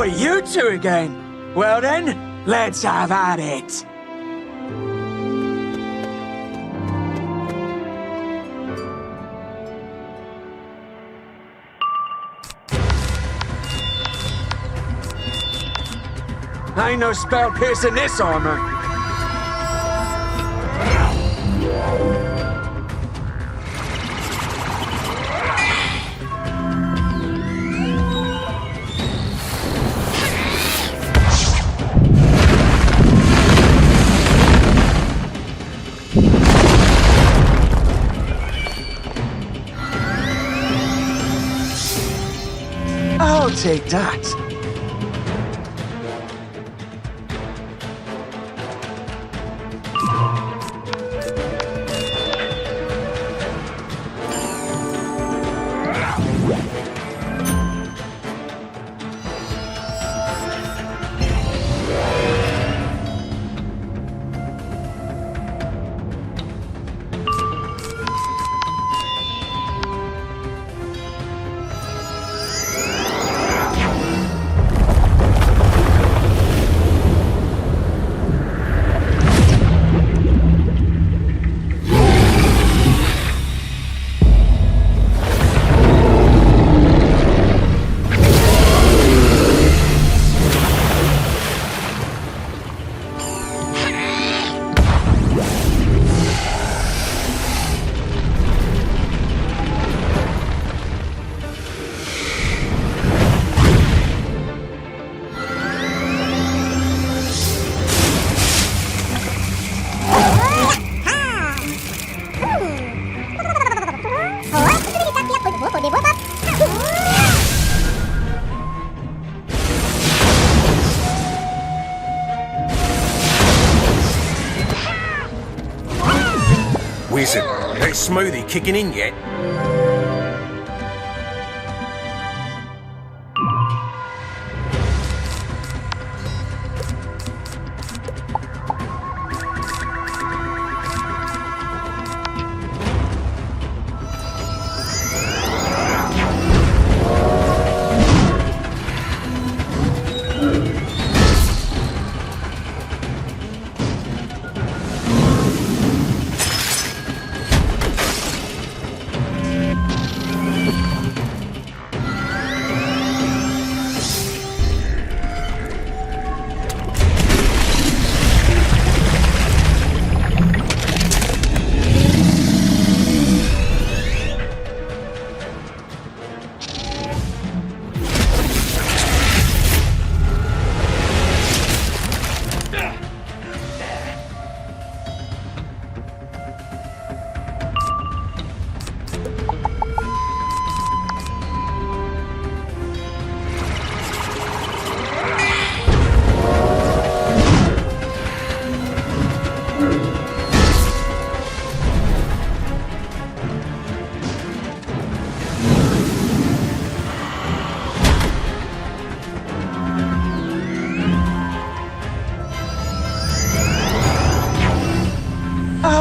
you two again? Well then, let's have at it. Ain't no spell piercing this armor. I'll take that. Wizard, that smoothie kicking in yet?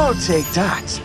I'll take that.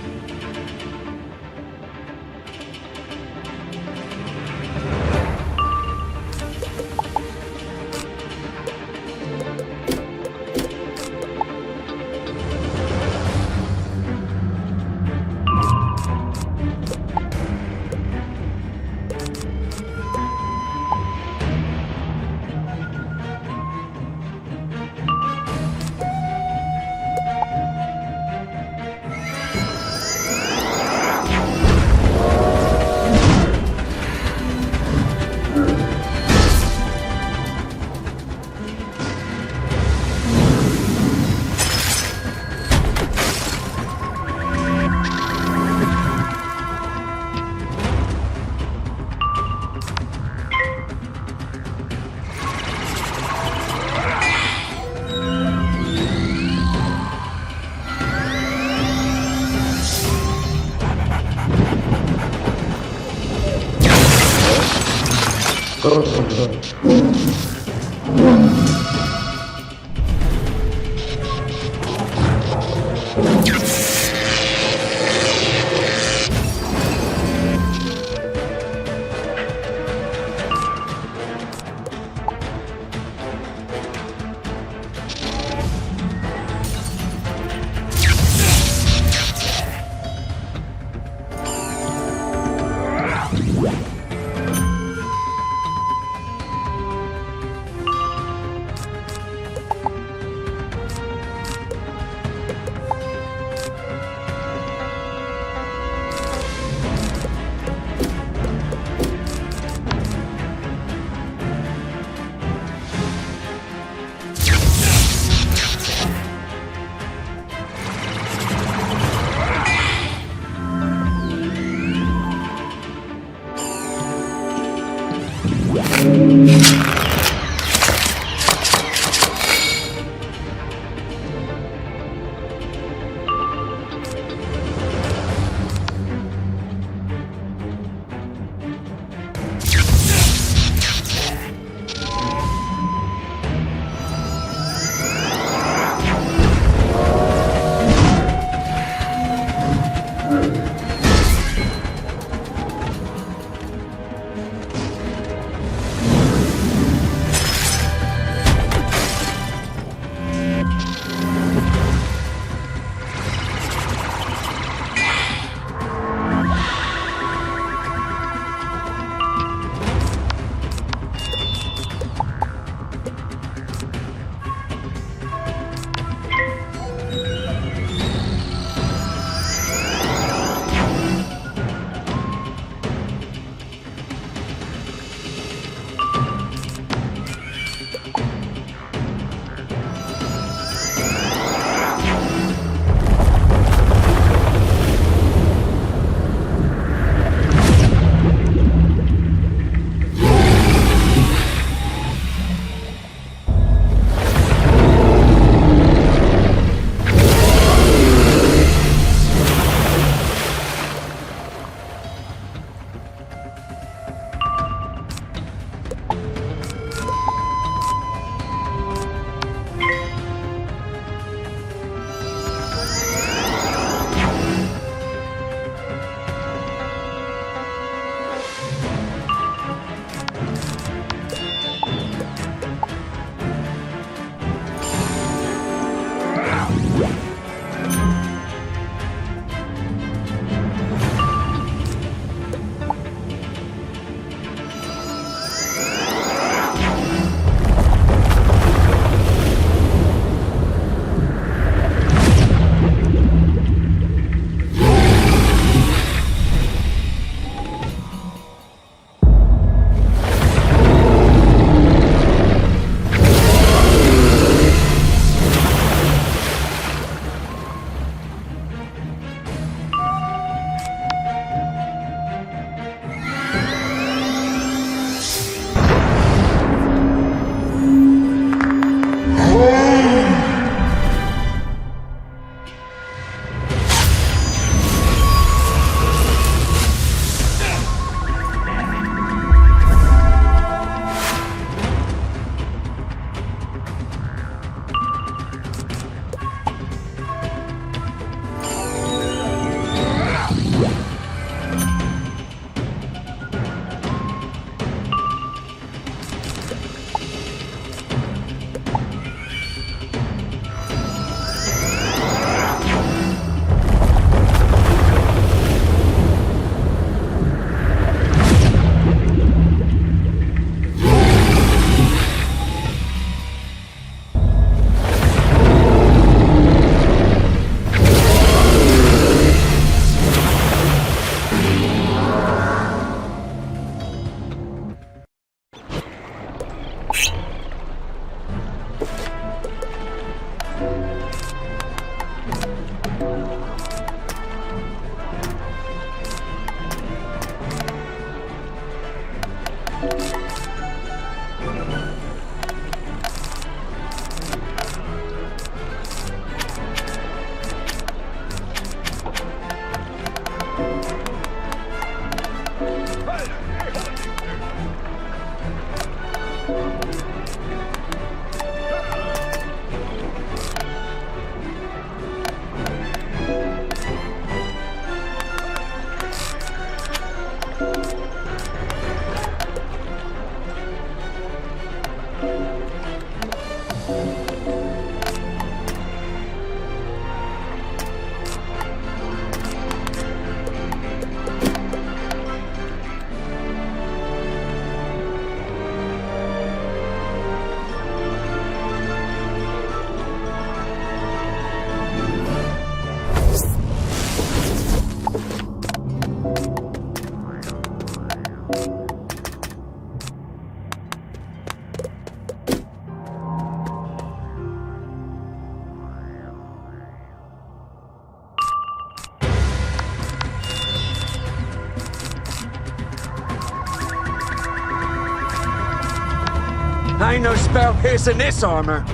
Ain't no spell piercing this armor.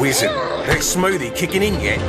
Wizard, that smoothie kicking in yet?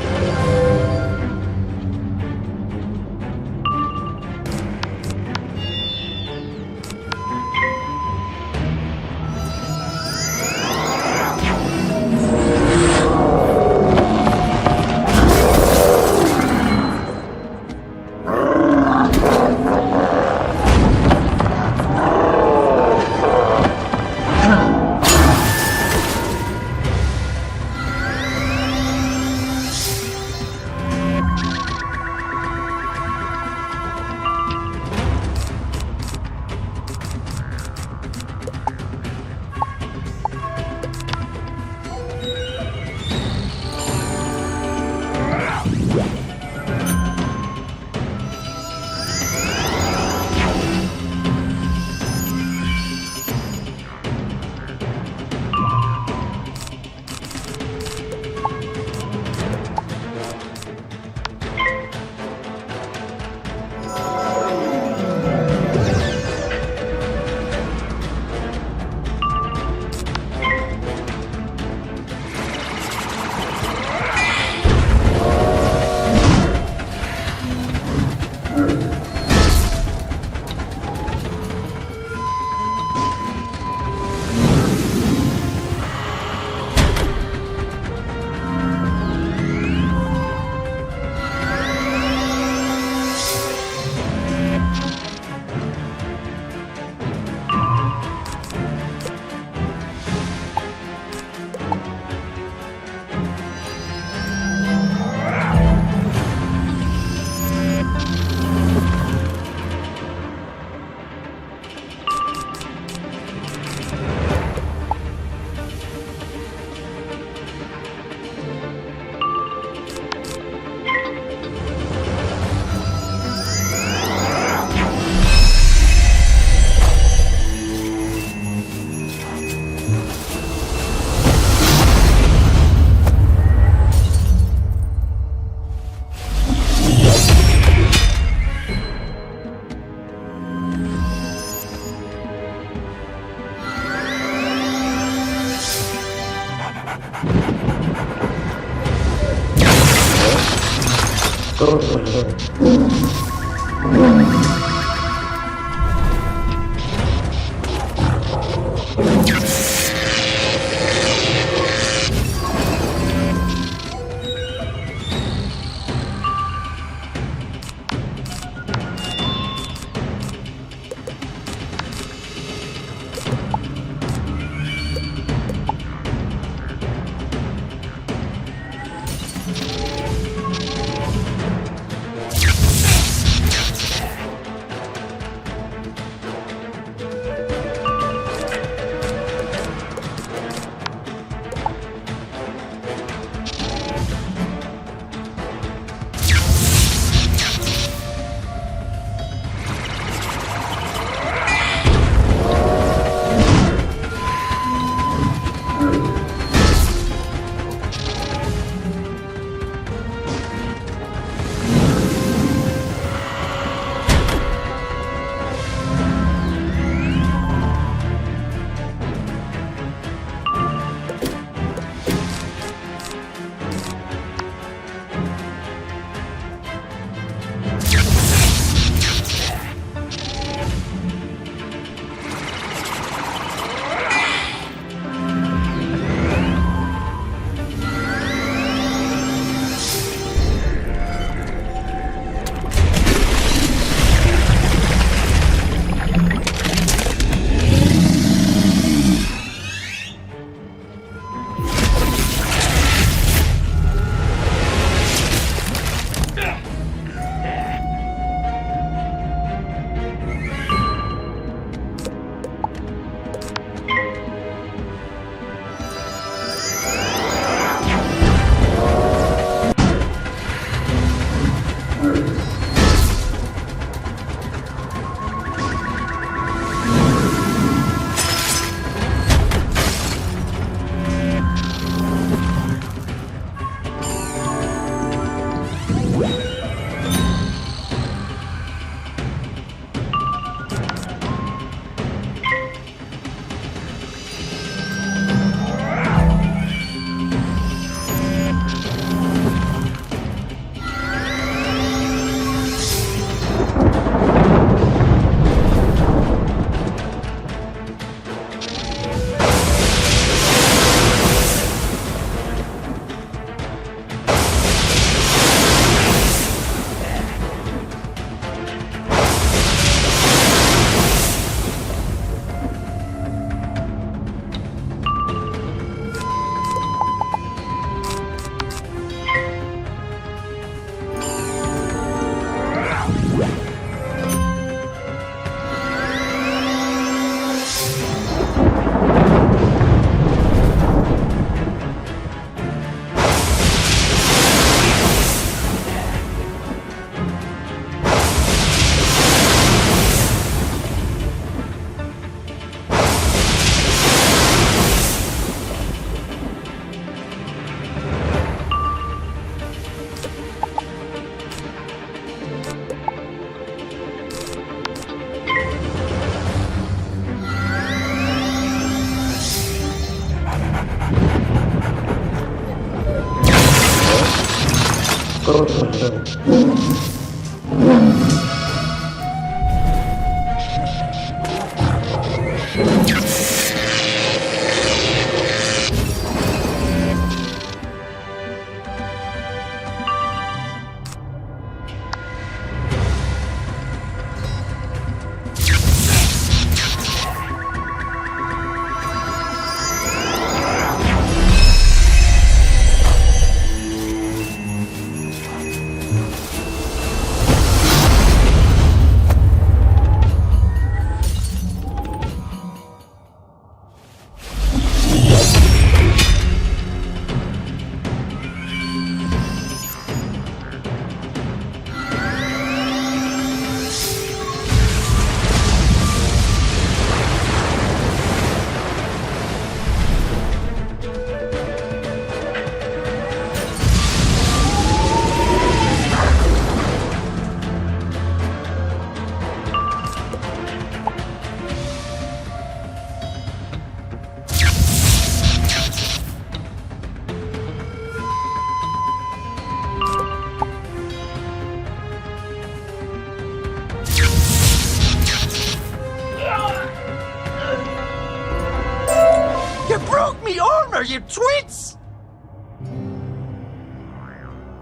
You broke me armor, you twits!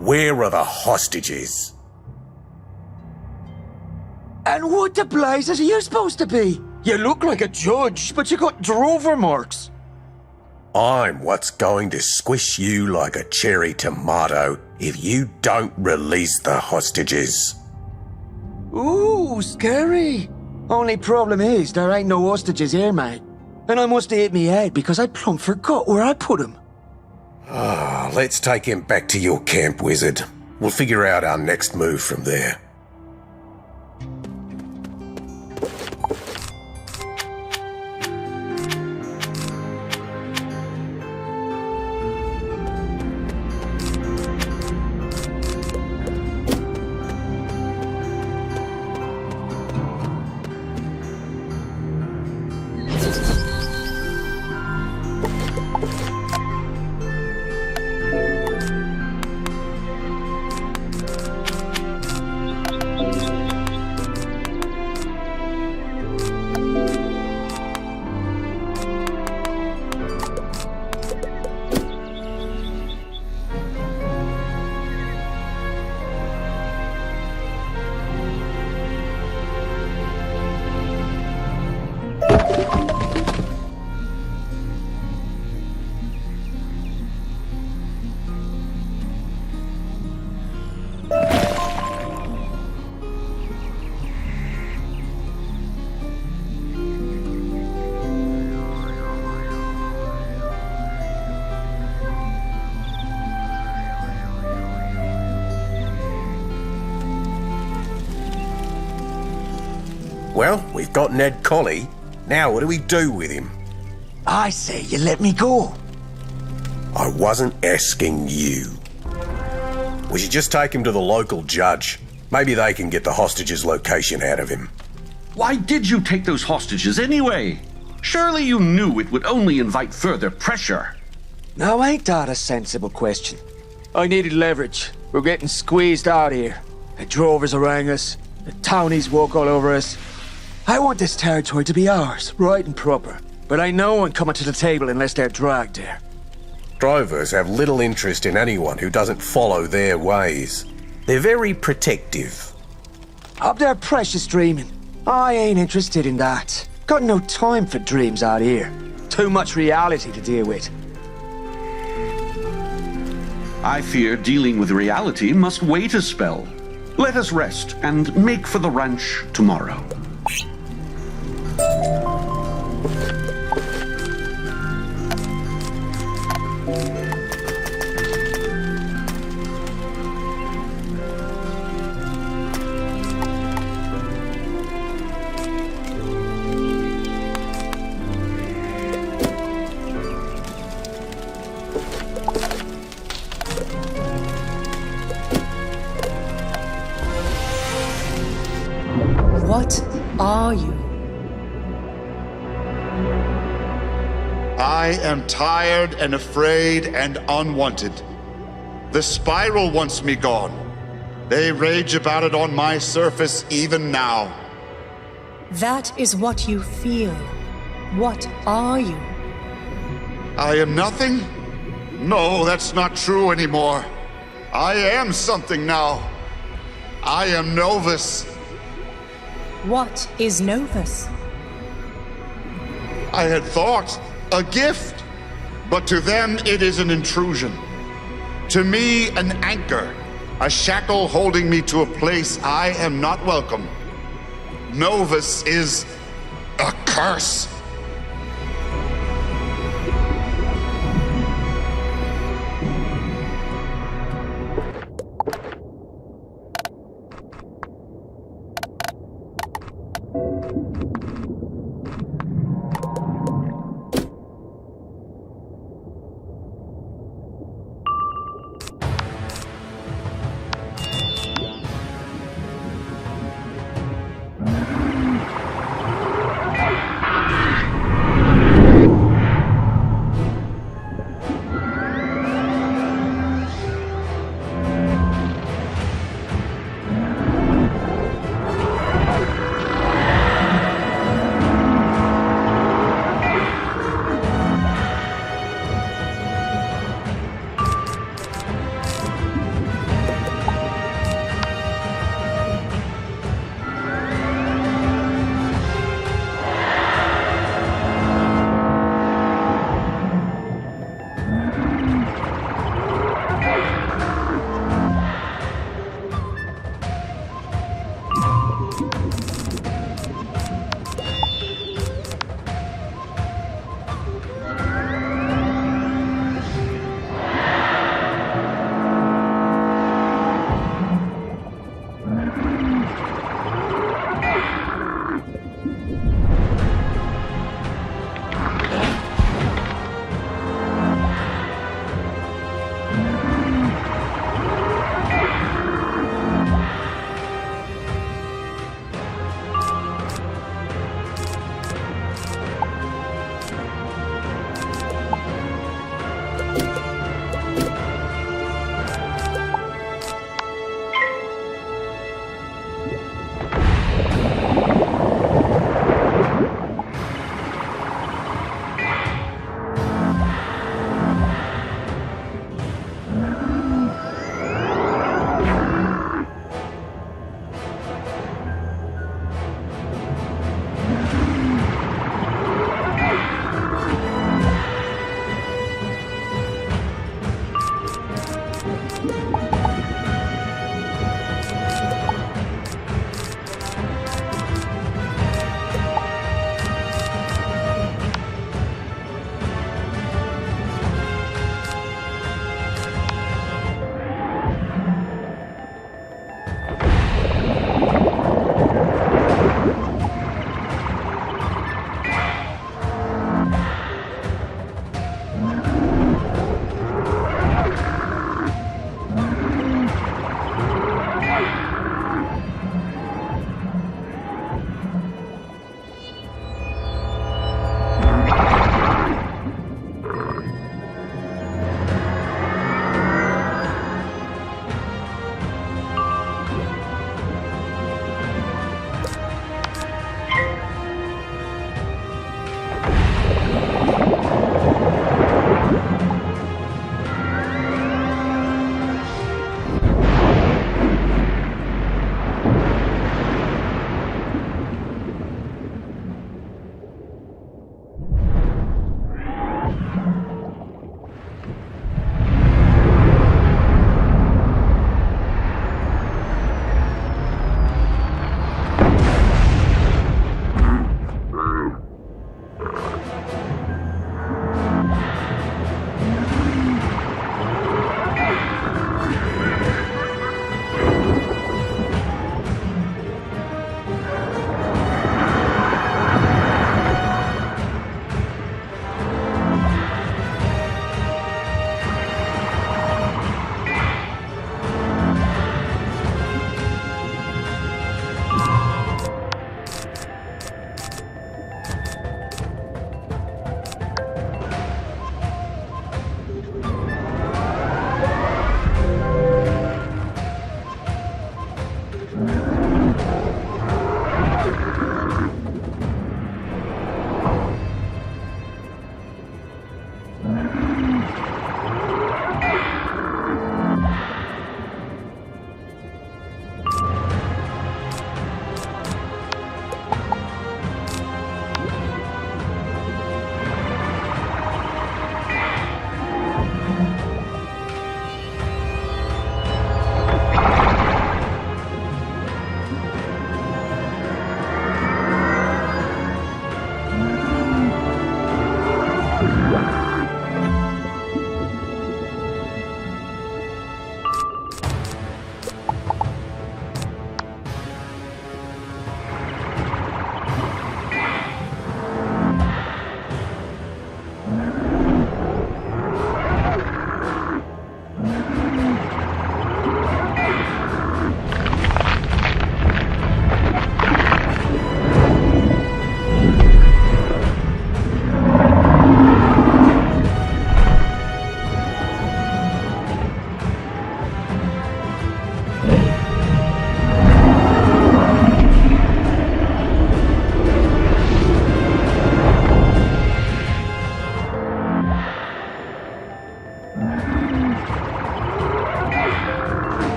Where are the hostages? And what the blazes are you supposed to be? You look like a judge, but you got drover marks. I'm what's going to squish you like a cherry tomato if you don't release the hostages. Ooh, scary. Only problem is, there ain't no hostages here, mate. And I must have hit me head because I plumb forgot where I put him. Let's take him back to your camp, Wizard. We'll figure out our next move from there. Well, we've got Ned Colley. Now what do we do with him? I say you let me go. I wasn't asking you. We should just take him to the local judge. Maybe they can get the hostage's location out of him. Why did you take those hostages anyway? Surely you knew it would only invite further pressure. Now ain't that a sensible question? I needed leverage. We're getting squeezed out here. The drovers harangue us. The townies walk all over us. I want this territory to be ours, right and proper. But ain't no one coming to the table unless they're dragged there. Drovers have little interest in anyone who doesn't follow their ways. They're very protective. Up there precious dreaming. I ain't interested in that. Got no time for dreams out here. Too much reality to deal with. I fear dealing with reality must wait a spell. Let us rest and make for the ranch tomorrow. What are you? I am tired and afraid and unwanted. The spiral wants me gone. They rage about it on my surface even now. That is what you feel. What are you? I am nothing? No, that's not true anymore. I am something now. I am Novus. What is Novus? I had thought a gift, but to them it is an intrusion. To me, an anchor, a shackle holding me to a place I am not welcome. Novus is a curse.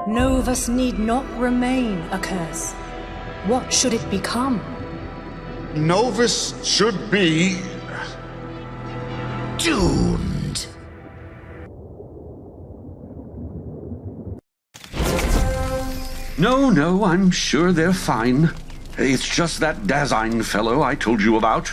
Novus need not remain a curse. What should it become? Novus should be doomed. No, I'm sure they're fine. It's just that Dasein fellow I told you about.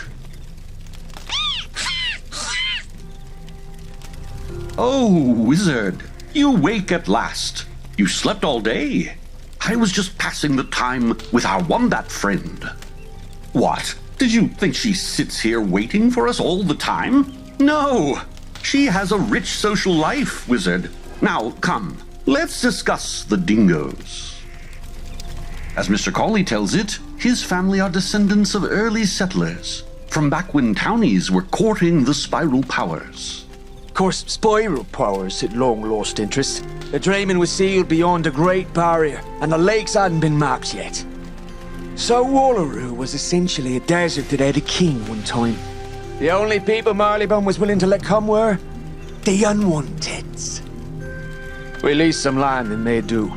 Oh, Wizard, you wake at last. You slept all day. I was just passing the time with our Wombat friend. What? Did you think she sits here waiting for us all the time? No! She has a rich social life, Wizard. Now, come, let's discuss the dingoes. As Mr. Cawley tells it, his family are descendants of early settlers, from back when townies were courting the spiral powers. Of course, spiral powers had long lost interest. The dreaming was sealed beyond the Great Barrier, and the lakes hadn't been mapped yet. So Wallaru was essentially a desert that had a king one time. The only people Marleybone was willing to let come were the Unwanteds. We leased some land and made do,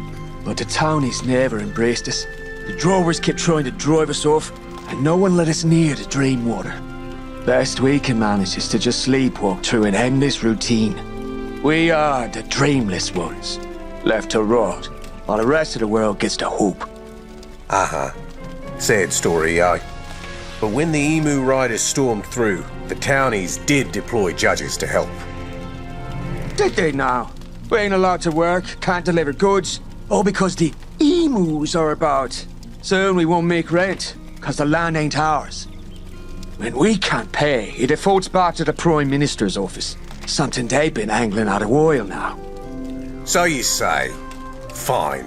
but the townies never embraced us. The drovers kept trying to drive us off, and no one let us near the Dreamwater. Best we can manage is to just sleepwalk through an endless routine. We are the dreamless ones, left to rot, while the rest of the world gets to hope. Uh-huh. Sad story, eh? But when the Emu Riders stormed through, the townies did deploy judges to help. Did they now? We ain't allowed to work, can't deliver goods, all because the Emus are about. Soon we won't make rent, because the land ain't ours. When we can't pay, it defaults back to the Prime Minister's office. Something they've been angling at a while now. So you say. Fine.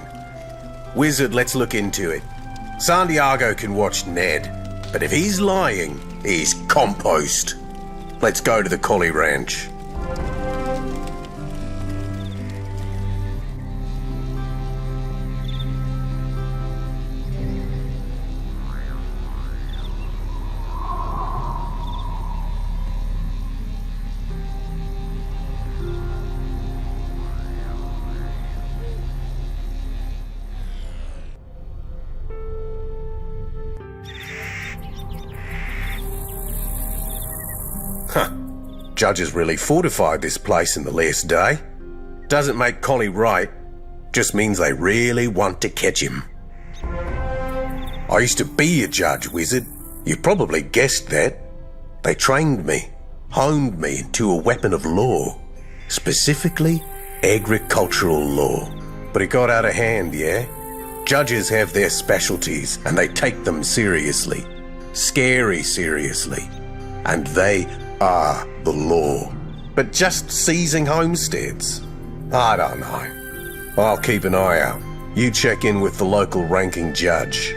Wizard, let's look into it. Santiago can watch Ned, but if he's lying, he's compost. Let's go to the Collie Ranch. Judge has really fortified this place in the last day. Doesn't make Collie right, just means they really want to catch him. I used to be a judge, Wizard. You probably guessed that. They trained me, honed me into a weapon of law, specifically agricultural law. But it got out of hand, yeah? Judges have their specialties and they take them seriously, scary seriously. And they are the law. But just seizing homesteads? I don't know. I'll keep an eye out. You check in with the local ranking judge.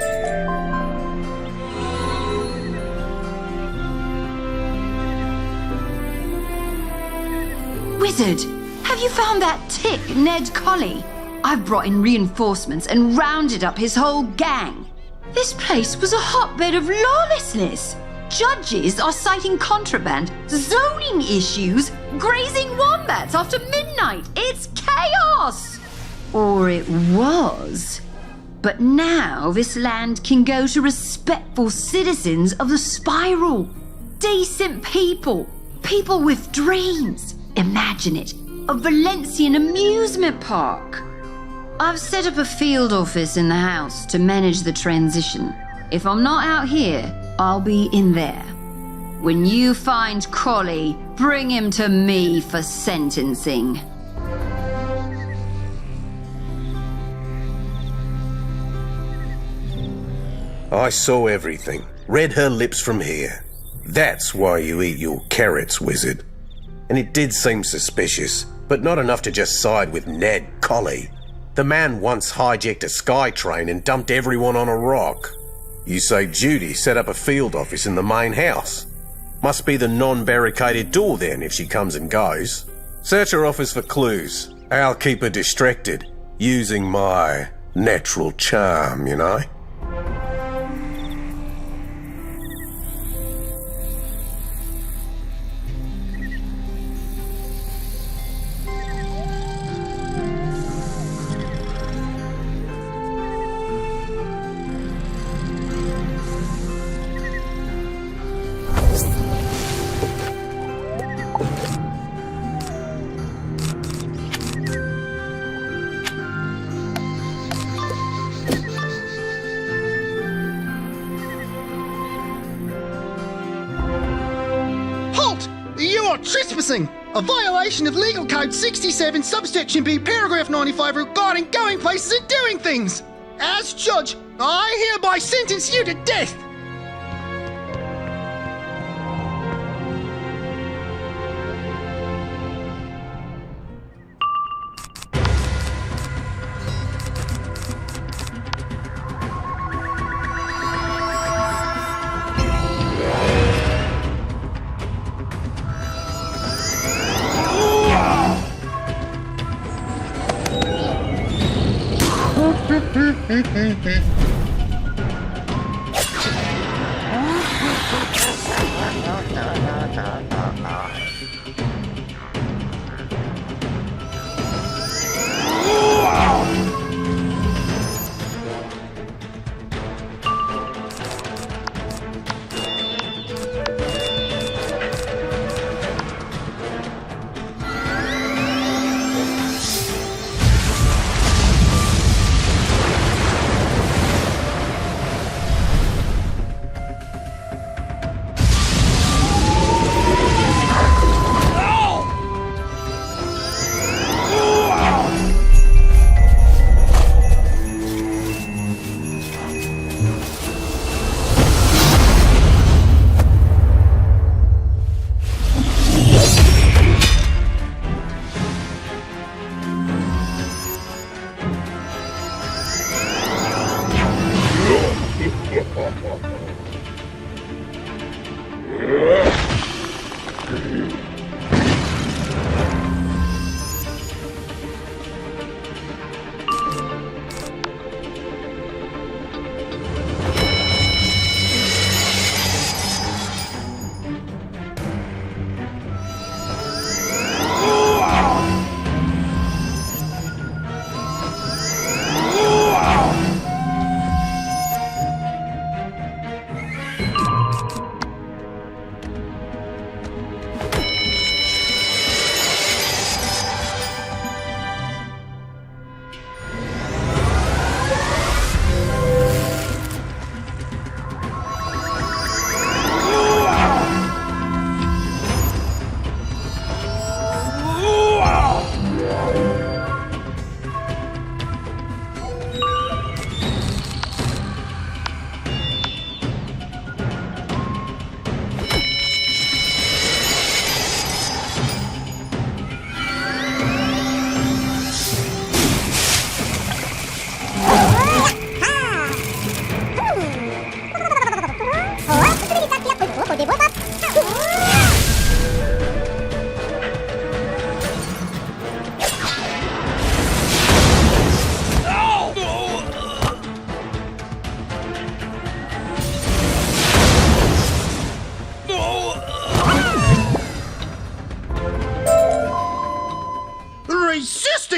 Wizard, have you found that tick, Ned Collie? I've brought in reinforcements and rounded up his whole gang. This place was a hotbed of lawlessness. Judges are citing contraband, zoning issues, grazing wombats after midnight. It's chaos! Or it was. But now this land can go to respectful citizens of the Spiral. Decent people. People with dreams. Imagine it. A Valencian amusement park. I've set up a field office in the house to manage the transition. If I'm not out here, I'll be in there. When you find Collie, bring him to me for sentencing. I saw everything. Read her lips from here. That's why you eat your carrots, Wizard. And it did seem suspicious, but not enough to just side with Ned Collie. The man once hijacked a sky train and dumped everyone on a rock. You say Judy set up a field office in the main house. Must be the non-barricaded door then if she comes and goes. Search her office for clues. I'll keep her distracted, using my natural charm, you know? Trespassing! A violation of Legal Code 67, subsection B, paragraph 95 regarding going places and doing things! As judge, I hereby sentence you to death!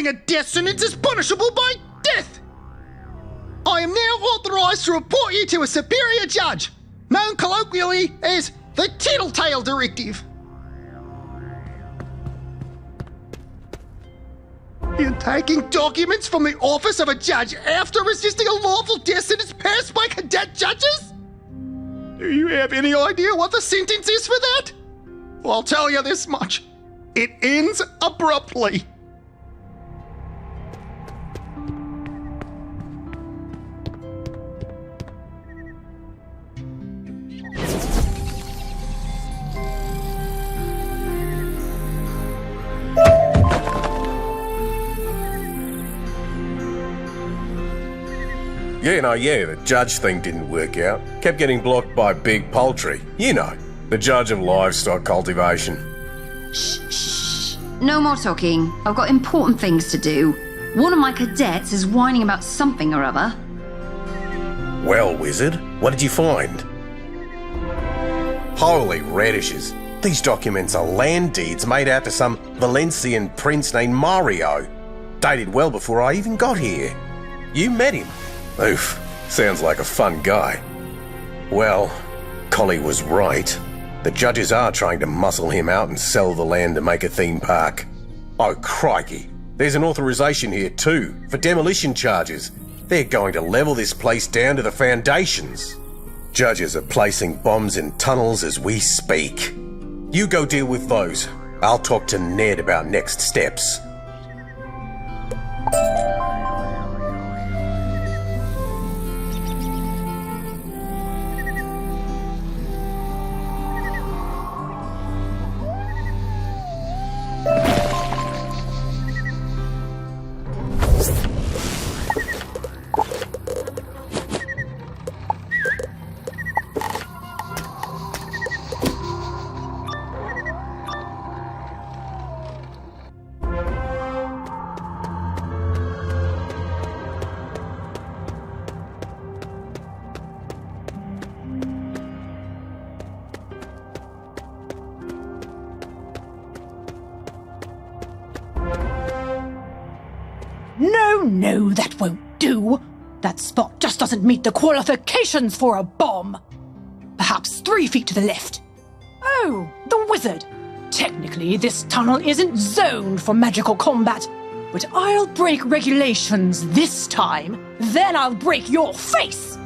serving a death sentence is punishable by death. I am now authorised to report you to a superior judge, known colloquially as the Tattletale Directive. You're taking documents from the office of a judge after resisting a lawful death sentence passed by cadet judges? Do you have any idea what the sentence is for that? Well, I'll tell you this much. It ends abruptly. Yeah, the judge thing didn't work out. Kept getting blocked by big poultry. You know, the judge of livestock cultivation. Shh. No more talking. I've got important things to do. One of my cadets is whining about something or other. Well, Wizard, what did you find? Holy radishes. These documents are land deeds made out to some Valencian prince named Mario. Dated well before I even got here. You met him. Oof, sounds like a fun guy. Well, Collie was right. The judges are trying to muscle him out and sell the land to make a theme park. Oh, crikey. There's an authorization here too, for demolition charges. They're going to level this place down to the foundations. Judges are placing bombs in tunnels as we speak. You go deal with those. I'll talk to Ned about next steps. No, that won't do. That spot just doesn't meet the qualifications for a bomb. Perhaps 3 feet to the left. Oh, the wizard. Technically, this tunnel isn't zoned for magical combat, but I'll break regulations this time. Then I'll break your face.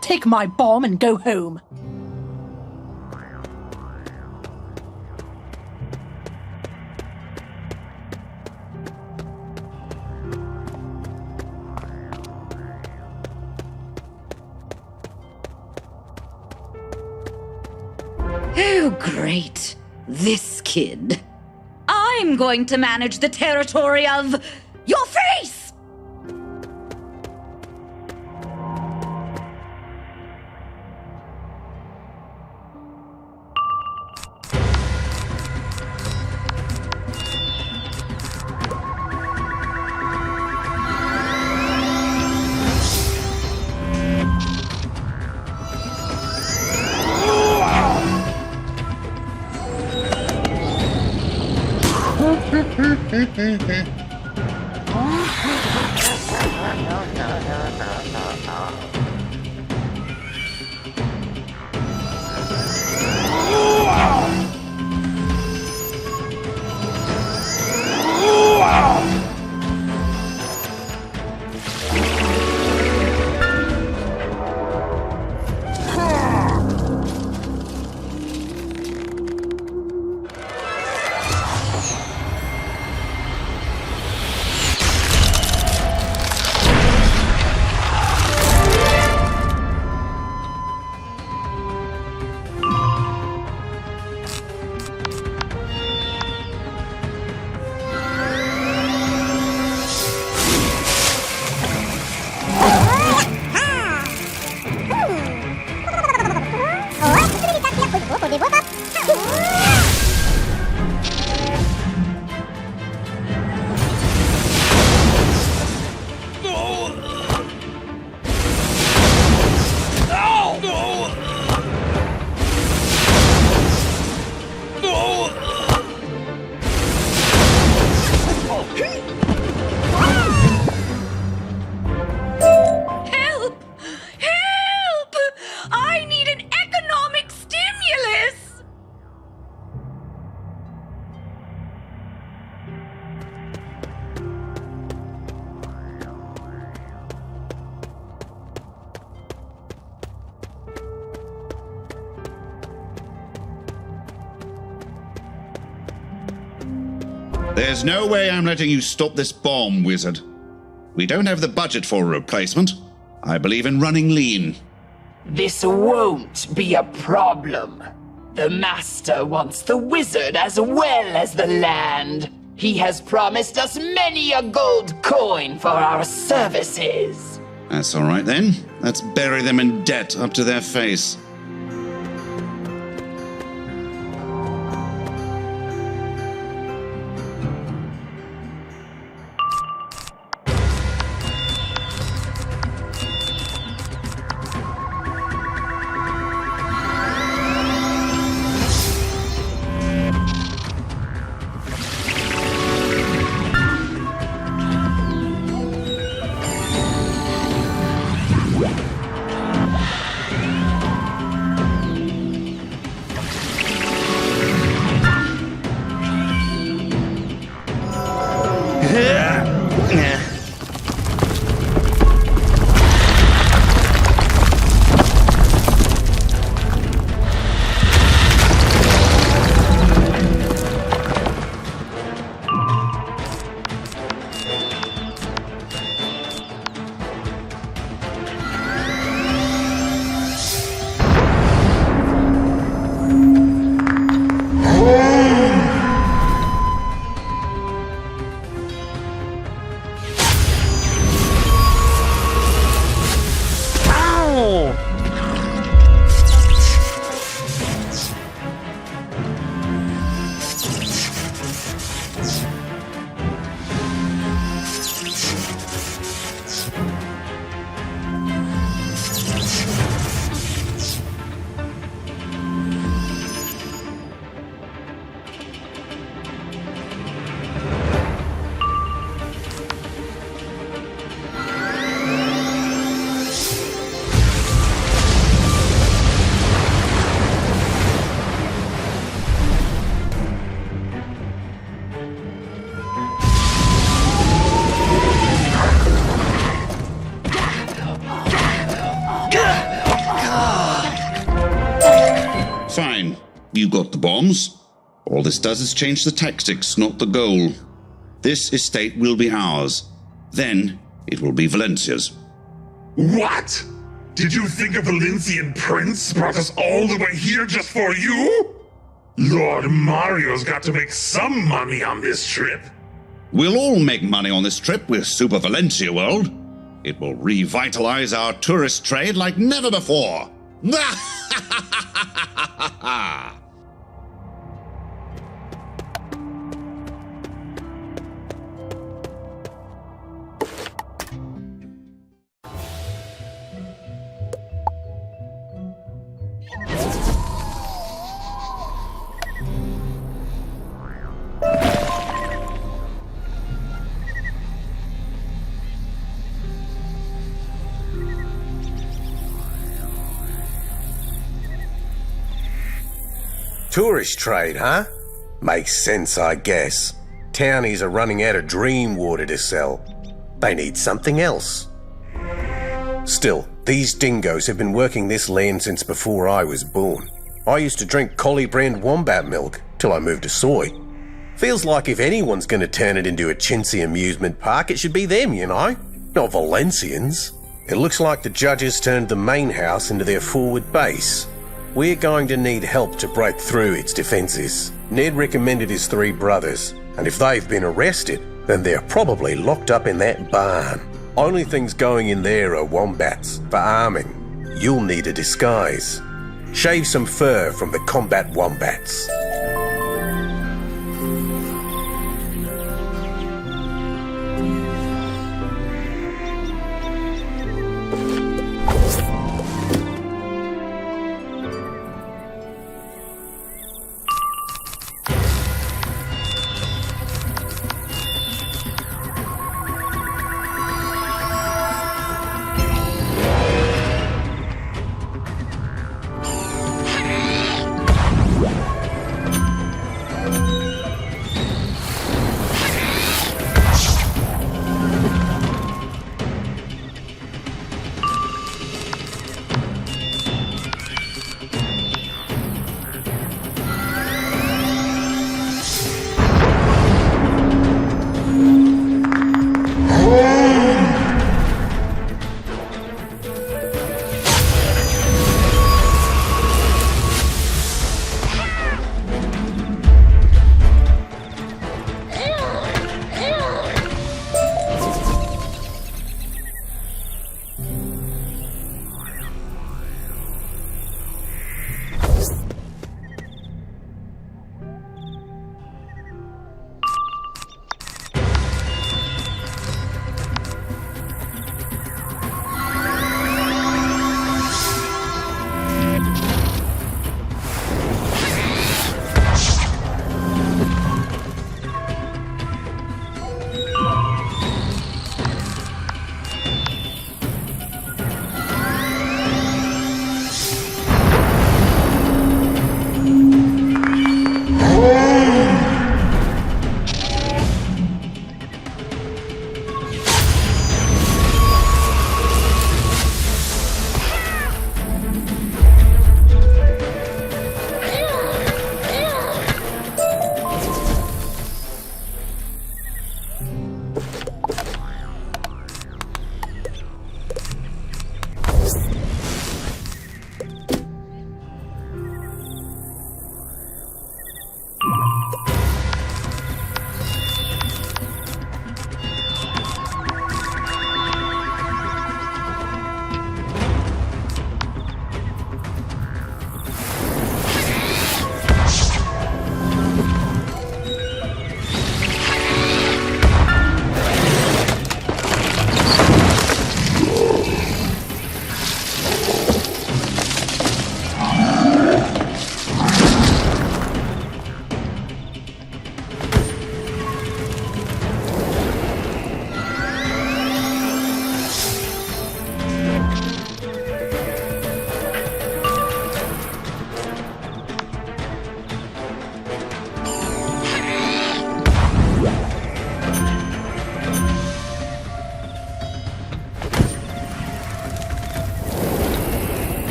Take my bomb and go home. Oh Great. This kid. I'm going to manage the territory of your face! There's no way I'm letting you stop this bomb, Wizard. We don't have the budget for a replacement. I believe in running lean. This won't be a problem. The Master wants the Wizard as well as the land. He has promised us many a gold coin for our services. That's all right then. Let's bury them in debt up to their face. Fine. You got the bombs. All this does is change the tactics, not the goal. This estate will be ours. Then it will be Valencia's. What? Did you think a Valencian prince brought us all the way here just for you? Lord Mario's got to make some money on this trip. We'll all make money on this trip with Super Valencia World. It will revitalize our tourist trade like never before. Tourist trade, huh? Makes sense, I guess. Townies are running out of dream water to sell. They need something else. Still, these dingoes have been working this land since before I was born. I used to drink collie brand wombat milk till I moved to soy. Feels like if anyone's going to turn it into a chintzy amusement park, it should be them, you know? Not Valencians. It looks like the judges turned the main house into their forward base. We're going to need help to break through its defences. Ned recommended his 3 brothers, and if they've been arrested, then they're probably locked up in that barn. Only things going in there are wombats. For arming, you'll need a disguise. Shave some fur from the combat wombats.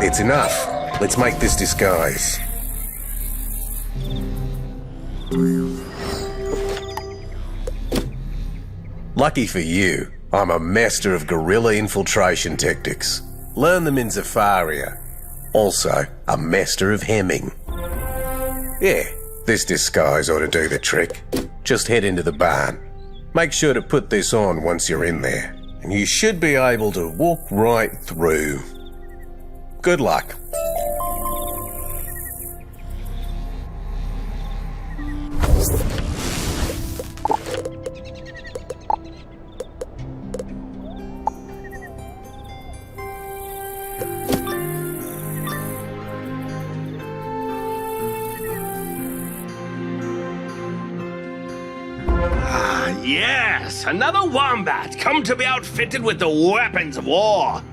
It's enough. Let's make this disguise. Lucky for you, I'm a master of guerrilla infiltration tactics. Learn them in Zafaria. Also, a master of hemming. Yeah, this disguise ought to do the trick. Just head into the barn. Make sure to put this on once you're in there, and you should be able to walk right through. Good luck. Yes, another wombat, come to be outfitted with the weapons of war.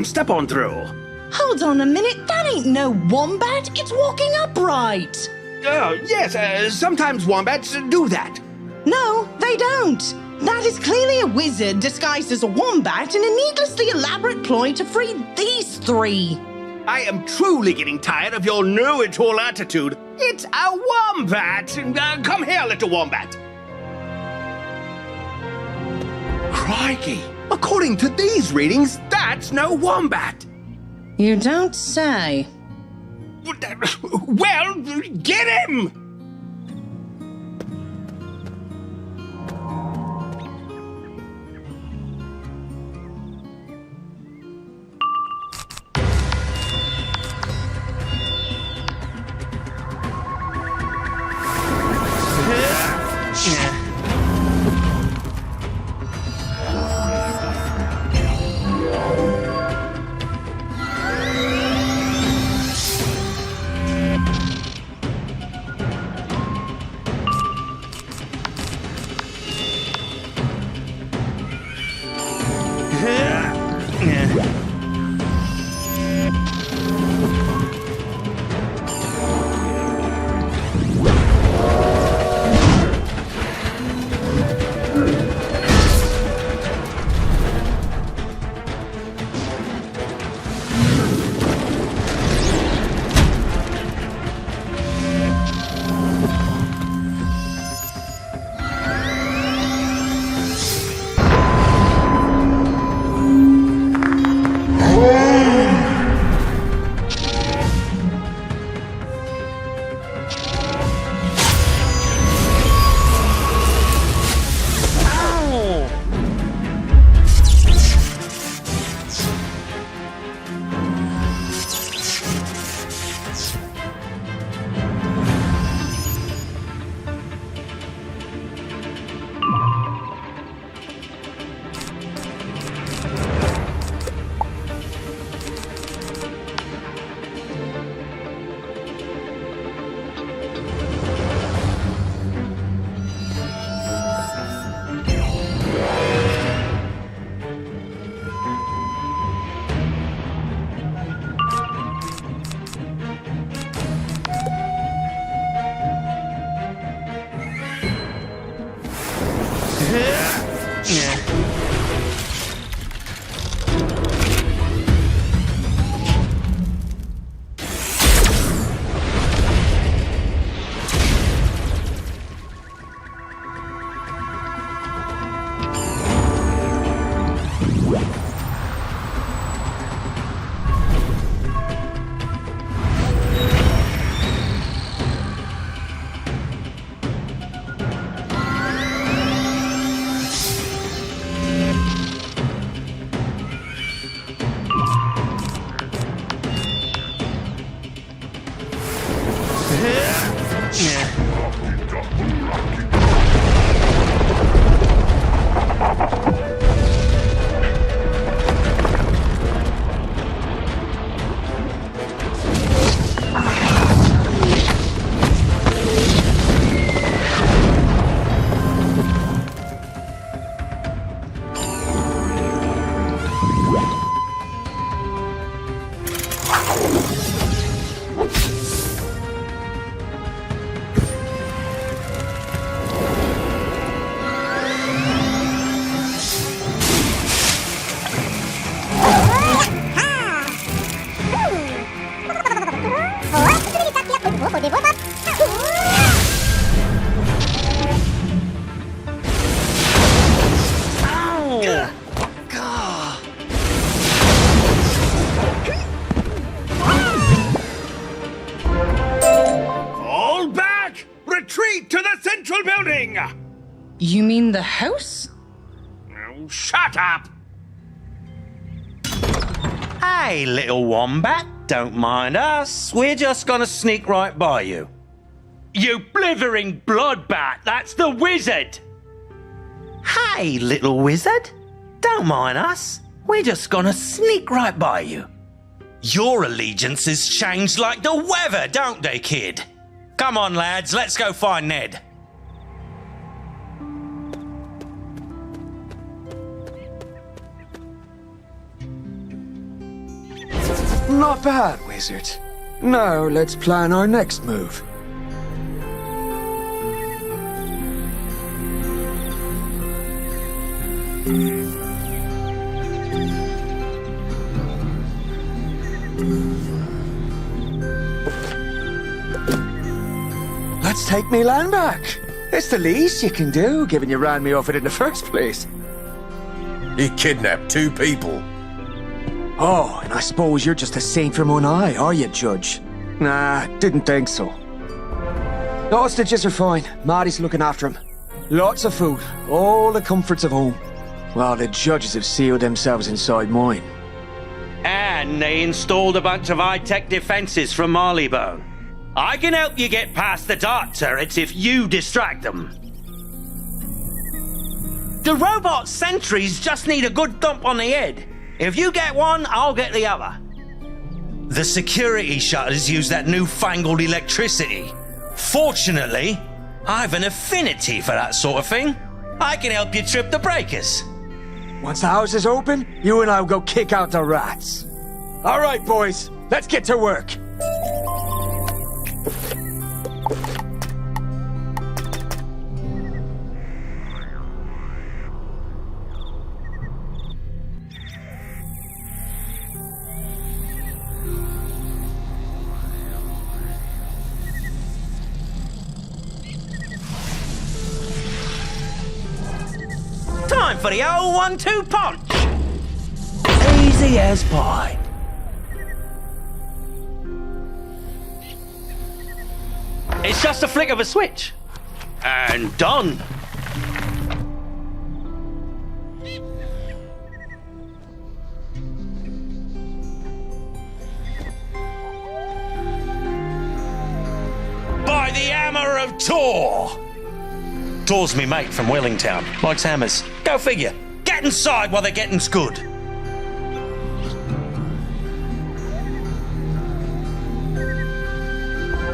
Step on through. Hold on a minute, that ain't no wombat, it's walking upright. Oh, yes, sometimes wombats do that. No, they don't. That is clearly a wizard disguised as a wombat in a needlessly elaborate ploy to free these three. I am truly getting tired of your know-it-all attitude. It's a wombat. Come here, little wombat. Crikey! According to these readings, that's no wombat! You don't say. Well, get him! ya? You mean the house? Oh, shut up! Hey, little wombat, don't mind us. We're just gonna sneak right by you. You blithering bloodbat, that's the wizard! Hey, little wizard, don't mind us. We're just gonna sneak right by you. Your allegiances change like the weather, don't they, kid? Come on, lads, let's go find Ned. Not bad, wizard. Now let's plan our next move. Let's take me land back. It's the least you can do, given you ran me off it in the first place. You kidnapped 2 people. Oh, and I suppose you're just a saint from one eye, are you, Judge? Nah, didn't think so. The hostages are fine. Marty's looking after him. Lots of food, all the comforts of home. While the judges have sealed themselves inside mine. And they installed a bunch of high-tech defenses from Marleybone. I can help you get past the dart turrets if you distract them. The robot sentries just need a good thump on the head. If you get one, I'll get the other. The security shutters use that newfangled electricity. Fortunately, I've an affinity for that sort of thing. I can help you trip the breakers. Once the house is open, you and I will go kick out the rats. All right, boys, let's get to work. Time for the old 1-2 punch. Easy as pie. It's just a flick of a switch. And done. By the hammer of Tor! Tor's me mate from Wellingtown. Likes hammers. Go figure. Get inside while the getting's good.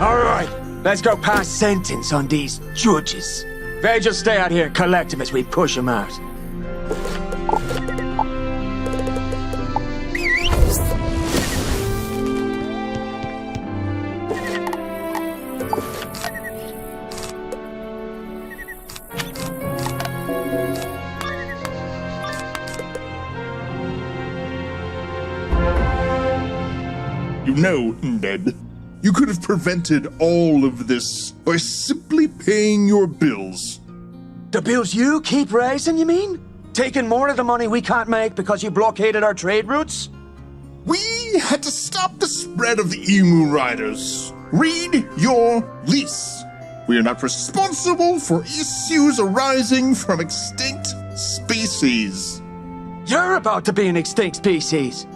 All right, let's go pass sentence on these judges. They just stay out here, collect them as we push them out. You know, Ned, you could have prevented all of this by simply paying your bills. The bills you keep raising, you mean? Taking more of the money we can't make because you blockaded our trade routes? We had to stop the spread of the emu riders. Read your lease. We are not responsible for issues arising from extinct species. You're about to be an extinct species.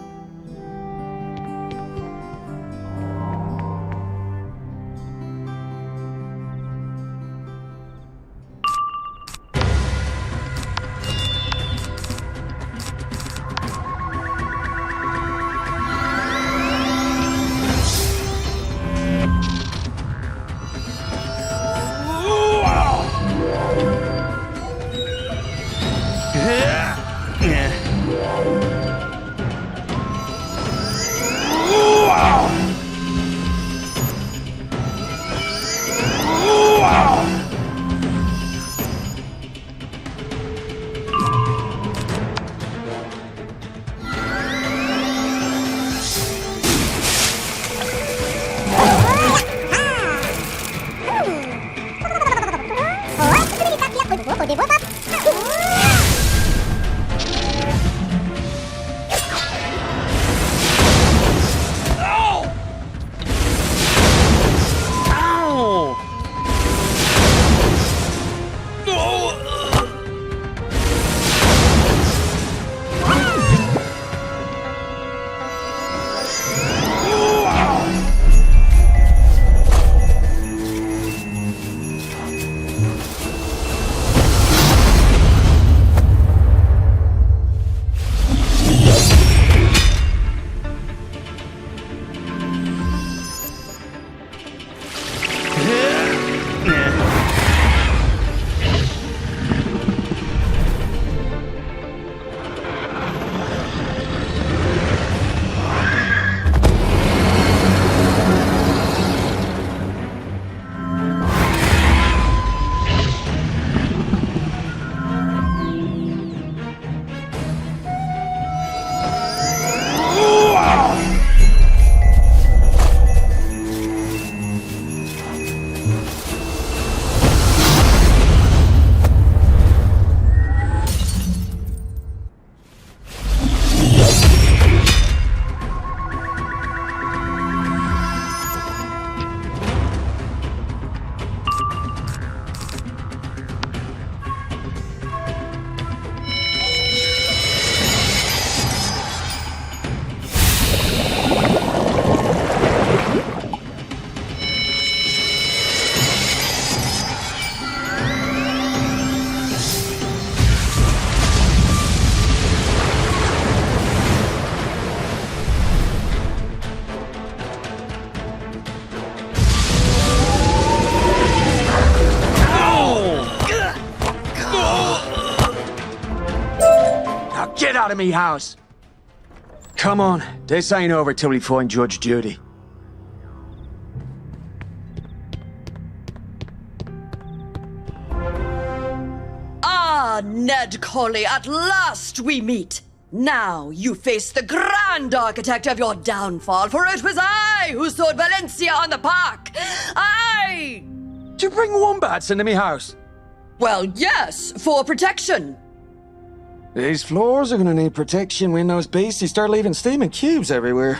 out of me house! Come on, this ain't over till we find Judge Judy. Ah, Ned Colley, at last we meet! Now you face the grand architect of your downfall, for it was I who sowed Valencia on the park! I! Did you bring wombats into me house? Well, yes, for protection. These floors are gonna need protection when those beasties start leaving steaming cubes everywhere.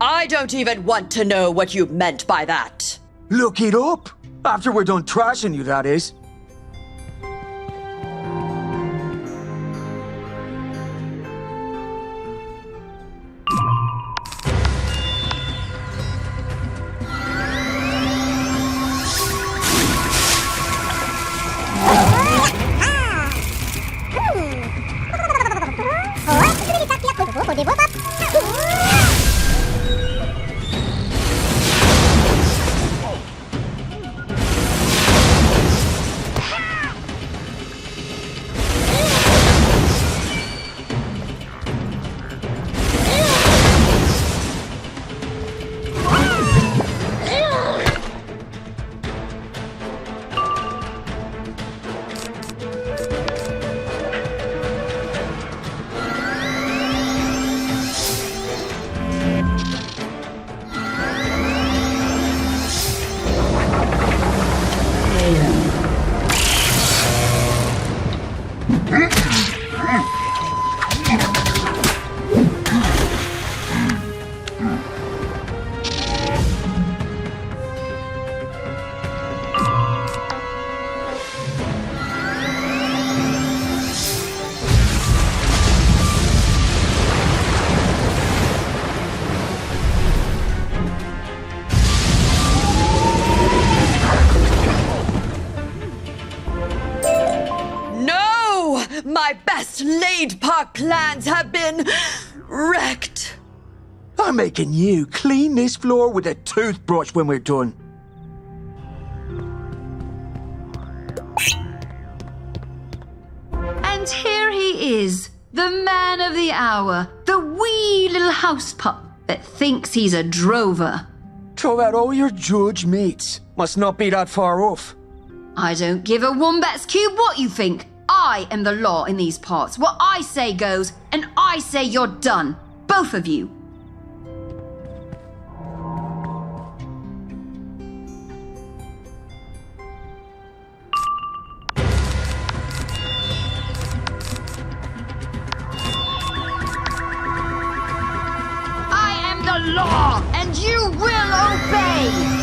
I don't even want to know what you meant by that. Look it up! After we're done trashing you, that is. My best laid park plans have been wrecked. I'm making you clean this floor with a toothbrush when we're done. And here he is, the man of the hour, the wee little house pup that thinks he's a drover. Throw out all your judge mates. Must not be that far off. I don't give a wombat's cube what you think. I am the law in these parts. What I say goes, and I say you're done. Both of you. I am the law, and you will obey!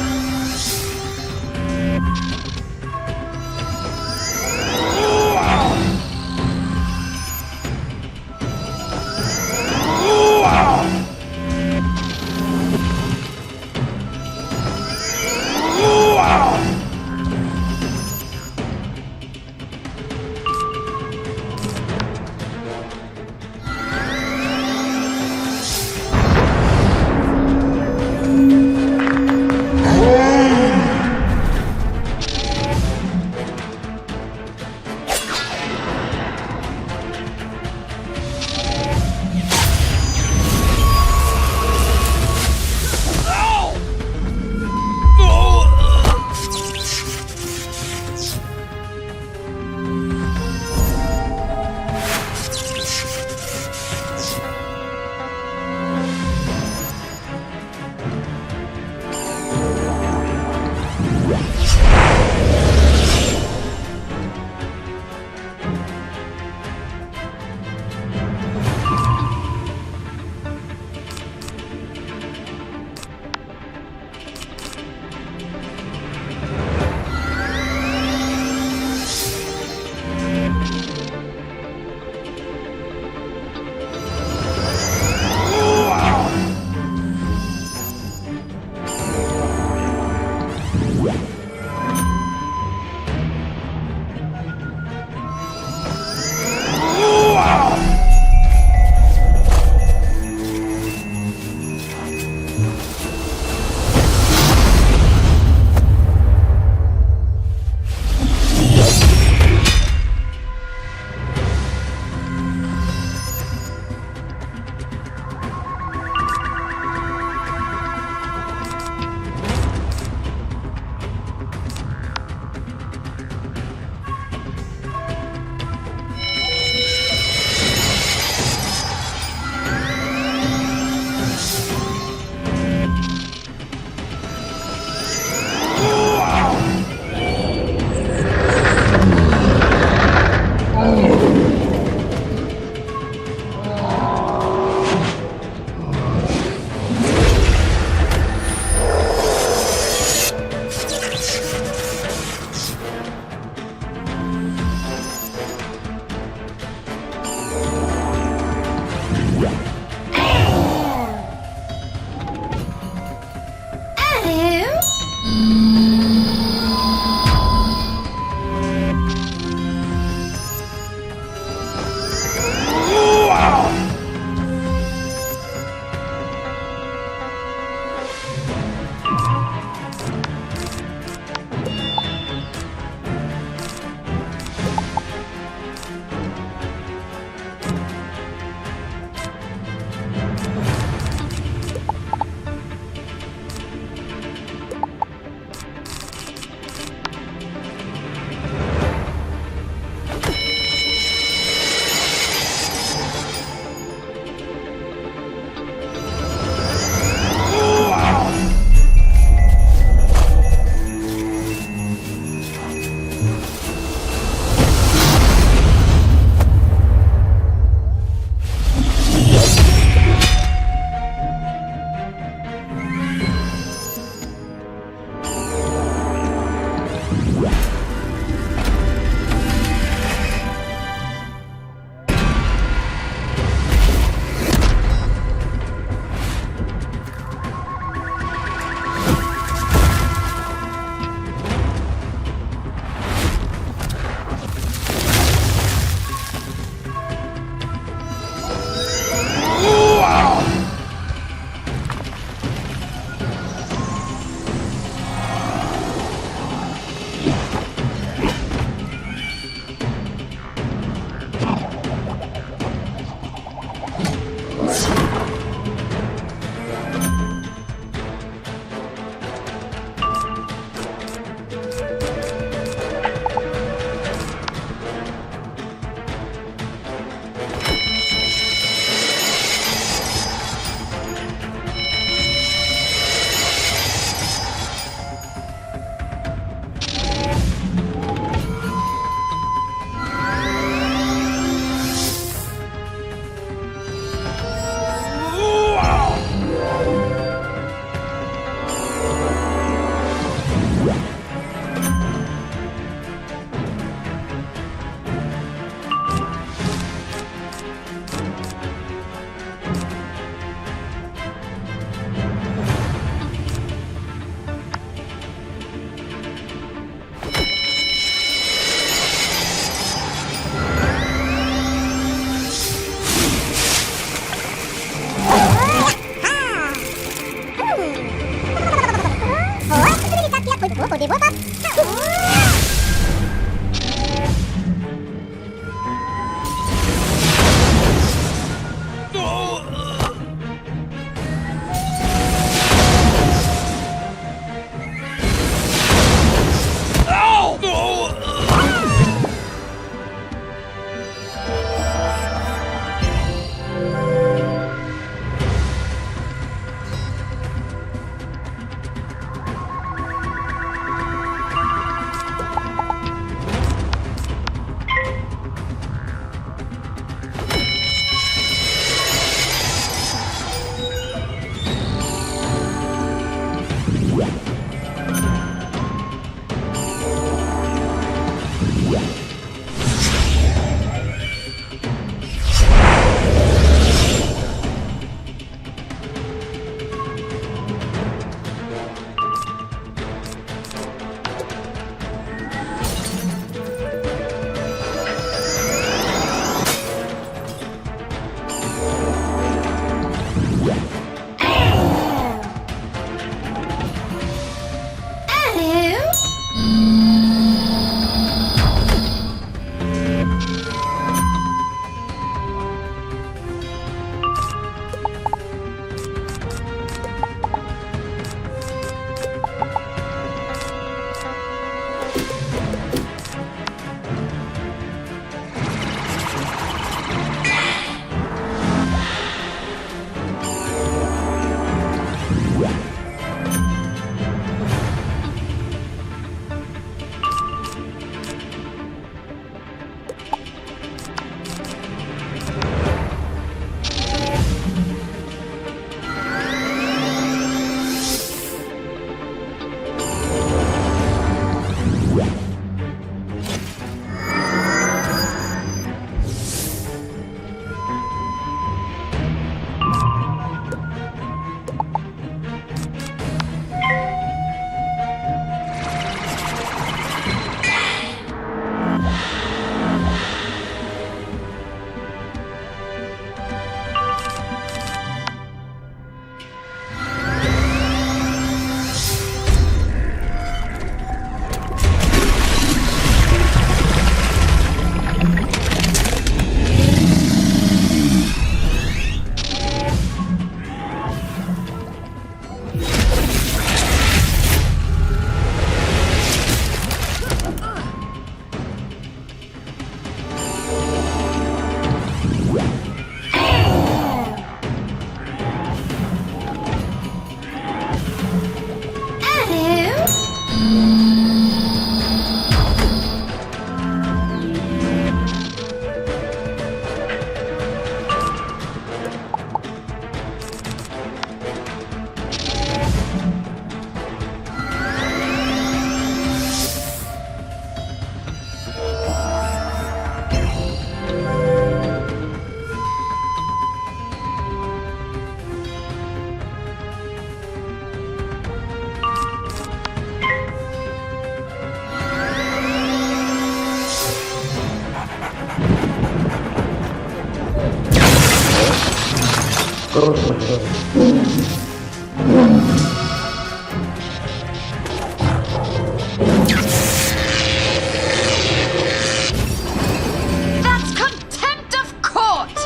That's contempt of court!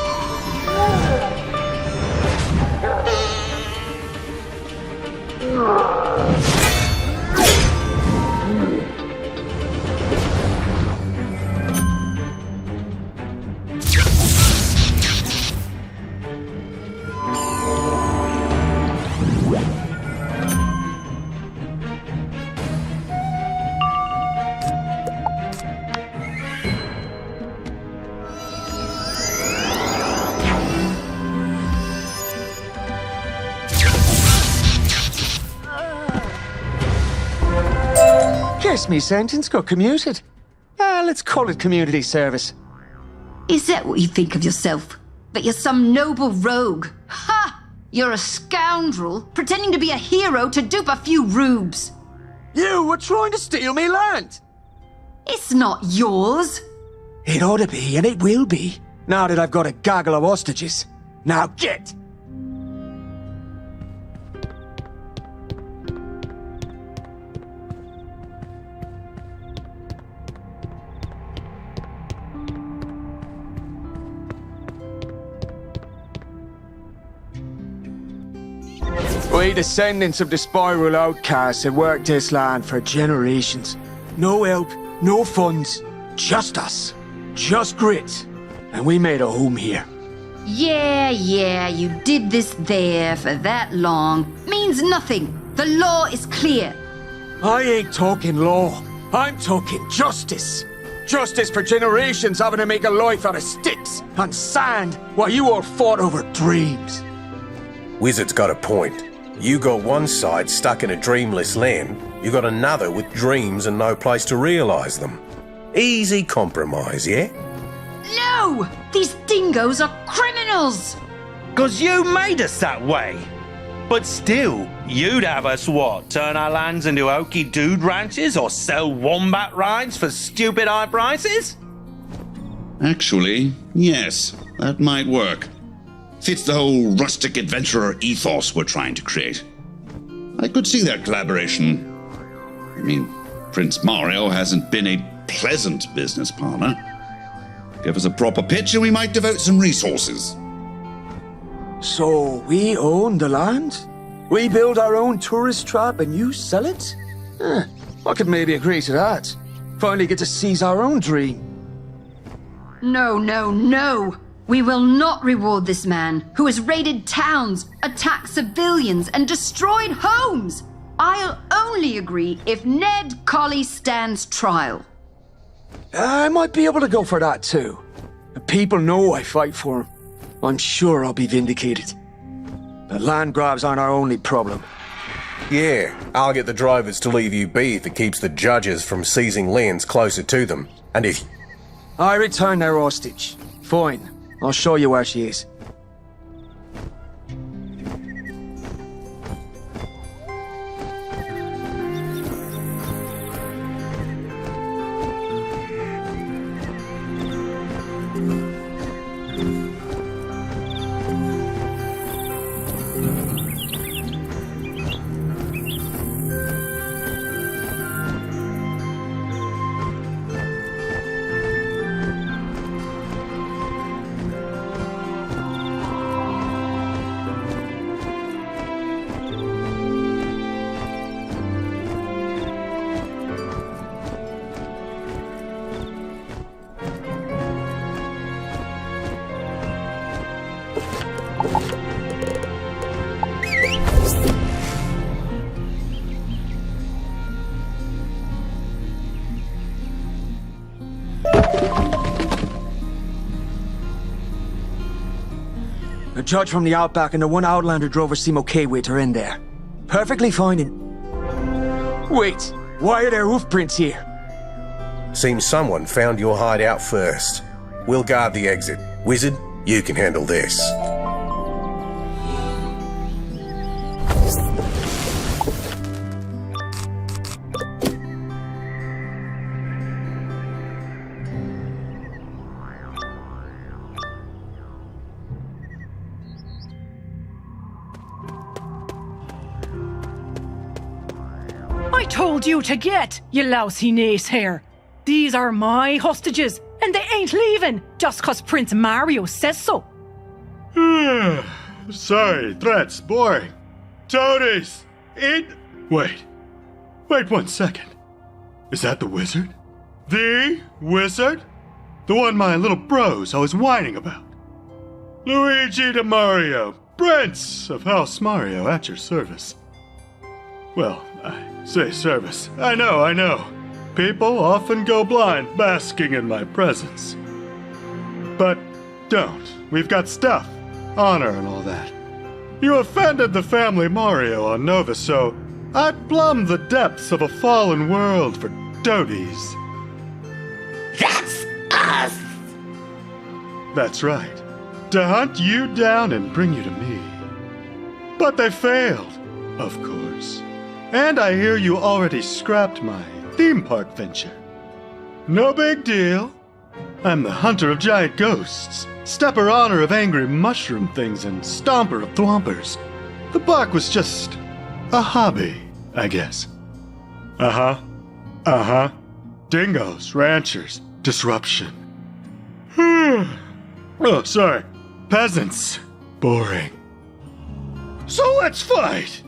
Guess me sentence got commuted. Let's call it community service. Is that what you think of yourself? That you're some noble rogue? Ha! You're a scoundrel, pretending to be a hero to dupe a few rubes. You were trying to steal me land! It's not yours. It ought to be, and it will be, now that I've got a gaggle of hostages. Now get! We descendants of the spiral outcasts had worked this land for generations. No help, no funds, just us. Just grit. And we made a home here. Yeah, you did this there for that long. Means nothing. The law is clear. I ain't talking law. I'm talking justice. Justice for generations having to make a life out of sticks and sand while you all fought over dreams. Wizard's got a point. You got one side stuck in a dreamless land, you got another with dreams and no place to realise them. Easy compromise, yeah? No! These dingoes are criminals! 'Cause you made us that way. But still, you'd have us what? Turn our lands into oaky dude ranches or sell wombat rides for stupid high prices? Actually, yes, that might work. Fits the whole rustic adventurer ethos we're trying to create. I could see that collaboration. I mean, Prince Mario hasn't been a pleasant business partner. Give us a proper pitch and we might devote some resources. So, we own the land? We build our own tourist trap and you sell it? I could maybe agree to that. Finally get to seize our own dream. No. We will not reward this man who has raided towns, attacked civilians, and destroyed homes. I'll only agree if Ned Colley stands trial. I might be able to go for that too. The people know I fight for him. I'm sure I'll be vindicated. The land grabs aren't our only problem. Yeah, I'll get the drivers to leave you be if it keeps the judges from seizing lands closer to them. And if I return their hostage, fine. I'll show you where she is. The judge from the Outback and the one Outlander drover seem okay with her in there. Perfectly fine and... Wait, why are there hoof prints here? seems someone found your hideout first. We'll guard the exit. Wizard, you can handle this. I told you to get, you lousy naysayers. These are my hostages, and they ain't leaving just 'cause Prince Mario says so. Sorry, threats, boring. Toadies, eat... Wait 1 second. Is that the wizard? The wizard? The one my little bros always whining about. Luigi de Mario, Prince of House Mario, at your service. Well, I say service. I know. People often go blind basking in my presence. But don't. We've got stuff, honor and all that. You offended the family Mario on Nova, so I'd plumb the depths of a fallen world for toadies. That's us! That's right. To hunt you down and bring you to me. But they failed, of course. And I hear you already scrapped my theme park venture. No big deal. I'm the hunter of giant ghosts, stepper honor of angry mushroom things, and stomper of thwompers. The park was just a hobby, I guess. Dingoes, ranchers, disruption. Oh, sorry. Peasants. Boring. So let's fight!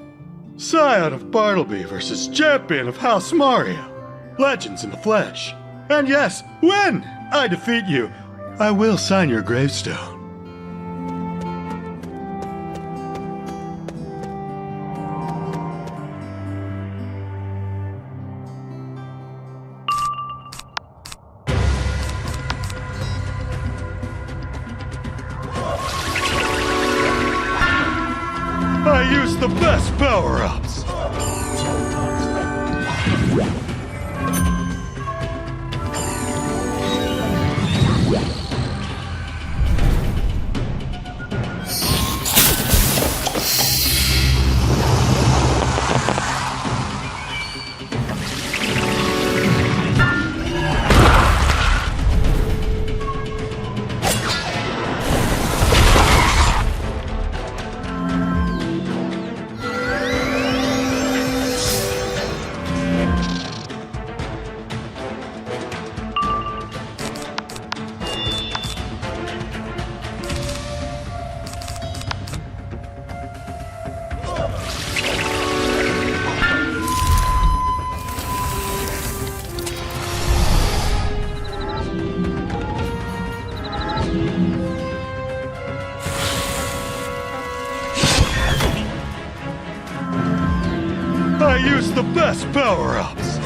Scion of Bartleby versus champion of House Mario. Legends in the flesh. And yes, when I defeat you, I will sign your gravestone. I use the best power-ups. I use the best power-ups.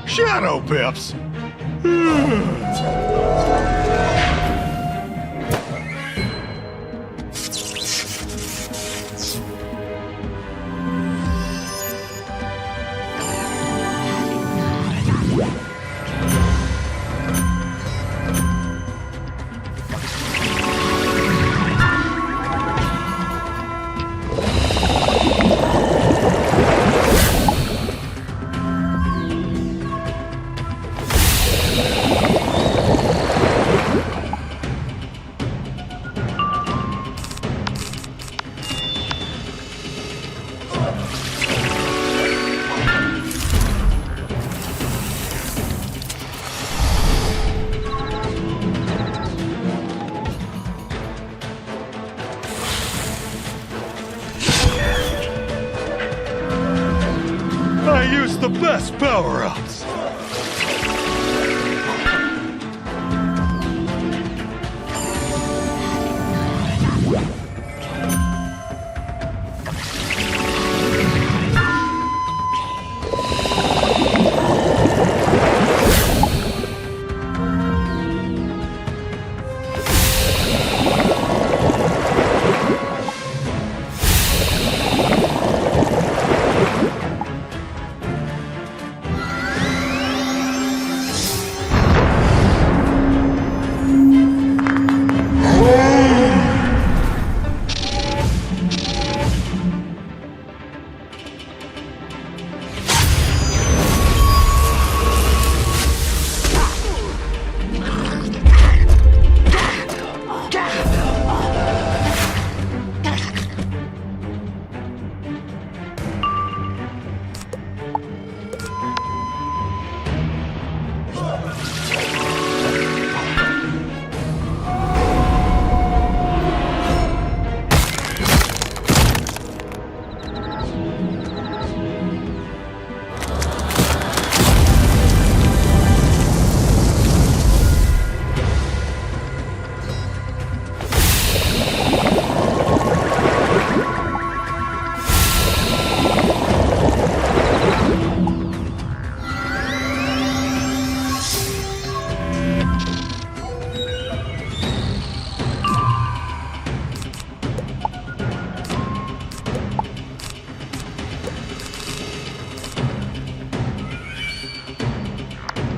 Shadow Pips! I use the best power-ups.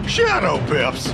Shadow Pips!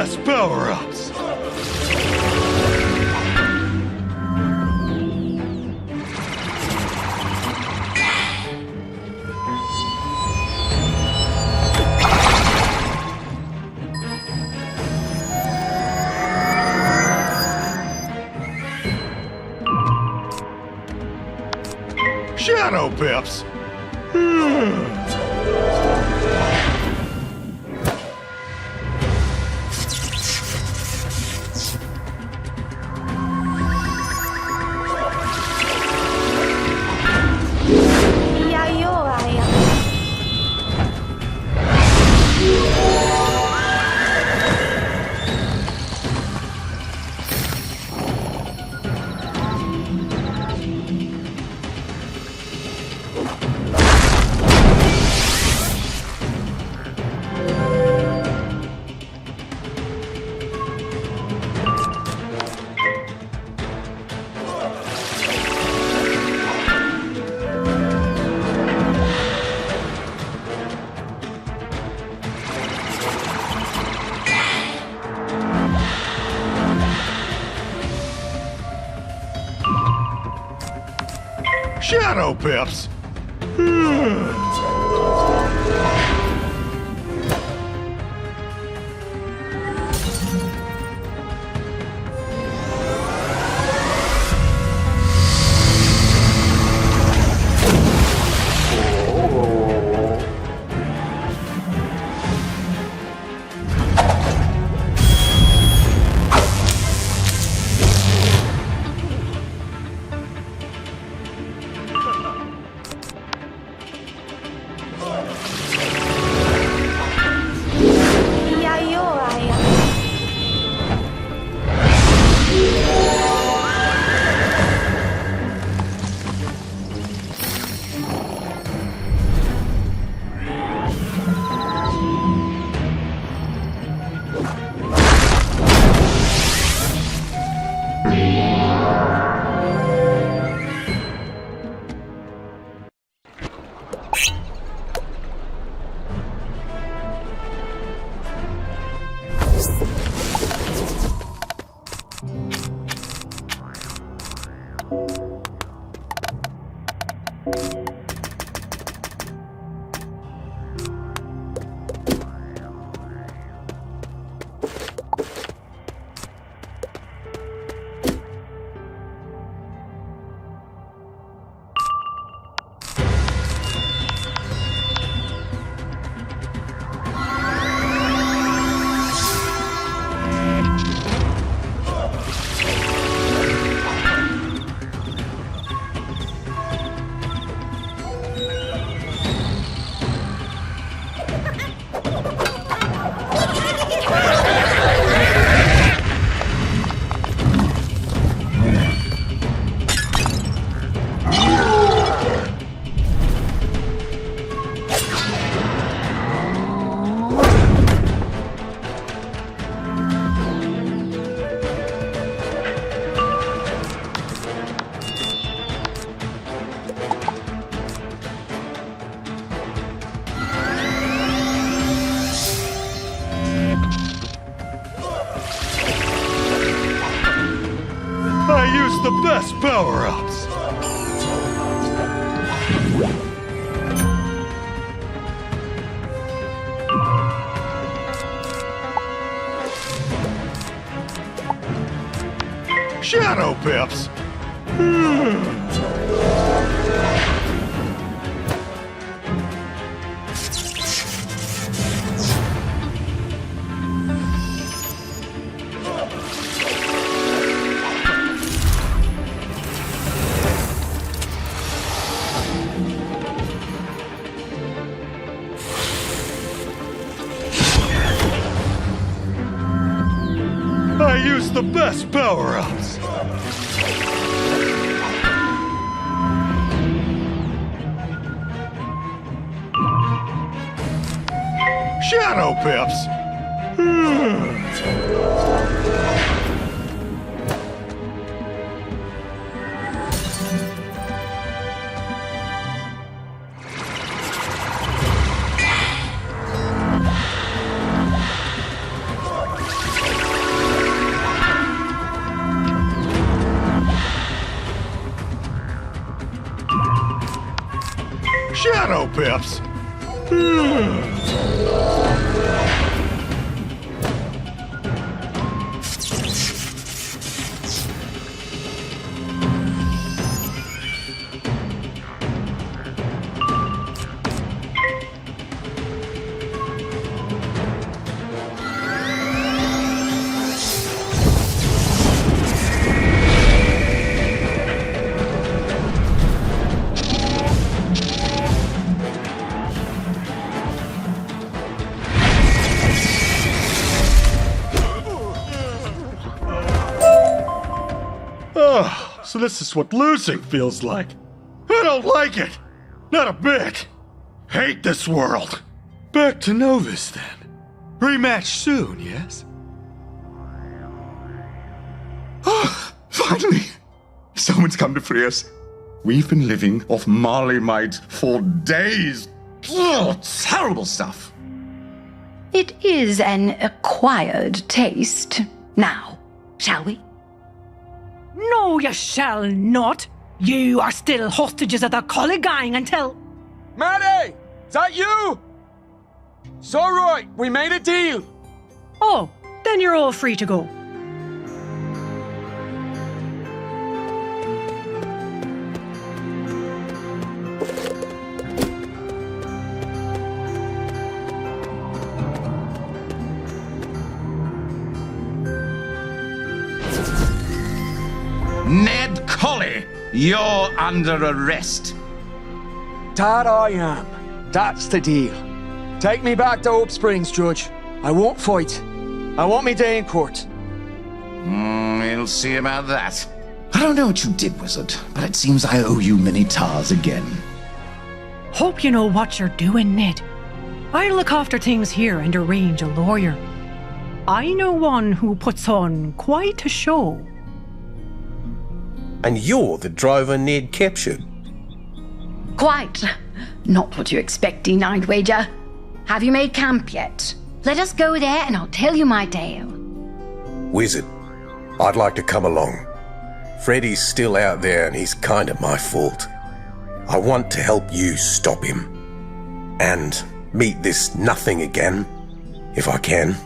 best power-ups! Shadow Pips! Shadow Pips! I use the best power-ups! Shadow Pips! I use the best power-ups! Shadow Pips! Shadow Pips! Oh, so this is what losing feels like. I don't like it. Not a bit. Hate this world. Back to Novus then. Rematch soon, yes? Oh, finally! Someone's come to free us. We've been living off Marley-mite for days. Oh, terrible stuff. It is an acquired taste. Now, shall we? No, you shall not. You are still hostages of the Collie Gang until... Maddie! Is that you? It's all right. We made a deal. Oh, then you're all free to go. Ned Colley, you're under arrest. That I am. That's the deal. Take me back to Hope Springs, Judge. I won't fight. I want me day in court. We'll see about that. I don't know what you did, Wizard, but it seems I owe you many tars again. Hope you know what you're doing, Ned. I'll look after things here and arrange a lawyer. I know one who puts on quite a show. And you're the driver Ned captured. Quite. Not what you expected, I'd wager. Have you made camp yet? Let us go there and I'll tell you my tale. Wizard, I'd like to come along. Freddy's still out there and he's kind of my fault. I want to help you stop him. And meet this nothing again, if I can.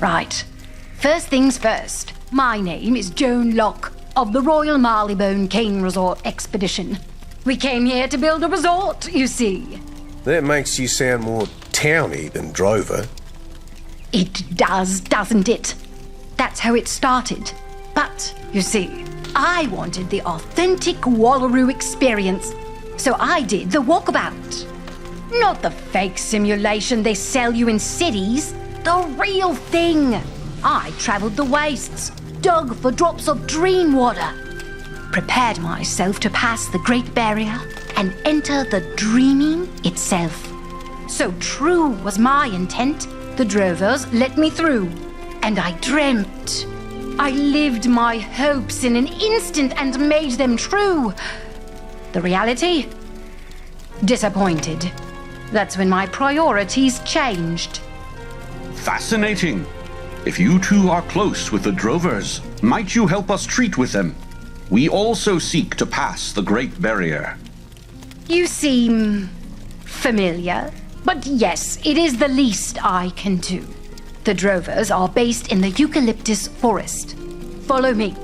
Right. First things first. My name is Joan Locke of the Royal Marleybone Cane Resort Expedition. We came here to build a resort, you see. That makes you sound more towny than drover. It does, doesn't it? That's how it started. But, you see, I wanted the authentic Wallaru experience, so I did the walkabout. Not the fake simulation they sell you in cities. The real thing. I travelled the wastes, dug for drops of dream water, prepared myself to pass the Great Barrier and enter the dreaming itself. So true was my intent, the drovers let me through, and I dreamt. I lived my hopes in an instant and made them true. The reality? Disappointed. That's when my priorities changed. Fascinating. If you two are close with the drovers, might you help us treat with them? We also seek to pass the Great Barrier. You seem familiar, but yes, it is the least I can do. The drovers are based in the eucalyptus forest. Follow me.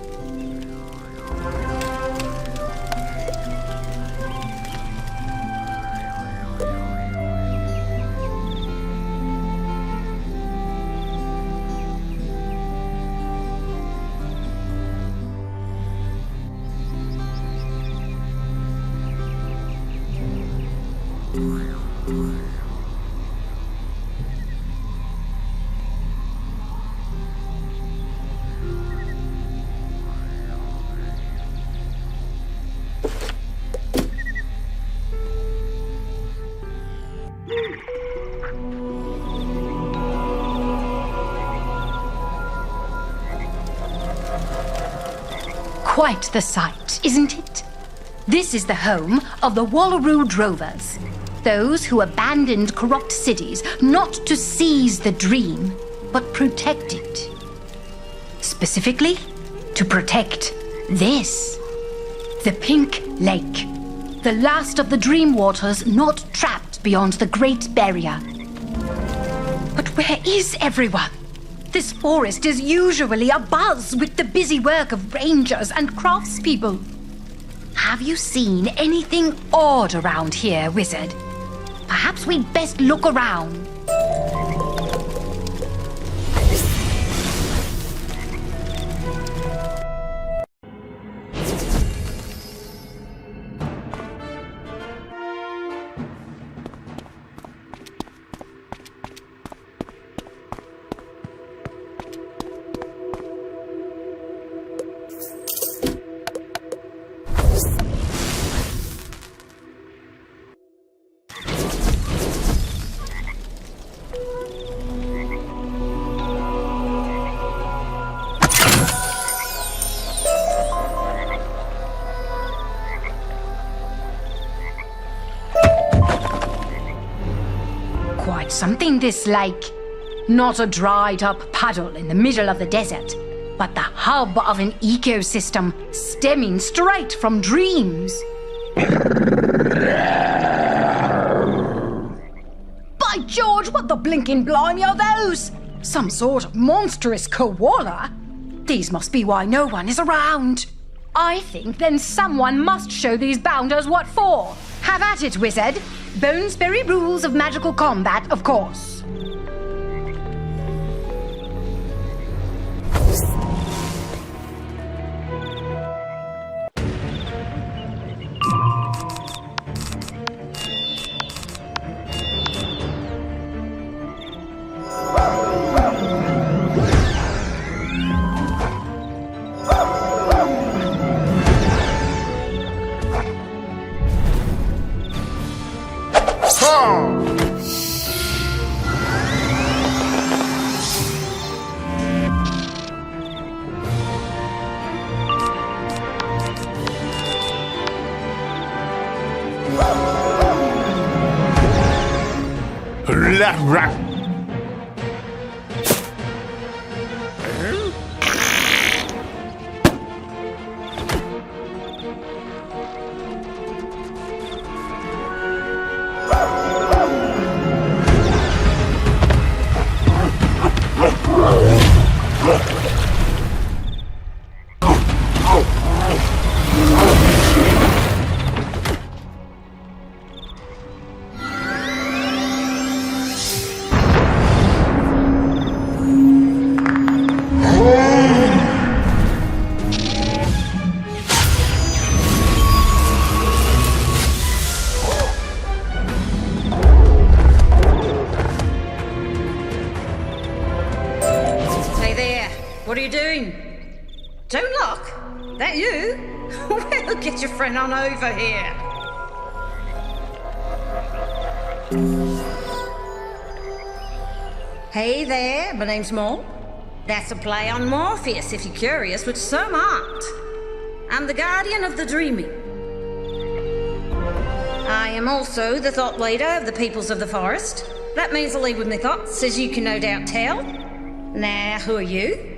Quite the sight, isn't it? This is the home of the Wallaru Drovers. Those who abandoned corrupt cities not to seize the dream, but protect it. Specifically, to protect this. The Pink Lake. The last of the dream waters not trapped beyond the Great Barrier. But where is everyone? This forest is usually abuzz with the busy work of rangers and craftspeople. Have you seen anything odd around here, Wizard? Perhaps we'd best look around. Quite something, this lake. Not a dried-up puddle in the middle of the desert, but the hub of an ecosystem stemming straight from dreams. By George, what the blinking blimey are those? Some sort of monstrous koala? These must be why no one is around. I think then someone must show these bounders what for. Have at it, Wizard. Bonesberry rules of magical combat, of course. What are you doing? Don't look. That you? Well, get your friend on over here. Hey there, my name's Maul. That's a play on Morpheus, if you're curious, which some aren't. I'm the guardian of the dreaming. I am also the thought leader of the peoples of the forest. That means I lead with my thoughts, as you can no doubt tell. Now, who are you?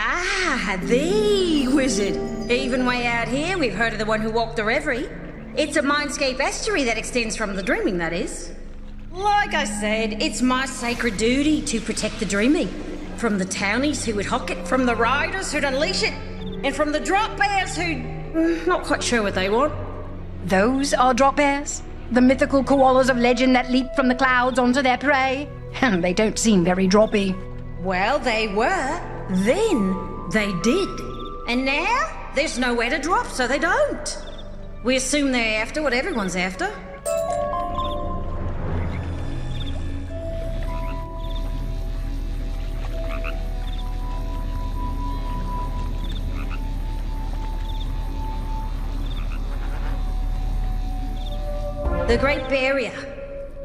Ah, the Wizard. Even way out here, we've heard of the one who walked the reverie. It's a mindscape estuary that extends from the dreaming, that is. Like I said, it's my sacred duty to protect the dreaming. From the townies who would hock it, from the riders who'd unleash it, and from the drop bears who'd... not quite sure what they want. Those are drop bears? The mythical koalas of legend that leap from the clouds onto their prey? And they don't seem very droppy. Well, they were. Then they did. And now, there's nowhere to drop, so they don't. We assume they're after what everyone's after. The Great Barrier.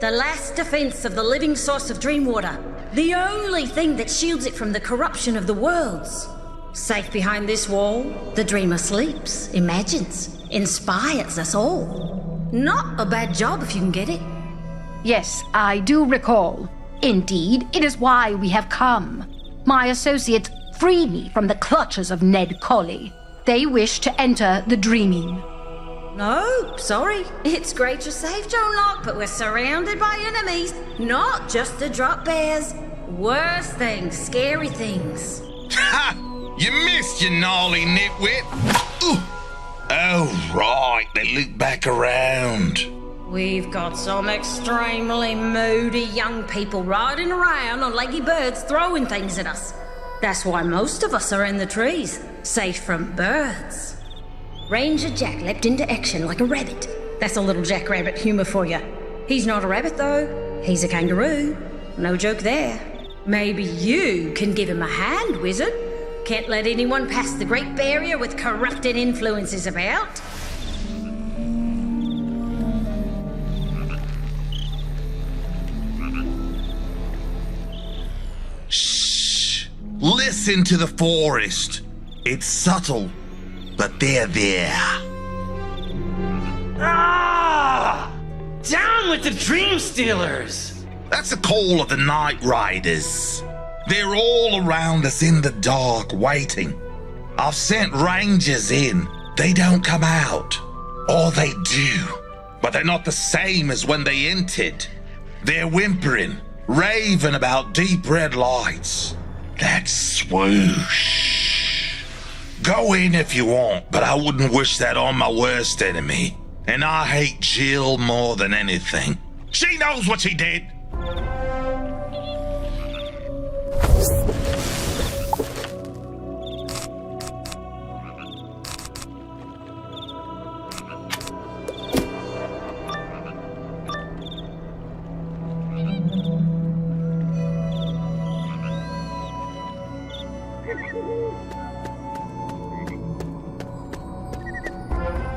The last defense of the living source of dream water. The only thing that shields it from the corruption of the worlds. Safe behind this wall, the dreamer sleeps, imagines, inspires us all. Not a bad job if you can get it. Yes, I do recall. Indeed, it is why we have come. My associates free me from the clutches of Ned Colley. They wish to enter the dreaming. No, sorry. It's great you're safe, Joan Locke, but we're surrounded by enemies. Not just the drop bears. Worse things, scary things. Ha! You missed, you gnarly nitwit. Ooh. Oh, right, they loop back around. We've got some extremely moody young people riding around on leggy birds throwing things at us. That's why most of us are in the trees, safe from birds. Ranger Jack leapt into action like a rabbit. That's a little jackrabbit humor for you. He's not a rabbit, though. He's a kangaroo. No joke there. Maybe you can give him a hand, wizard. Can't let anyone pass the Great Barrier with corrupted influences about. Shh! Listen to the forest. It's subtle, but they're there. Ah! Down with the Dream Stealers! That's the call of the Night Riders. They're all around us in the dark, waiting. I've sent rangers in. They don't come out. Or they do. But they're not the same as when they entered. They're whimpering, raving about deep red lights. That swoosh. Go in if you want, but I wouldn't wish that on my worst enemy. And I hate Jill more than anything. She knows what she did.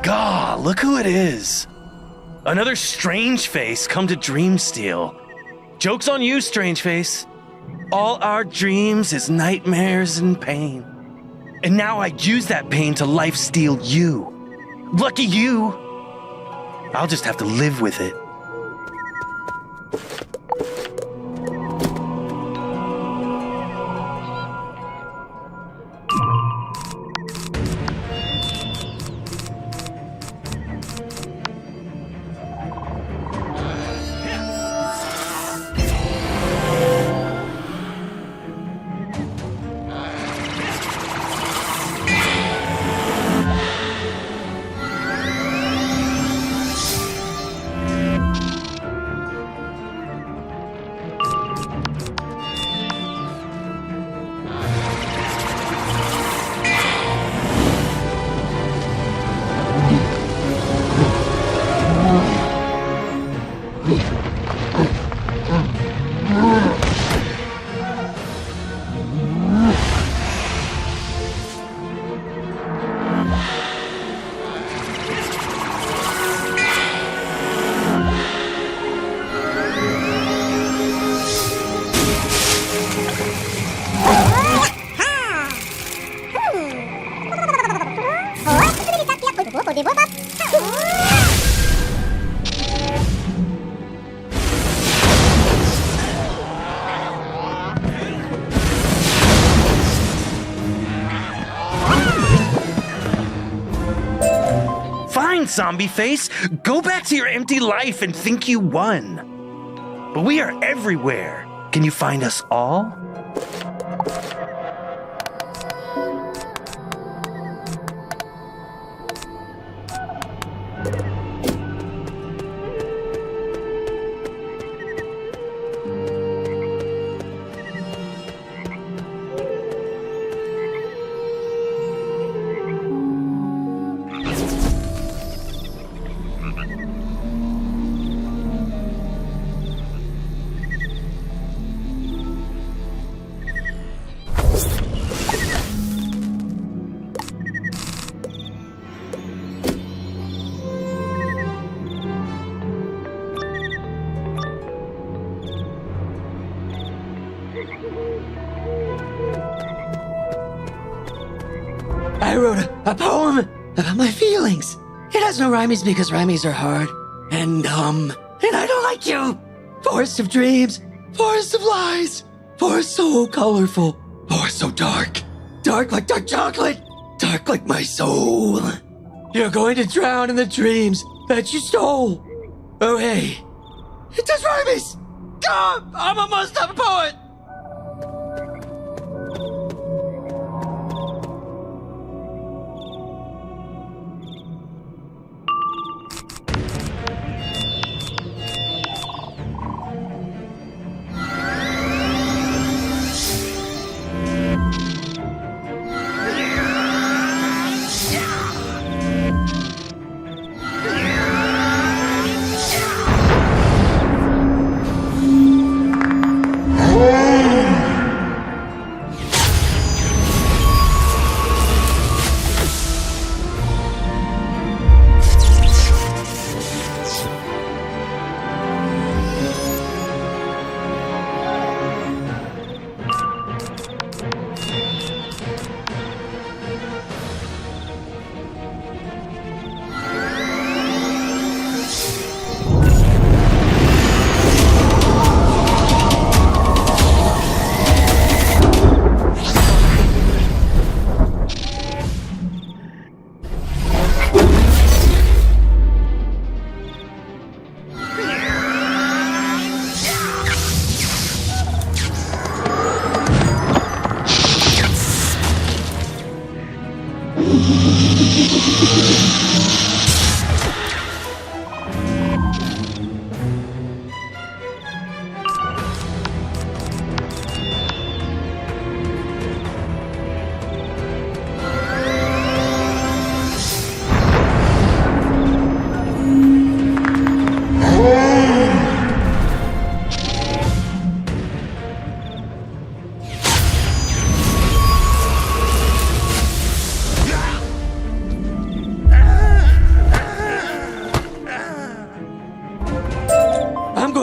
God, look who it is. Another strange face come to Dreamsteal. Joke's on you, strange face. All our dreams is nightmares and pain. And now I use that pain to life-steal you. Lucky you. I'll just have to live with it. Zombie face, go back to your empty life and think you won. But we are everywhere. Can you find us all? wrote a poem about my feelings. It has no rhymes because rhymes are hard and dumb. And I don't like you. Forest of dreams, forest of lies, forest so colorful, forest so dark. Dark like dark chocolate, dark like my soul. You're going to drown in the dreams that you stole. Oh, hey. It does rhymes. God, I'm almost a poet.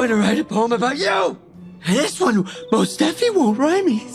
To write a poem about you. And this one most definitely won't rhyme me.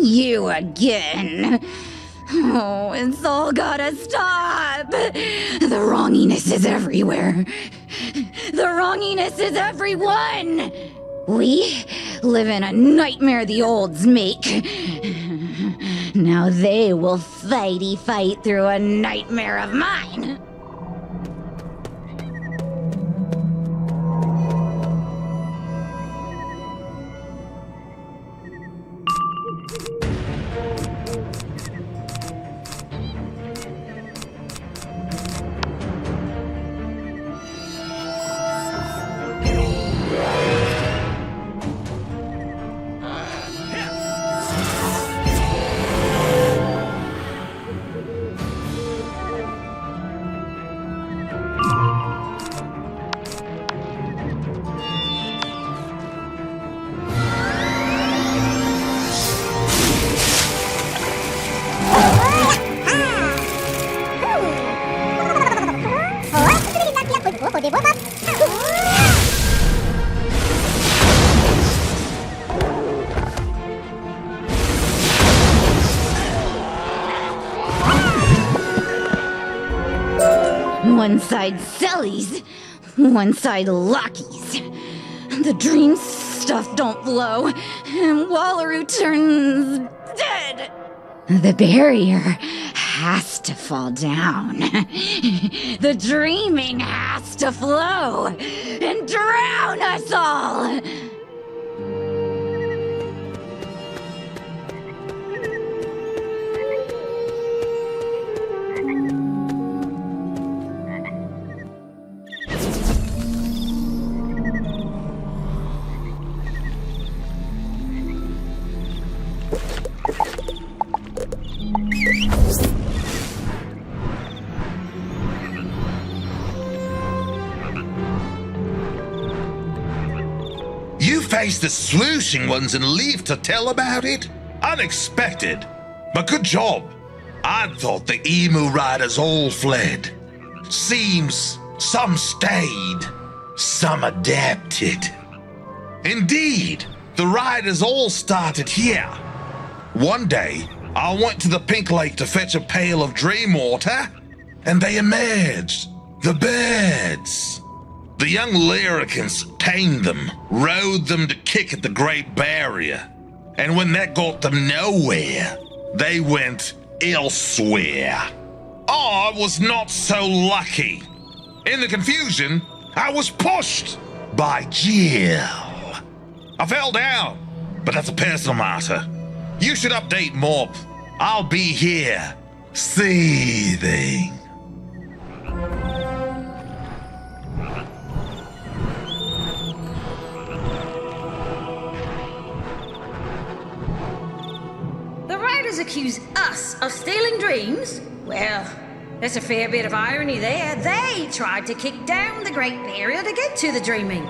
You again. Oh, it's all gotta stop. The wronginess is everywhere. The wronginess is everyone. We live in a nightmare the olds make. Now they will fight through a nightmare of mine. One side sellies, One-side luckies. The dream stuff don't flow, and Wallaru turns dead. The barrier has to fall down. The dreaming has to flow and drown us all. You faced the sleuthing ones and leave to tell about it? Unexpected, but good job. I thought the emu riders all fled. Seems some stayed, some adapted. Indeed, the riders all started here. One day, I went to the Pink Lake to fetch a pail of dream water, and they emerged. The birds. The young Lyricans tamed them, rode them to kick at the Great Barrier. And when that got them nowhere, they went elsewhere. I was not so lucky. In the confusion, I was pushed by Jill. I fell down, but that's a personal matter. You should update Mob. I'll be here, seething. Accuse us of stealing dreams? Well, there's a fair bit of irony there. They tried to kick down the Great Barrier to get to the dreaming.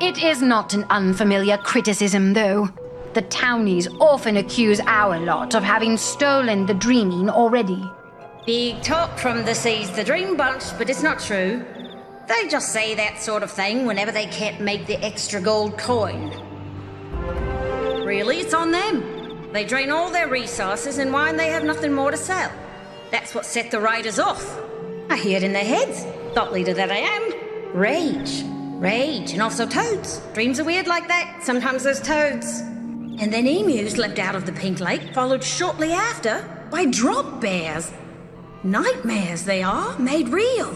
It is not an unfamiliar criticism, though. The townies often accuse our lot of having stolen the dreaming already. Big talk from the Seize the Dream bunch, but it's not true. They just say that sort of thing whenever they can't make the extra gold coin. Really, it's on them. They drain all their resources, and why they have nothing more to sell. That's what set the riders off. I hear it in their heads. Thought leader that I am. Rage. Rage, and also toads. Dreams are weird like that. Sometimes there's toads. And then emus leapt out of the Pink Lake, followed shortly after by drop bears. Nightmares they are, made real.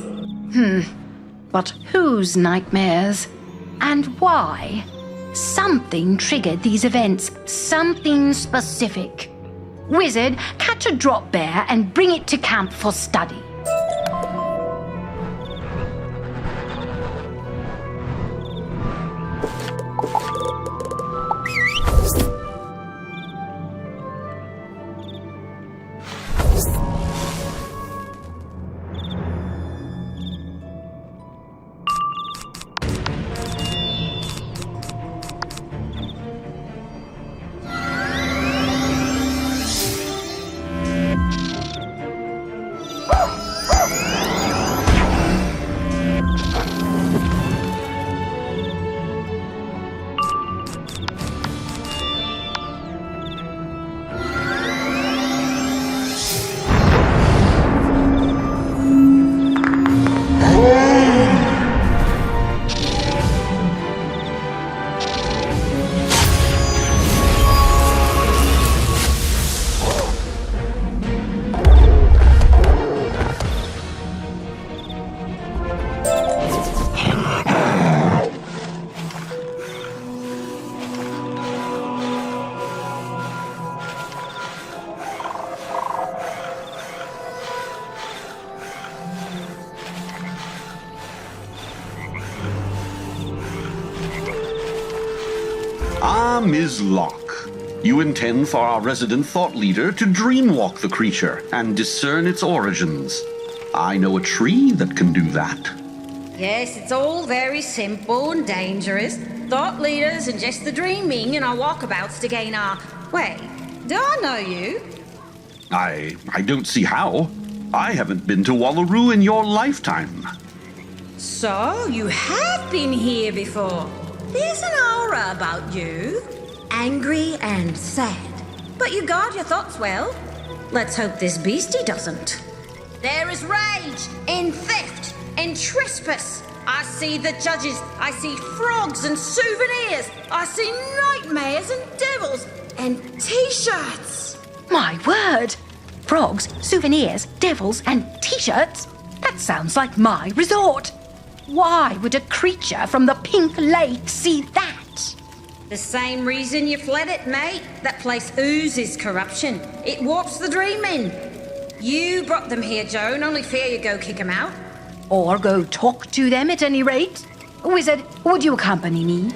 But whose nightmares? And why? Something triggered these events. Something specific. Wizard, catch a drop bear and bring it to camp for study. Ms. Locke, you intend for our resident thought leader to dreamwalk the creature and discern its origins. I know a tree that can do that. Yes, it's all very simple and dangerous. Thought leaders ingest the dreaming in our walkabouts to gain our... Wait, do I know you? I don't see how. I haven't been to Wallaru in your lifetime. So, you have been here before. There's an aura about you. Angry and sad. But you guard your thoughts well. Let's hope this beastie doesn't. There is rage and theft and trespass I see the judges. I see frogs and souvenirs. I see nightmares and devils and t-shirts. My word! Frogs, souvenirs, devils, and t-shirts? That sounds like my resort. Why would a creature from the Pink Lake see that? The same reason you fled it, mate. That place oozes corruption. It warps the dream in. You brought them here, Joan. Only fear you go kick them out. Or go talk to them at any rate. Wizard, would you accompany me?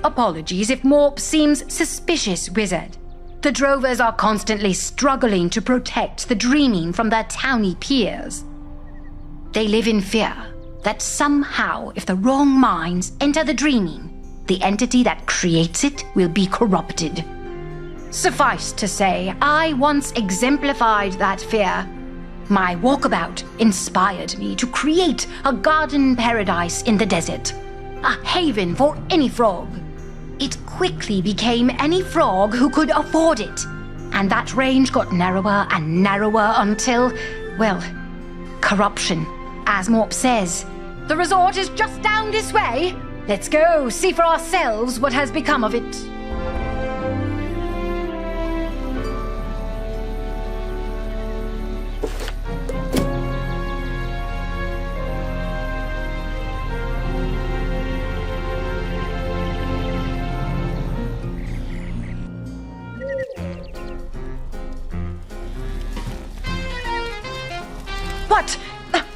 Apologies if Morp seems suspicious, Wizard. The Drovers are constantly struggling to protect the Dreaming from their towny peers. They live in fear that somehow, if the wrong minds enter the Dreaming, the entity that creates it will be corrupted. Suffice to say, I once exemplified that fear. My walkabout inspired me to create a garden paradise in the desert, a haven for any frog. It quickly became any frog who could afford it, and that range got narrower and narrower until, well, corruption, as Morp says. The resort is just down this way. Let's go see for ourselves what has become of it.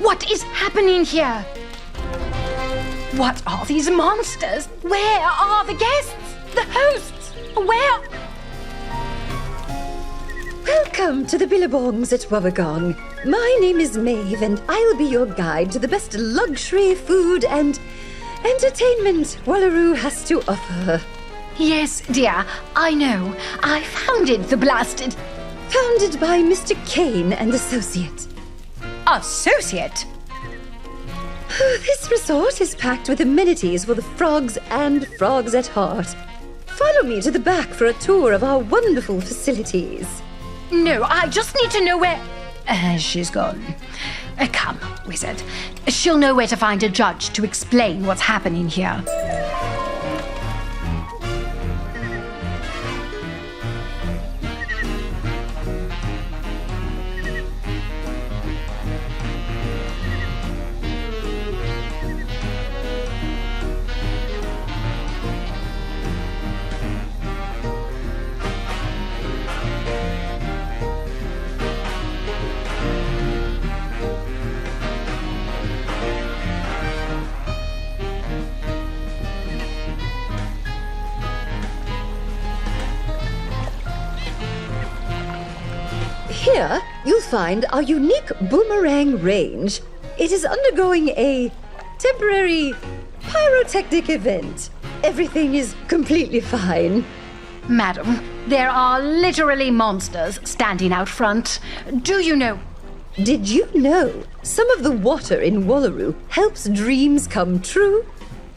What is happening here? What are these monsters? Where are the guests? The hosts? Where? Welcome to the Billabongs at Wabagong. My name is Maeve, and I'll be your guide to the best luxury food and entertainment Wallaru has to offer. Yes, dear, I know. I founded the blasted... Founded by Mr. Kane and Associate. Associate? This resort is packed with amenities for the frogs and frogs at heart. Follow me to the back for a tour of our wonderful facilities. No, I just need to know where... she's gone. Come, Wizard. She'll know where to find a judge to explain what's happening here. Here, you'll find our unique boomerang range. It is undergoing a temporary pyrotechnic event. Everything is completely fine. Madam, there are literally monsters standing out front. Do you know... Did you know some of the water in Wallaru helps dreams come true?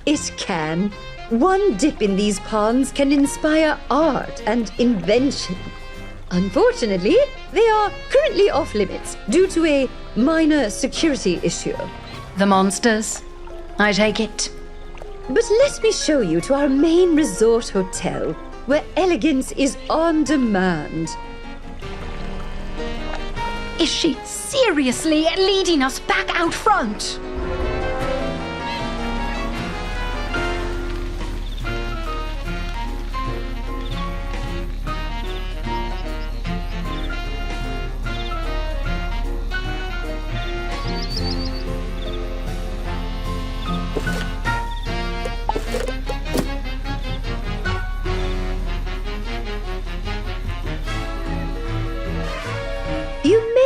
It can. One dip in these ponds can inspire art and invention. Unfortunately, they are currently off limits due to a minor security issue. The monsters? I take it. But let me show you to our main resort hotel, where elegance is on demand. Is she seriously leading us back out front?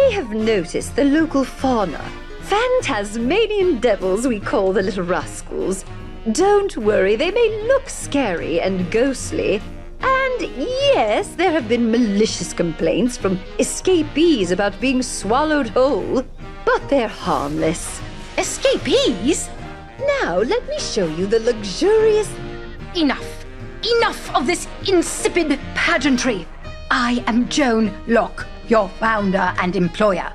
may have noticed the local fauna. Phantasmanian devils, we call the little rascals. Don't worry, they may look scary and ghostly. And yes, there have been malicious complaints from escapees about being swallowed whole, but they're harmless. Escapees? Now, let me show you the luxurious... Enough! Enough of this insipid pageantry! I am Joan Locke, your founder and employer.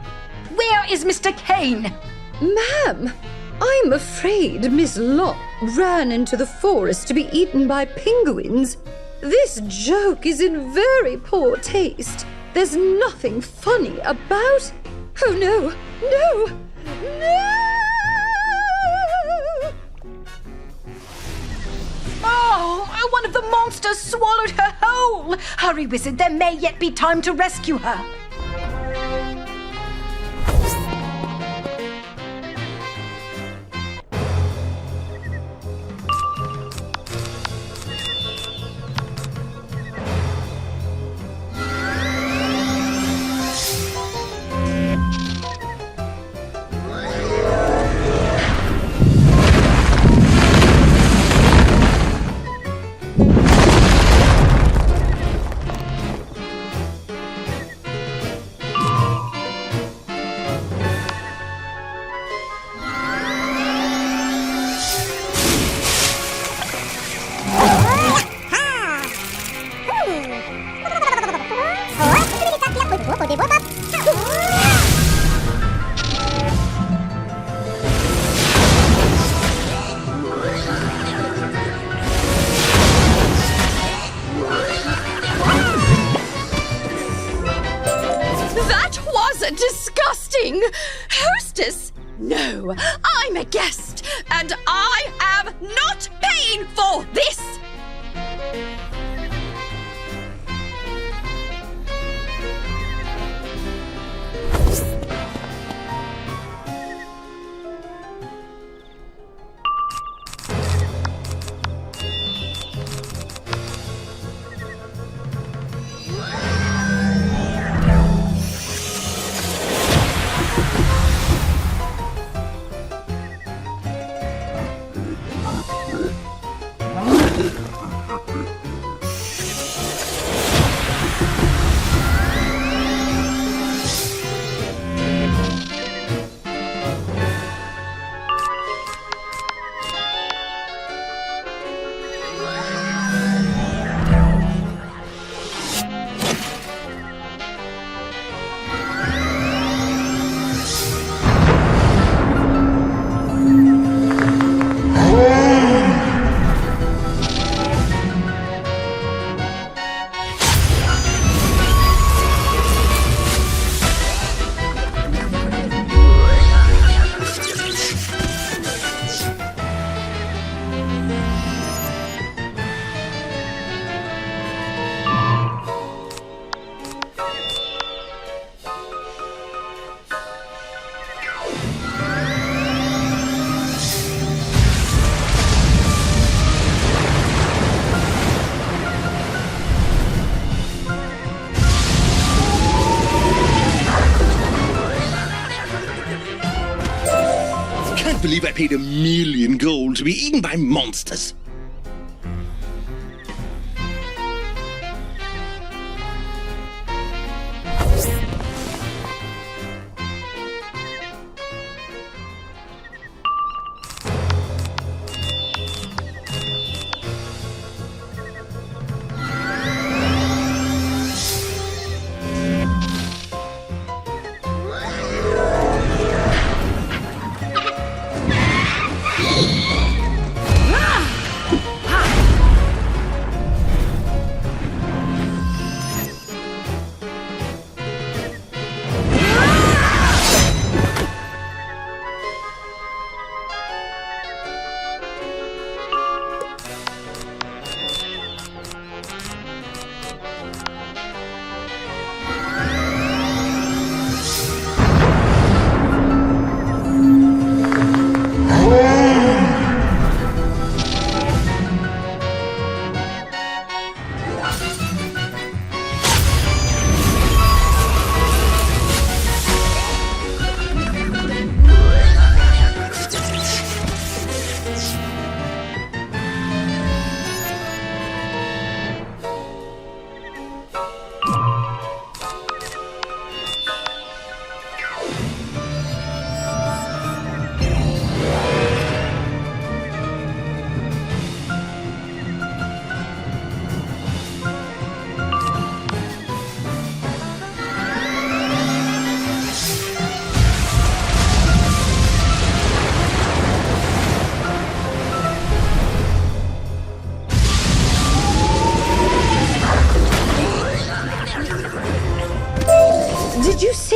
Where is Mr. Kane? Ma'am, I'm afraid Miss Locke ran into the forest to be eaten by penguins. This joke is in very poor taste. There's nothing funny about... Oh no, no, no! Oh, one of the monsters swallowed her whole! Hurry, Wizard, there may yet be time to rescue her. Disgusting! Hostess? No, I'm a guest, and I am not paying for this! I believe I paid $1 million gold to be eaten by monsters.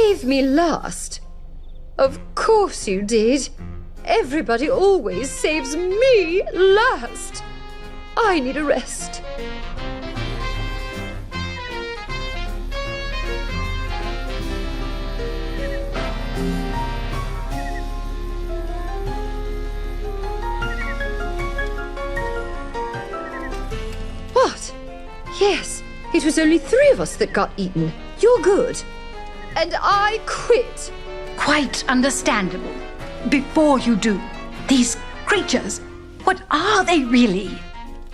saved me last? Of course you did. Everybody always saves me last. I need a rest. What? Yes, it was only 3 of us that got eaten. You're good. And I quit. Quite understandable. Before you do, these creatures, what are they really?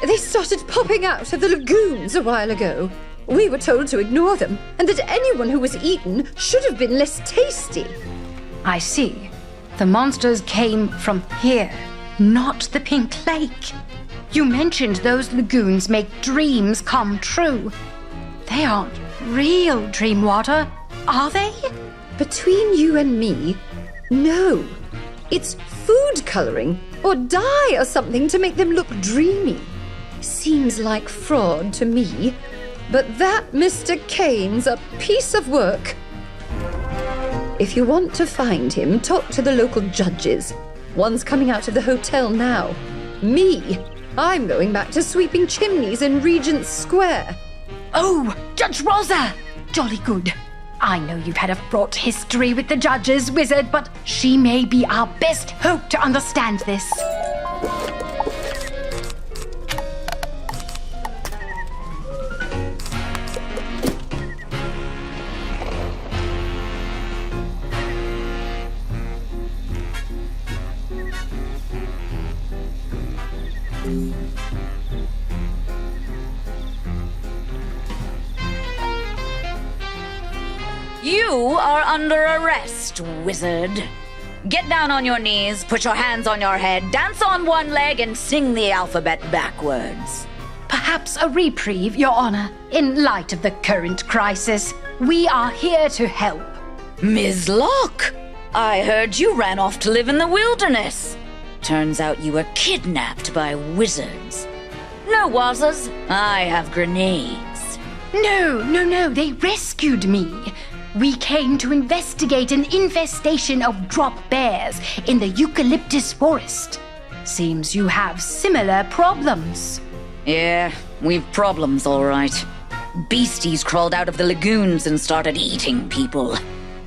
They started popping out of the lagoons a while ago. We were told to ignore them, and that anyone who was eaten should have been less tasty. I see. The monsters came from here, not the Pink Lake. You mentioned those lagoons make dreams come true. They aren't real dream water, are they? Between you and me, no. It's food coloring or dye or something to make them look dreamy. Seems like fraud to me, but that Mr. Kane's a piece of work. If you want to find him, talk to the local judges. One's coming out of the hotel now. Me, I'm going back to sweeping chimneys in Regent Square. Oh, Judge Rosa! Jolly good. I know you've had a fraught history with the judges, Wizard, but she may be our best hope to understand this. You are under arrest, wizard. Get down on your knees, put your hands on your head, dance on one leg, and sing the alphabet backwards. Perhaps a reprieve, Your Honor. In light of the current crisis, we are here to help. Ms. Locke, I heard you ran off to live in the wilderness. Turns out you were kidnapped by wizards. No, Wazas, I have grenades. No, they rescued me. We came to investigate an infestation of drop bears in the eucalyptus forest. Seems you have similar problems. Yeah, we've problems, all right. Beasties crawled out of the lagoons and started eating people.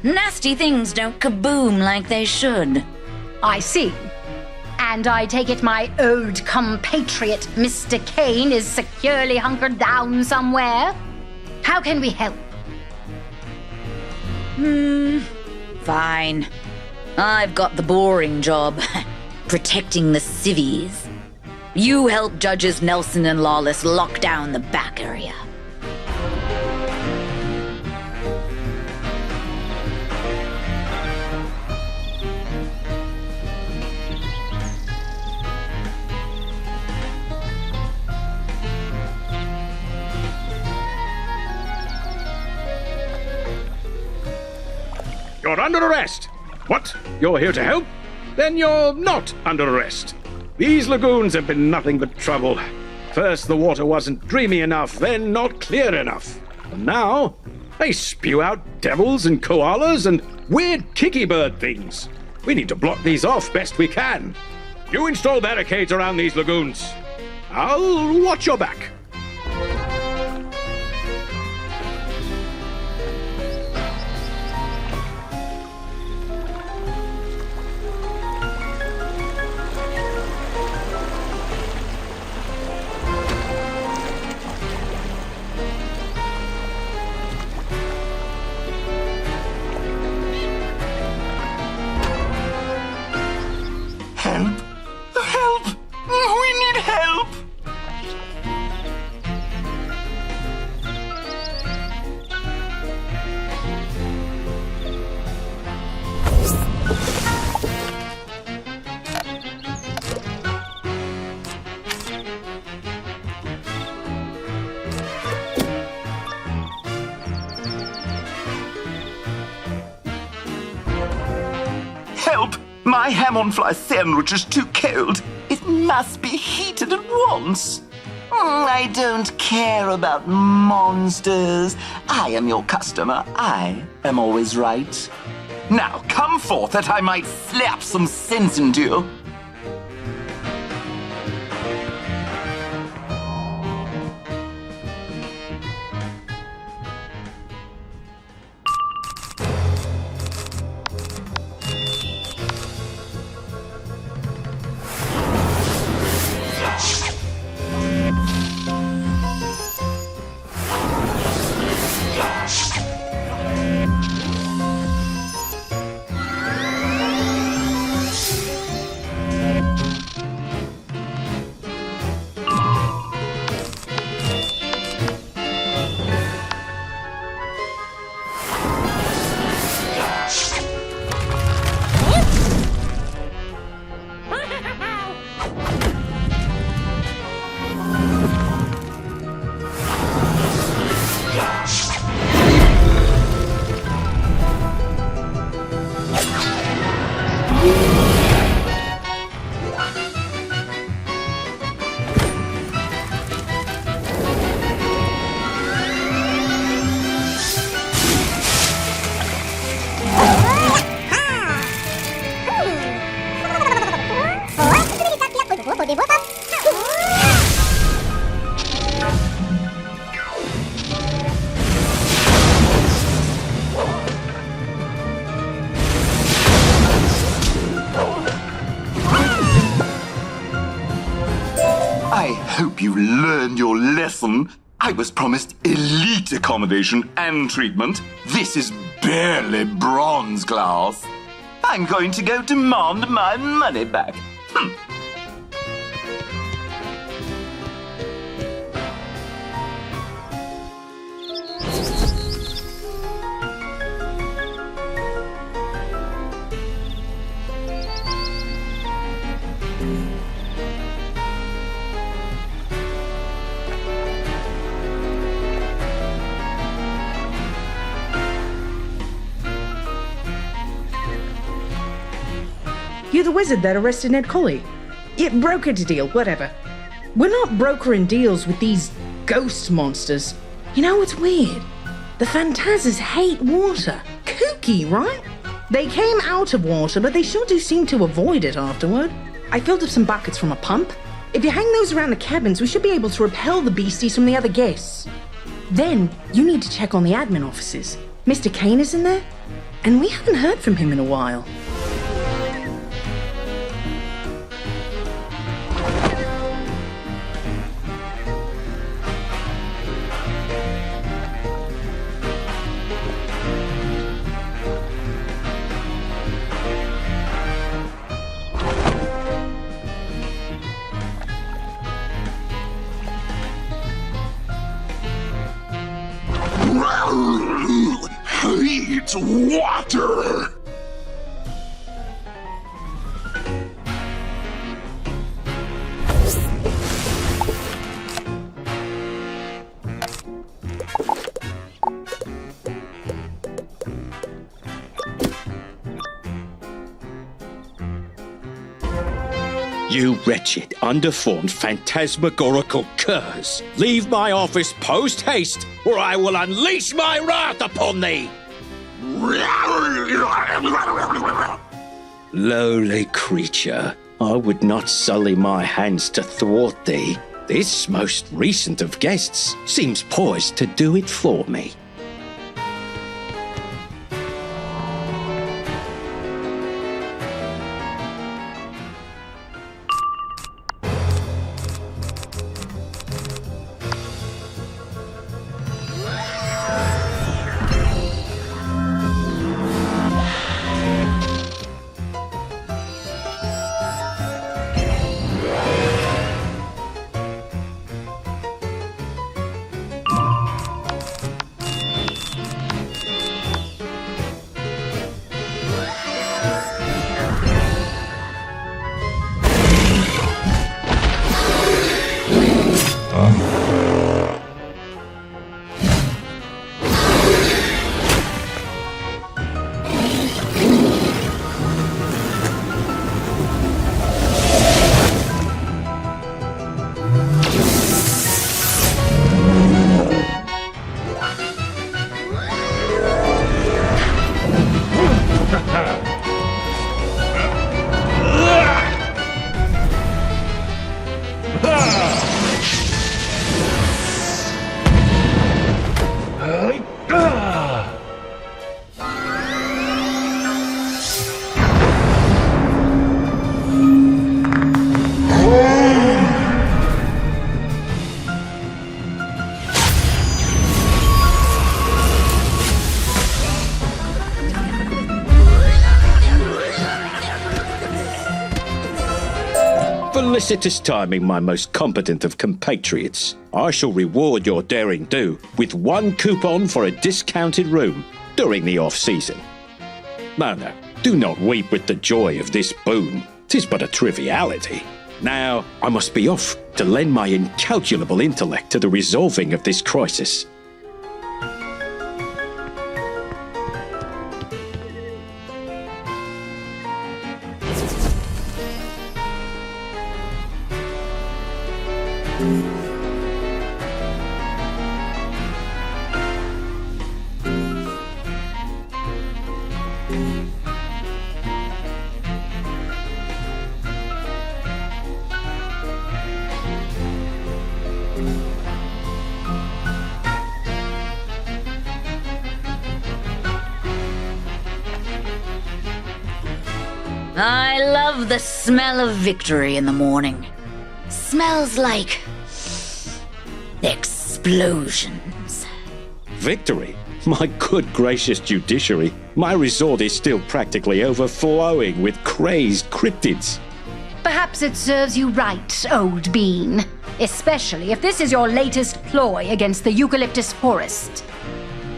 Nasty things don't kaboom like they should. I see. And I take it my old compatriot, Mr. Kane, is securely hunkered down somewhere? How can we help? Fine. I've got the boring job. Protecting the civvies. You help Judges Nelson and Lawless lock down the back area. You're under arrest. What? You're here to help? Then you're not under arrest. These lagoons have been nothing but trouble. First the water wasn't dreamy enough, then not clear enough. And now they spew out devils and koalas and weird tiki bird things. We need to block these off best we can. You install barricades around these lagoons. I'll watch your back. Help! Help! We need help! Help! My ham-on-fly sandwich is too cold. It must be heated at once. I don't care about monsters. I am your customer. I am always right. Now, come forth that I might slap some sense into you. I hope you learned your lesson. I was promised elite accommodation and treatment. This is barely bronze class. I'm going to go demand my money back. You're the wizard that arrested Ned Colley. Yeah, brokered deal, whatever. We're not brokering deals with these ghost monsters. You know what's weird? The Phantasms hate water. Kooky, right? They came out of water, but they sure do seem to avoid it afterward. I filled up some buckets from a pump. If you hang those around the cabins, we should be able to repel the beasties from the other guests. Then, you need to check on the admin offices. Mr. Kane is in there, and we haven't heard from him in a while. Hate water! You wretched, underformed, phantasmagorical curs! Leave my office post-haste, or I will unleash my wrath upon thee! Lowly creature, I would not sully my hands to thwart thee. This most recent of guests seems poised to do it for me. Felicitous timing, my most competent of compatriots. I shall reward your daring do with 1 coupon for a discounted room during the off-season. No, do not weep with the joy of this boon. 'Tis but a triviality. Now, I must be off to lend my incalculable intellect to the resolving of this crisis. I love the smell of victory in the morning. Smells like explosions. Victory? My good gracious judiciary, my resort is still practically overflowing with crazed cryptids. Perhaps it serves you right, old bean. Especially if this is your latest ploy against the eucalyptus forest.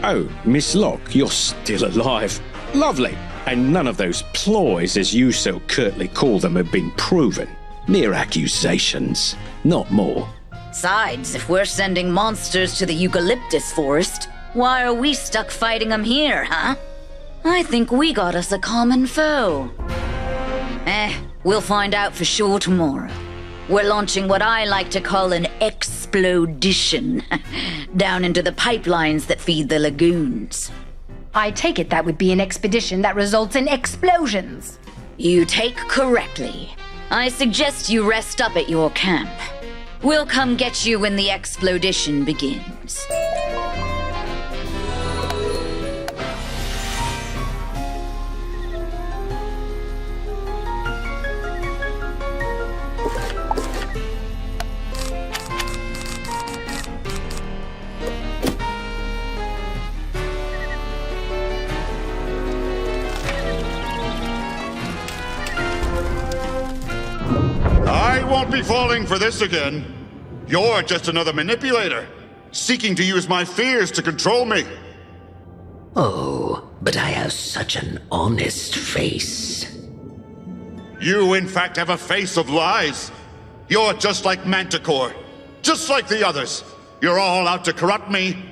Oh, Miss Locke, you're still alive. Lovely. And none of those ploys, as you so curtly call them, have been proven. Mere accusations, not more. Besides, if we're sending monsters to the eucalyptus forest, why are we stuck fighting them here, huh? I think we got us a common foe. We'll find out for sure tomorrow. We're launching what I like to call an explodition down into the pipelines that feed the lagoons. I take it that would be an expedition that results in explosions. You take correctly. I suggest you rest up at your camp. We'll come get you when the explodition begins. I won't be falling for this again. You're just another manipulator, seeking to use my fears to control me. Oh, but I have such an honest face. You, in fact, have a face of lies. You're just like Manticore, just like the others. You're all out to corrupt me.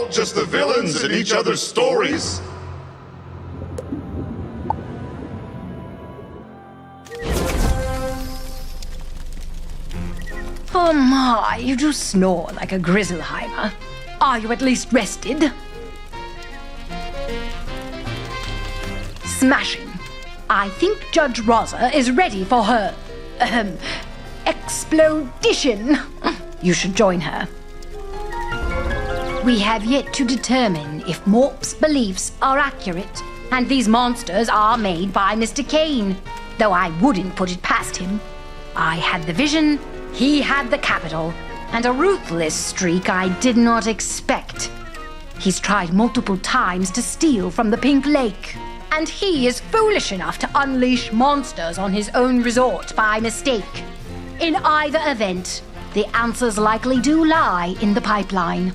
all just the villains in each other's stories. Oh my, you do snore like a Grizzleheimer. Are you at least rested? Smashing. I think Judge Rosa is ready for her, explodition. You should join her. We have yet to determine if Morp's beliefs are accurate, and these monsters are made by Mr. Kane, though I wouldn't put it past him. I had the vision, he had the capital, and a ruthless streak I did not expect. He's tried multiple times to steal from the Pink Lake, and he is foolish enough to unleash monsters on his own resort by mistake. In either event, the answers likely do lie in the pipeline.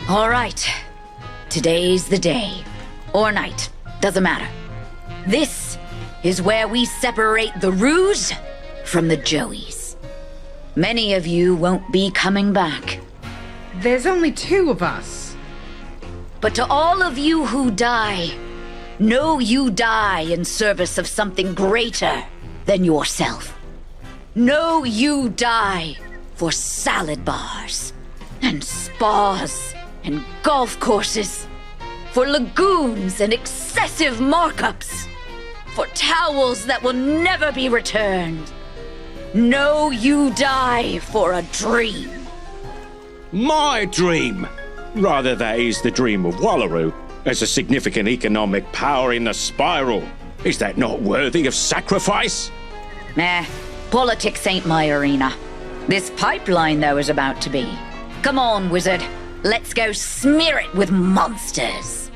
All right. Today's the day. Or night. Doesn't matter. This is where we separate the Roos from the Joeys. Many of you won't be coming back. There's only 2 of us. But to all of you who die, know you die in service of something greater than yourself. Know you die for salad bars and spas and golf courses, for lagoons and excessive markups, for towels that will never be returned. Know you die for a dream. My dream! Rather, that is the dream of Wallaru, as a significant economic power in the spiral. Is that not worthy of sacrifice? Politics ain't my arena. This pipeline, though, is about to be. Come on, wizard. Let's go smear it with monsters.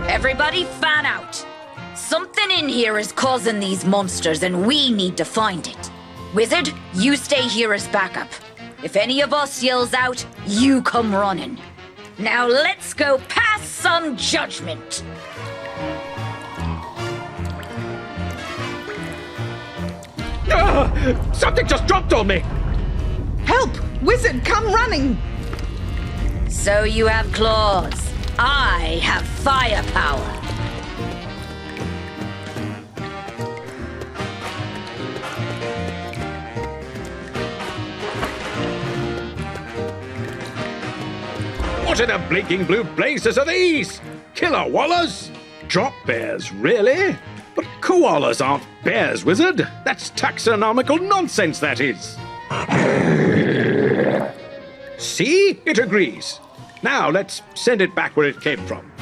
Everybody fan out. Something in here is causing these monsters, and we need to find it. Wizard, you stay here as backup. If any of us yells out, you come running. Now let's go pass some judgment. Something just dropped on me! Help! Wizard, come running! So you have claws. I have firepower. What in the blinking blue blazes are these? Killer wallers? Drop bears, really? But koalas aren't bears, wizard. That's taxonomical nonsense, that is. See? It agrees. Now let's send it back where it came from.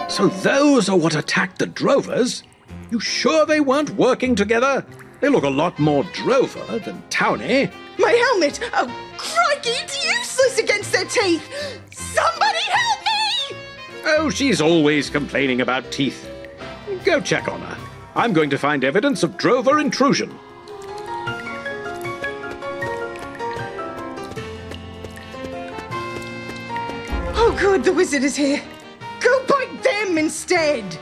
So those are what attacked the drovers? You sure they weren't working together? They look a lot more drover than towny. My helmet! Oh, crikey, it's useless against their teeth! Somebody help me! Oh, she's always complaining about teeth. Go check on her. I'm going to find evidence of drover intrusion. Good, the wizard is here. Go bite them instead!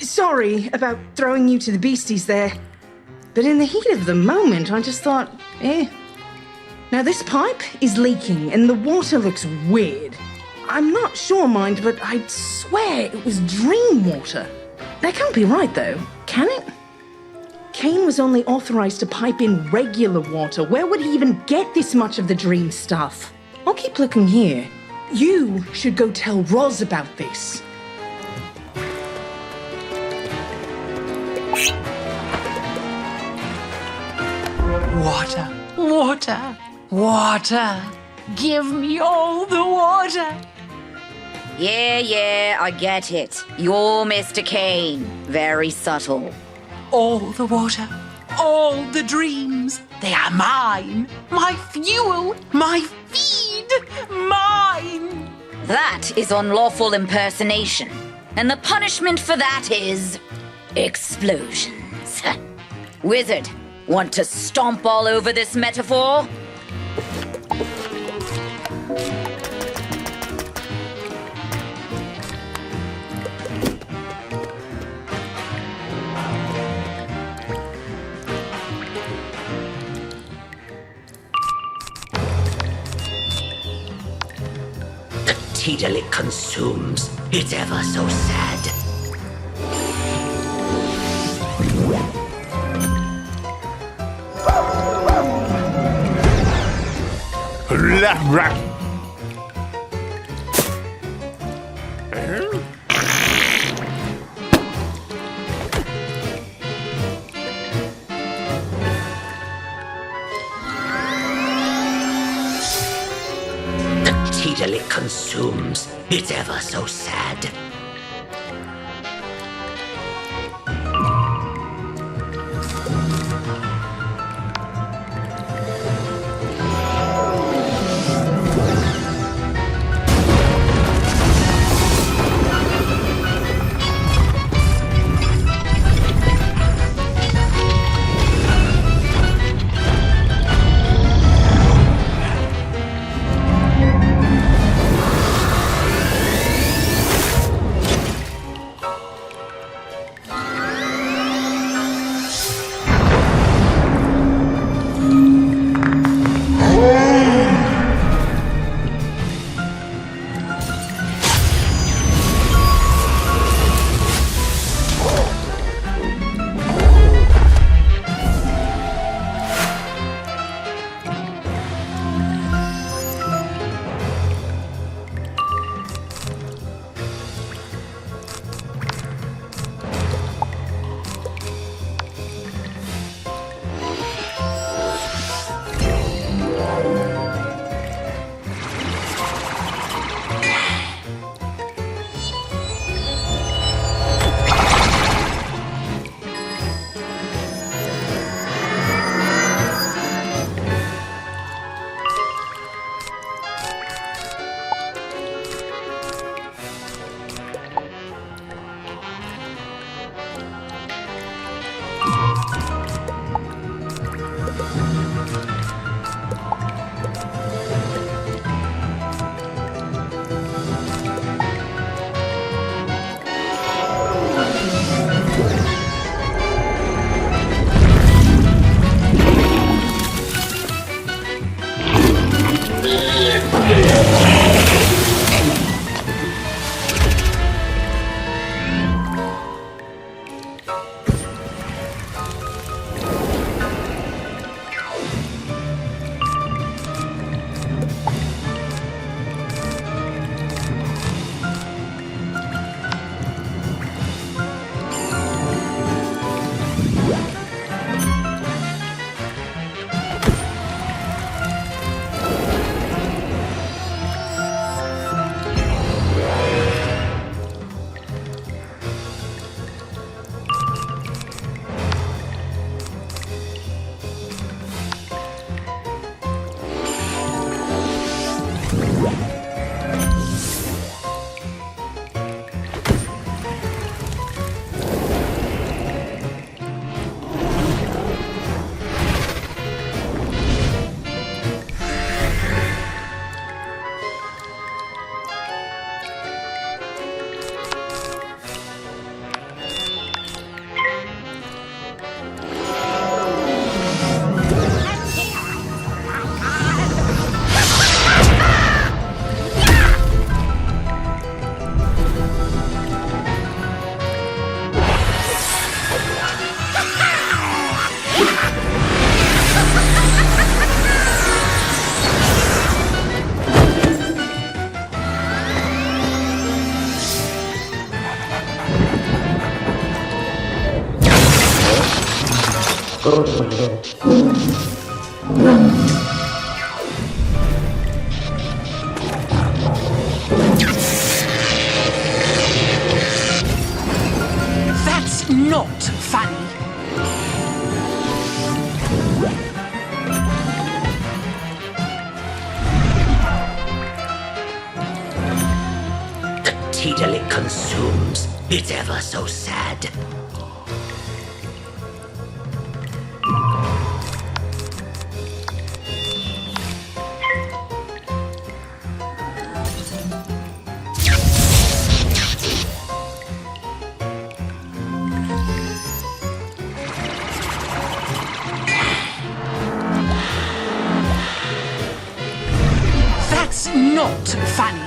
Sorry about throwing you to the beasties there. But in the heat of the moment, I just thought, Now this pipe is leaking and the water looks weird. I'm not sure, mind, but I'd swear it was dream water. That can't be right, though, can it? Kane was only authorized to pipe in regular water. Where would he even get this much of the dream stuff? I'll keep looking here. You should go tell Roz about this. Water, water, water. Give me all the water. Yeah, I get it. You're Mr. Kane. Very subtle. All the water, all the dreams. They are mine. My fuel, my feed, mine. That is unlawful impersonation. And the punishment for that is explosions. Wizard, want to stomp all over this metaphor? Till it consumes. It's ever so sad. Till it consumes. It's ever so sad. That's not funny. The teedle it consumes, it's ever so sad. That's not funny.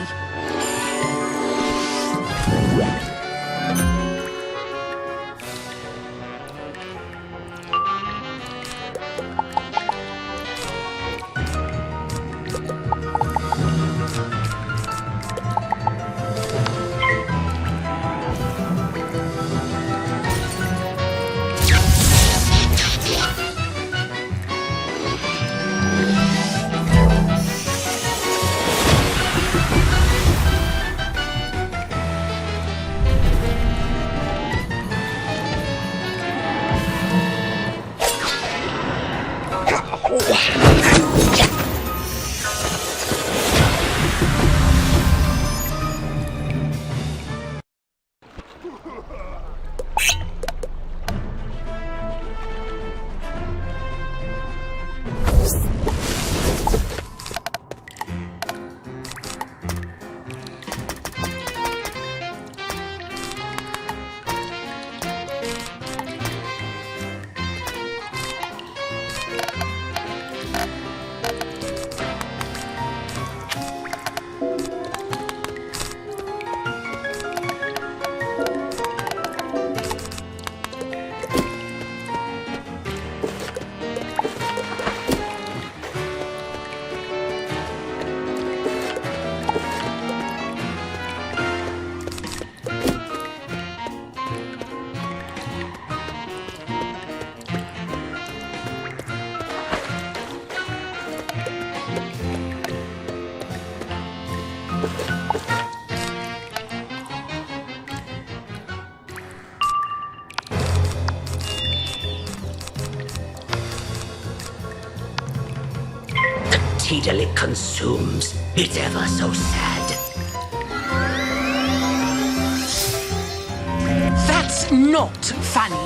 Teedle it consumes, it's ever so sad. That's not funny.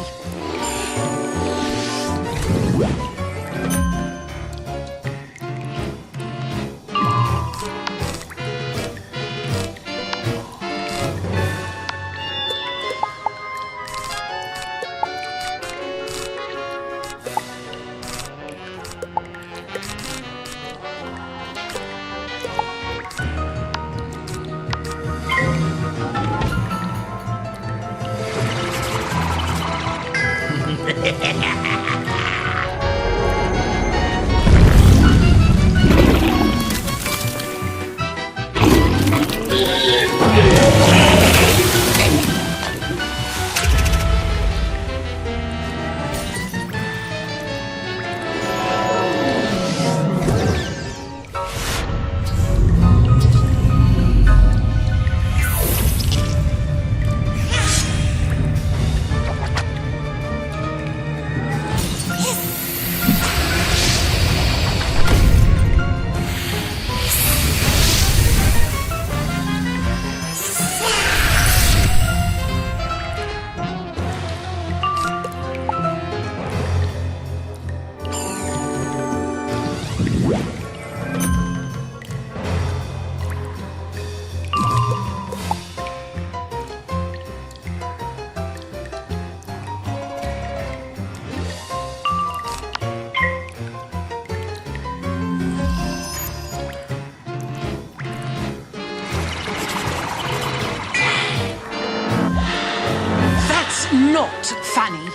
not Fanny.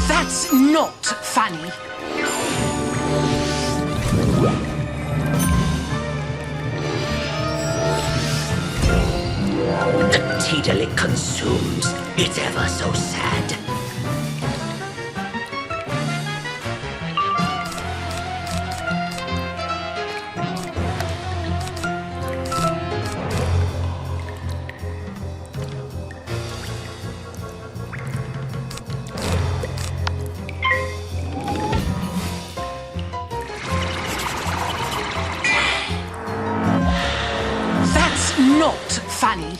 That's not Fanny. The teedle it consumes, it's ever so sad. That's not Fanny.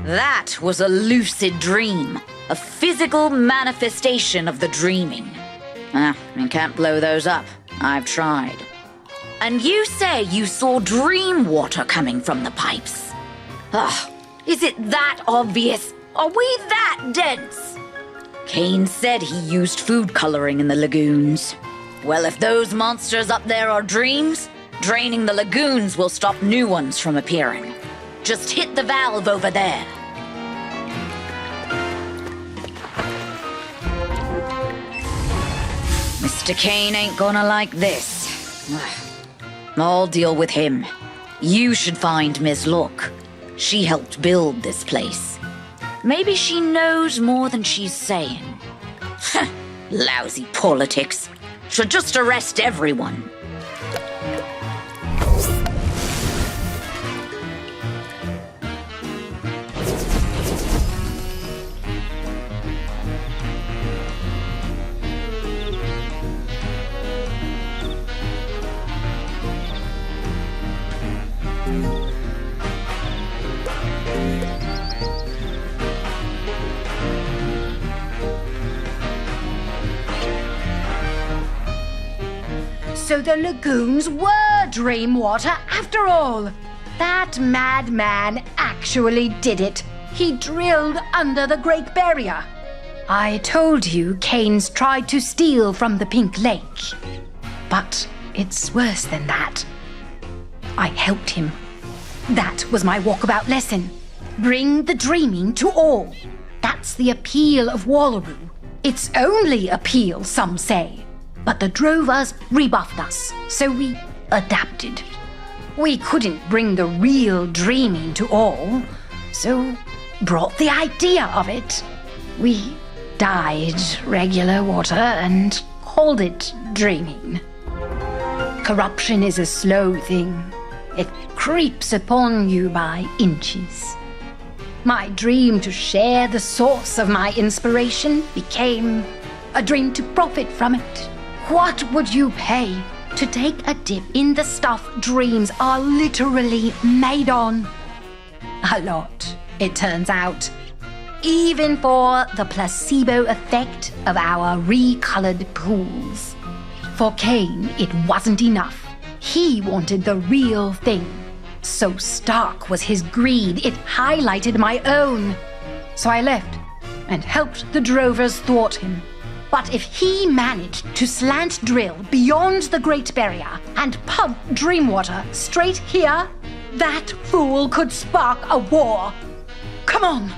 That was a lucid dream, a physical manifestation of the dreaming. You can't blow those up. I've tried. And you say you saw dream water coming from the pipes. Is it that obvious? Are we that dense? Kane said he used food coloring in the lagoons. Well, if those monsters up there are dreams, draining the lagoons will stop new ones from appearing. Just hit the valve over there. Mr. Kane ain't gonna like this. I'll deal with him. You should find Miss Look. She helped build this place. Maybe she knows more than she's saying. Lousy politics. Should just arrest everyone. So the lagoons were dream water after all. That madman actually did it. He drilled under the Great Barrier. I told you Kane's tried to steal from the Pink Lake. But it's worse than that. I helped him. That was my walkabout lesson. Bring the dreaming to all. That's the appeal of Wallaru. Its only appeal, some say. But the Drovers rebuffed us, so we adapted. We couldn't bring the real dreaming to all, so brought the idea of it. We dyed regular water and called it dreaming. Corruption is a slow thing. It creeps upon you by inches. My dream to share the source of my inspiration became a dream to profit from it. What would you pay to take a dip in the stuff dreams are literally made on? A lot, it turns out. Even for the placebo effect of our recolored pools. For Kane, it wasn't enough. He wanted the real thing. So stark was his greed, it highlighted my own. So I left and helped the drovers thwart him. But if he managed to slant drill beyond the Great Barrier and pump Dreamwater straight here, that fool could spark a war. Come on!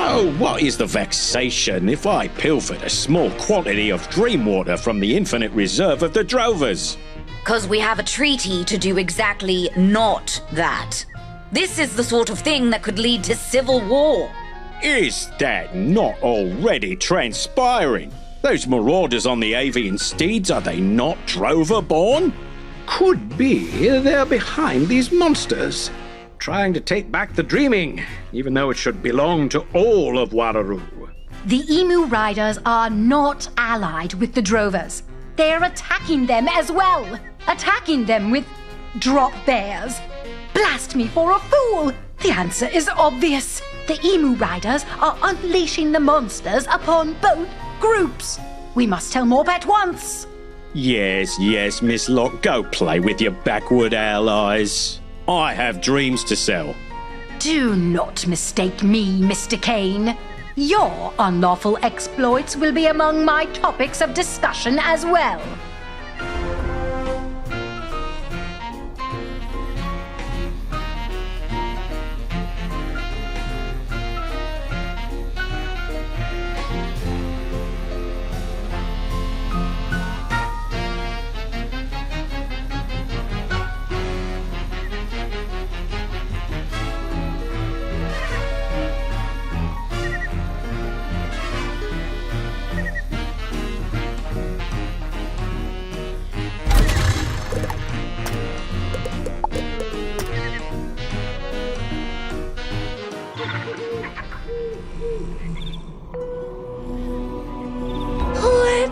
Oh, what is the vexation if I pilfered a small quantity of Dreamwater from the infinite reserve of the drovers? 'Cause we have a treaty to do exactly not that. This is the sort of thing that could lead to civil war. Is that not already transpiring? Those marauders on the avian steeds, are they not drover-born? Could be they're behind these monsters, trying to take back the dreaming, even though it should belong to all of Wallaru. The Emu Riders are not allied with the drovers. They're attacking them as well. Attacking them with drop bears. Blast me for a fool! The answer is obvious. The Emu Riders are unleashing the monsters upon both groups. We must tell Morp at once. Yes, Miss Locke, go play with your backward allies. I have dreams to sell. Do not mistake me, Mr. Kane. Your unlawful exploits will be among my topics of discussion as well.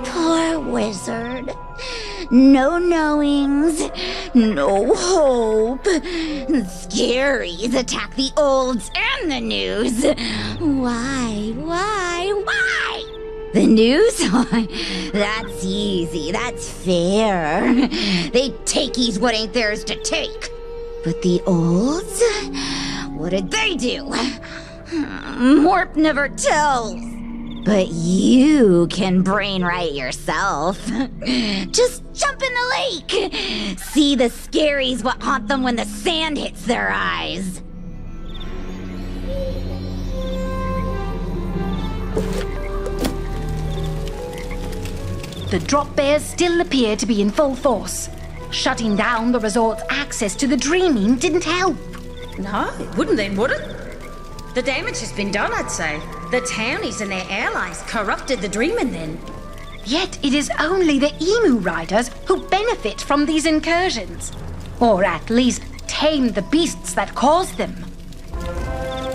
Poor wizard. No knowings, no hope. Scaries attack the olds and the news. Why? The news? That's easy, that's fair. They takees what ain't theirs to take. But the olds? What did they do? Morp never tells. But you can brainwrite yourself. Just jump in the lake. See the scaries what haunt them when the sand hits their eyes. The drop bears still appear to be in full force. Shutting down the resort's access to the dreaming didn't help. No, it wouldn't then, would it? The damage has been done, I'd say. The townies and their allies corrupted the dreaming then. Yet it is only the Emu Riders who benefit from these incursions. Or at least tame the beasts that cause them.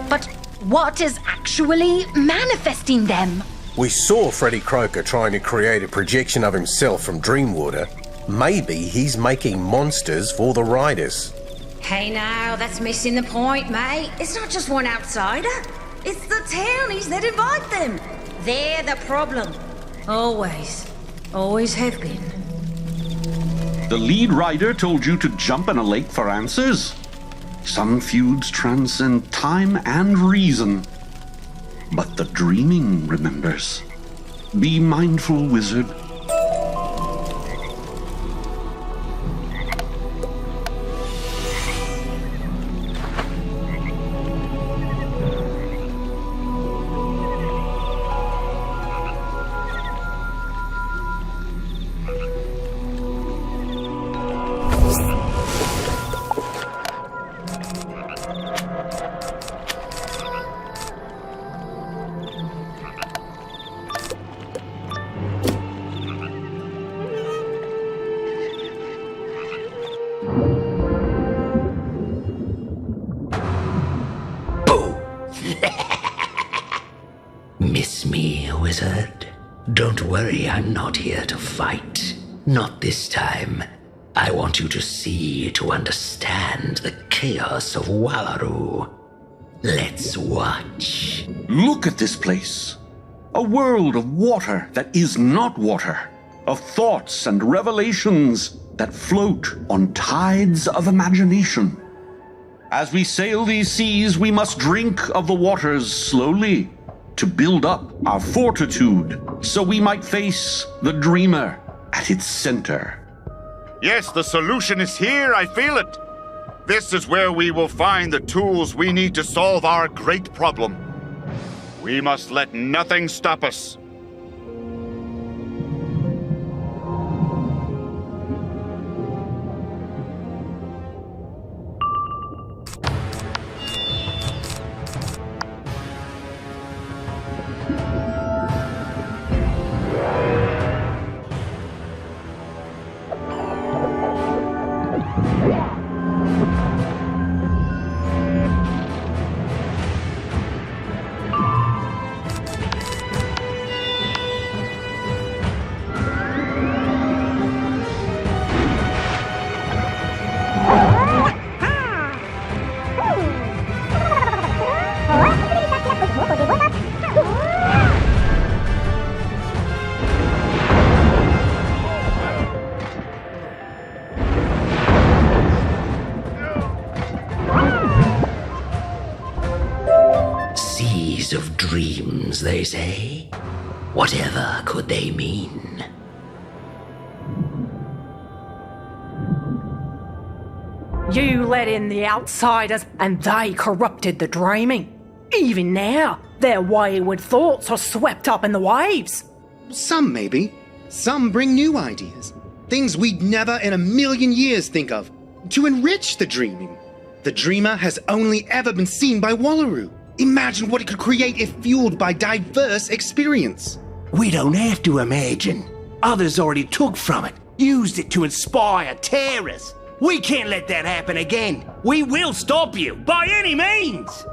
But what is actually manifesting them? We saw Freddy Croker trying to create a projection of himself from Dreamwater. Maybe he's making monsters for the riders. Hey now, that's missing the point, mate. It's not just one outsider. It's the townies that invite them. They're the problem. Always. Always have been. The lead rider told you to jump in a lake for answers? Some feuds transcend time and reason. But the dreaming remembers. Be mindful, wizard. Miss me, wizard? Don't worry, I'm not here to fight. Not this time. I want you to see, to understand the chaos of Wallaru. Let's watch. Look at this place. A world of water that is not water. Of thoughts and revelations that float on tides of imagination. As we sail these seas, we must drink of the waters slowly to build up our fortitude so we might face the dreamer at its center. Yes, the solution is here, I feel it. This is where we will find the tools we need to solve our great problem. We must let nothing stop us. Seas of dreams, they say. Whatever could they mean? You let in the outsiders, and they corrupted the dreaming. Even now, their wayward thoughts are swept up in the waves. Some, maybe. Some bring new ideas. Things we'd never in a million years think of. To enrich the dreaming. The dreamer has only ever been seen by Wallaru. Imagine what it could create if fueled by diverse experience. We don't have to imagine. Others already took from it, used it to inspire terrors. We can't let that happen again. We will stop you, by any means!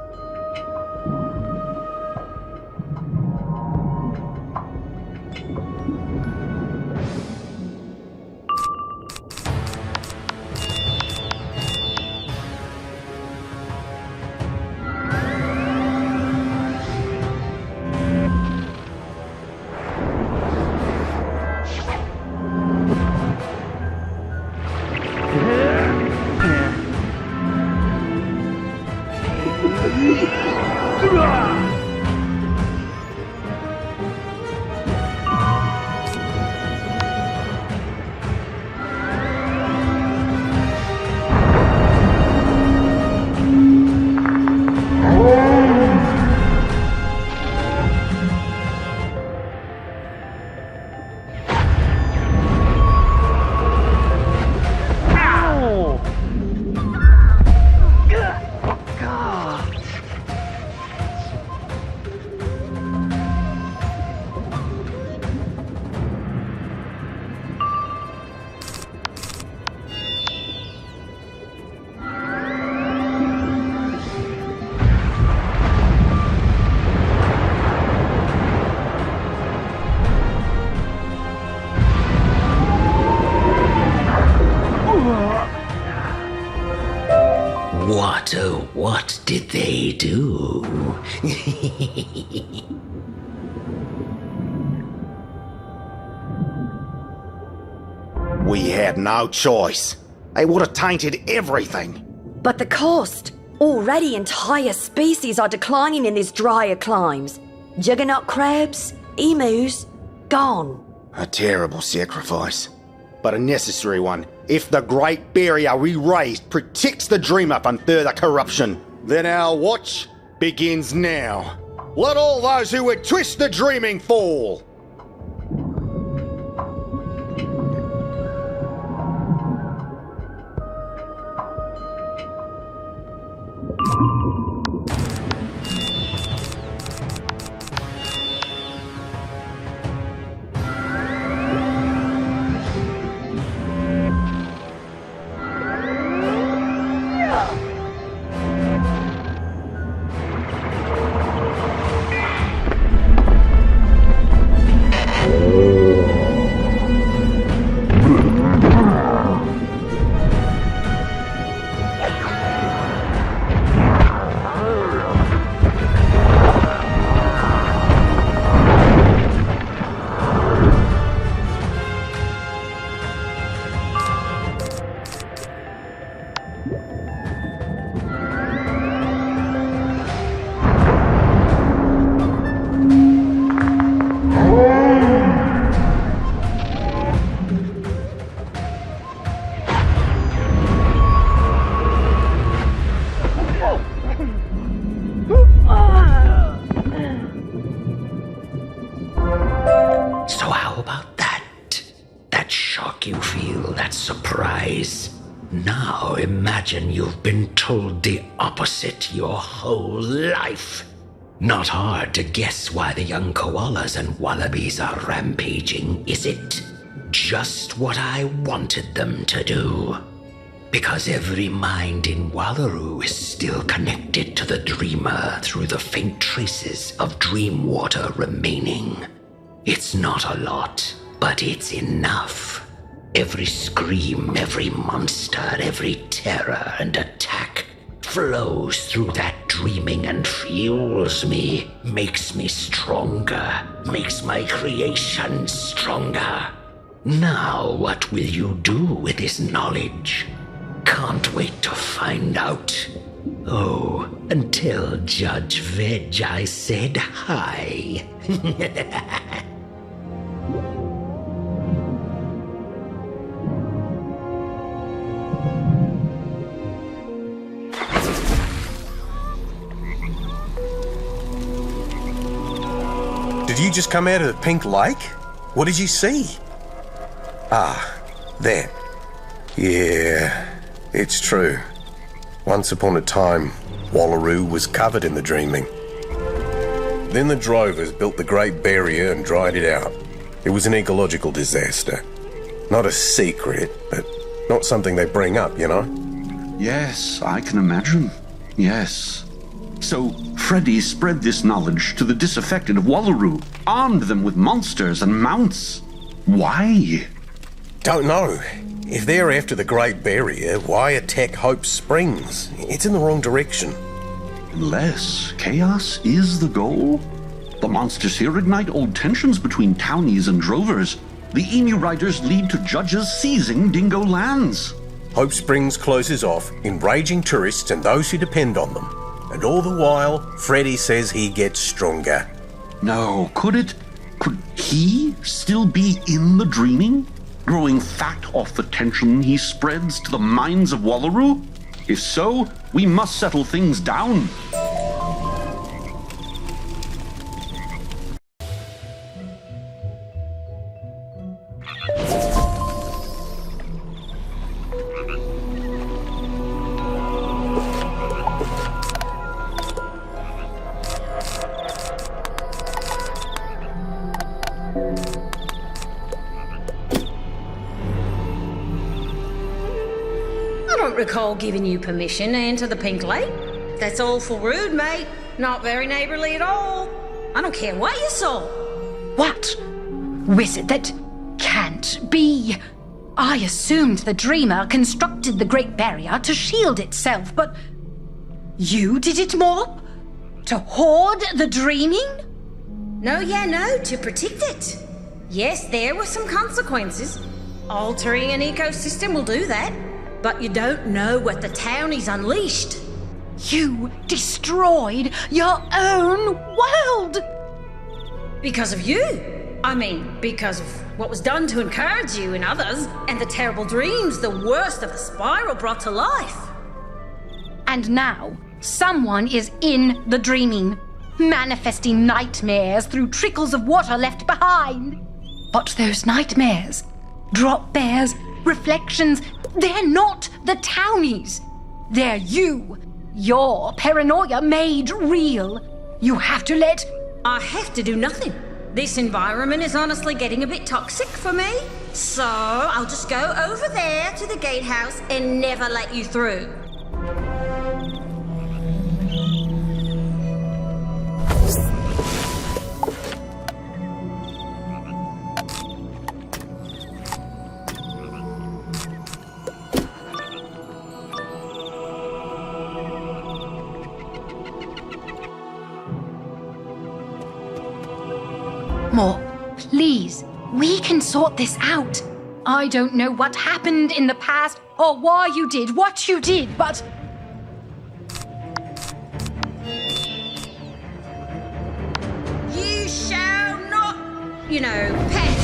What, oh, what did they do? We had no choice. They would have tainted everything. But the cost? Already entire species are declining in these drier climes. Juggernaut crabs, emus, gone. A terrible sacrifice, but a necessary one. If the Great Barrier we raised protects the dreamer from further corruption, then our watch begins now. Let all those who would twist the dreaming fall. surprise. Now imagine you've been told the opposite your whole life. Not hard to guess why the young koalas and wallabies are rampaging, is it? Just what I wanted them to do. Because every mind in Wallaru is still connected to the dreamer through the faint traces of dream water remaining. It's not a lot, but it's enough. Every scream, every monster, every terror and attack flows through that dreaming and fuels me, makes me stronger, makes my creation stronger. Now what will you do with this knowledge? Can't wait to find out. Oh, and tell Judge Veg I said hi. Did you just come out of the Pink Lake? What did you see? Ah, there. Yeah, it's true. Once upon a time, Wallaru was covered in the dreaming. Then the drovers built the Great Barrier and dried it out. It was an ecological disaster. Not a secret, but not something they bring up, you know? Yes, I can imagine. Yes. So, Freddy spread this knowledge to the disaffected of Wallaru, armed them with monsters and mounts. Why? Don't know. If they're after the Great Barrier, why attack Hope Springs? It's in the wrong direction. Unless chaos is the goal? The monsters here ignite old tensions between townies and drovers. The emu riders lead to judges seizing dingo lands. Hope Springs closes off, enraging tourists and those who depend on them. And all the while, Freddy says he gets stronger. No, could he still be in the dreaming? Growing fat off the tension he spreads to the minds of Wallaru? If so, we must settle things down. Recall giving you permission to enter the Pink Lake. That's awful rude, mate. Not very neighbourly at all. I don't care what you saw. What? Wizard, that can't be. I assumed the Dreamer constructed the Great Barrier to shield itself, but you did it more? To hoard the dreaming? No, to protect it. Yes, there were some consequences. Altering an ecosystem will do that. But you don't know what the townies unleashed. You destroyed your own world! Because of you. I mean, because of what was done to encourage you and others, and the terrible dreams the worst of the spiral brought to life. And now, someone is in the dreaming, manifesting nightmares through trickles of water left behind. But those nightmares, drop bears, reflections, they're not the townies. They're you. Your paranoia made real. You have to let... I have to do nothing. This environment is honestly getting a bit toxic for me. So I'll just go over there to the gatehouse and never let you through. More, please. We can sort this out. I don't know what happened in the past or why you did what you did, but... You shall not, pass.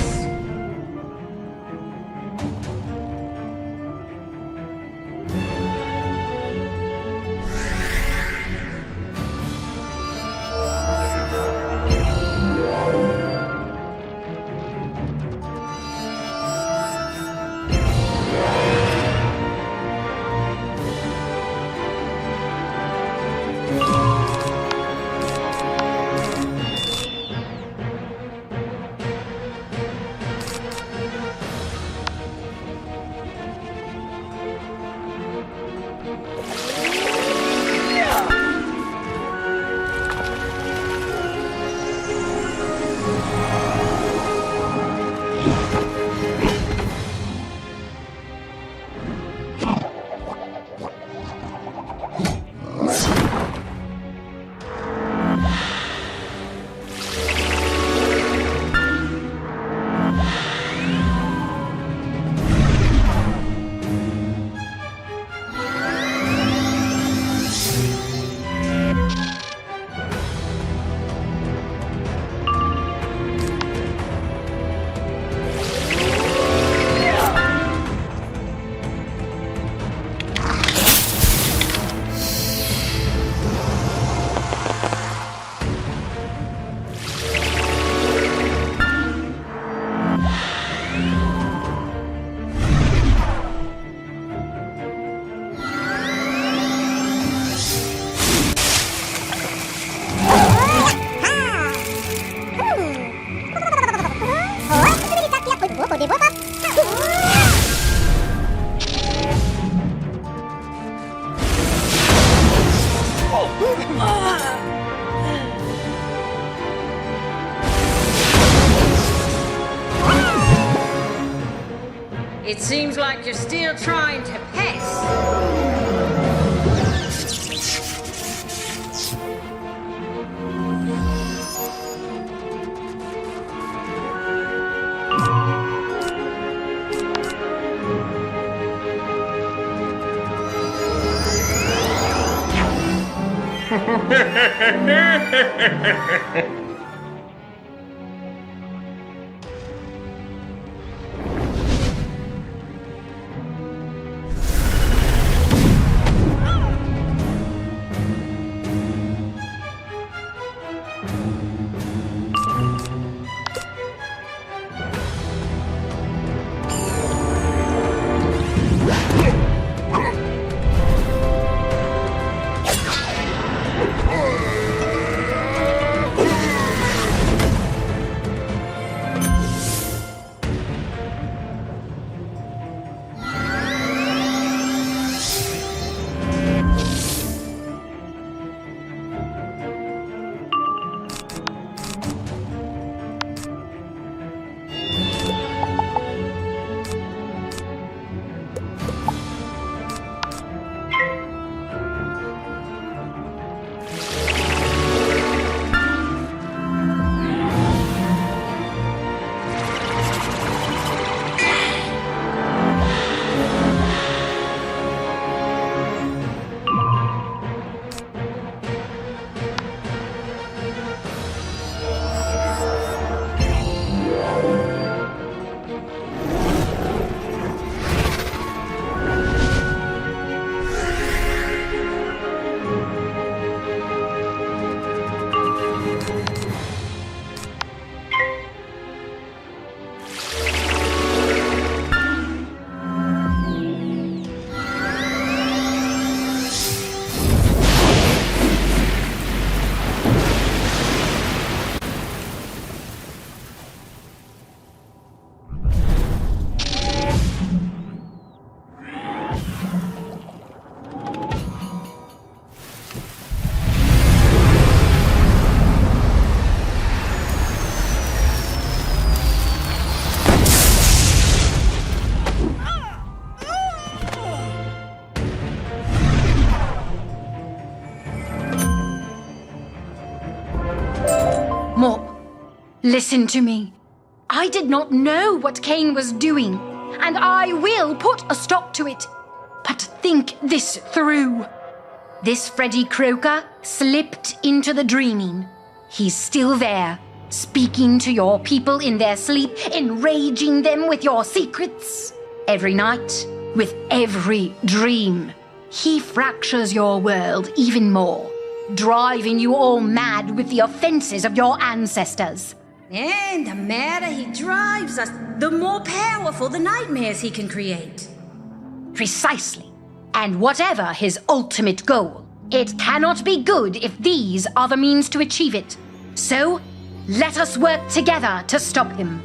It seems like you're still trying to pass. Listen to me. I did not know what Cain was doing, and I will put a stop to it. But think this through. This Freddy Croker slipped into the dreaming. He's still there, speaking to your people in their sleep, enraging them with your secrets. Every night, with every dream, he fractures your world even more, driving you all mad with the offenses of your ancestors. And the madder he drives us, the more powerful the nightmares he can create. Precisely. And whatever his ultimate goal, it cannot be good if these are the means to achieve it. So, let us work together to stop him.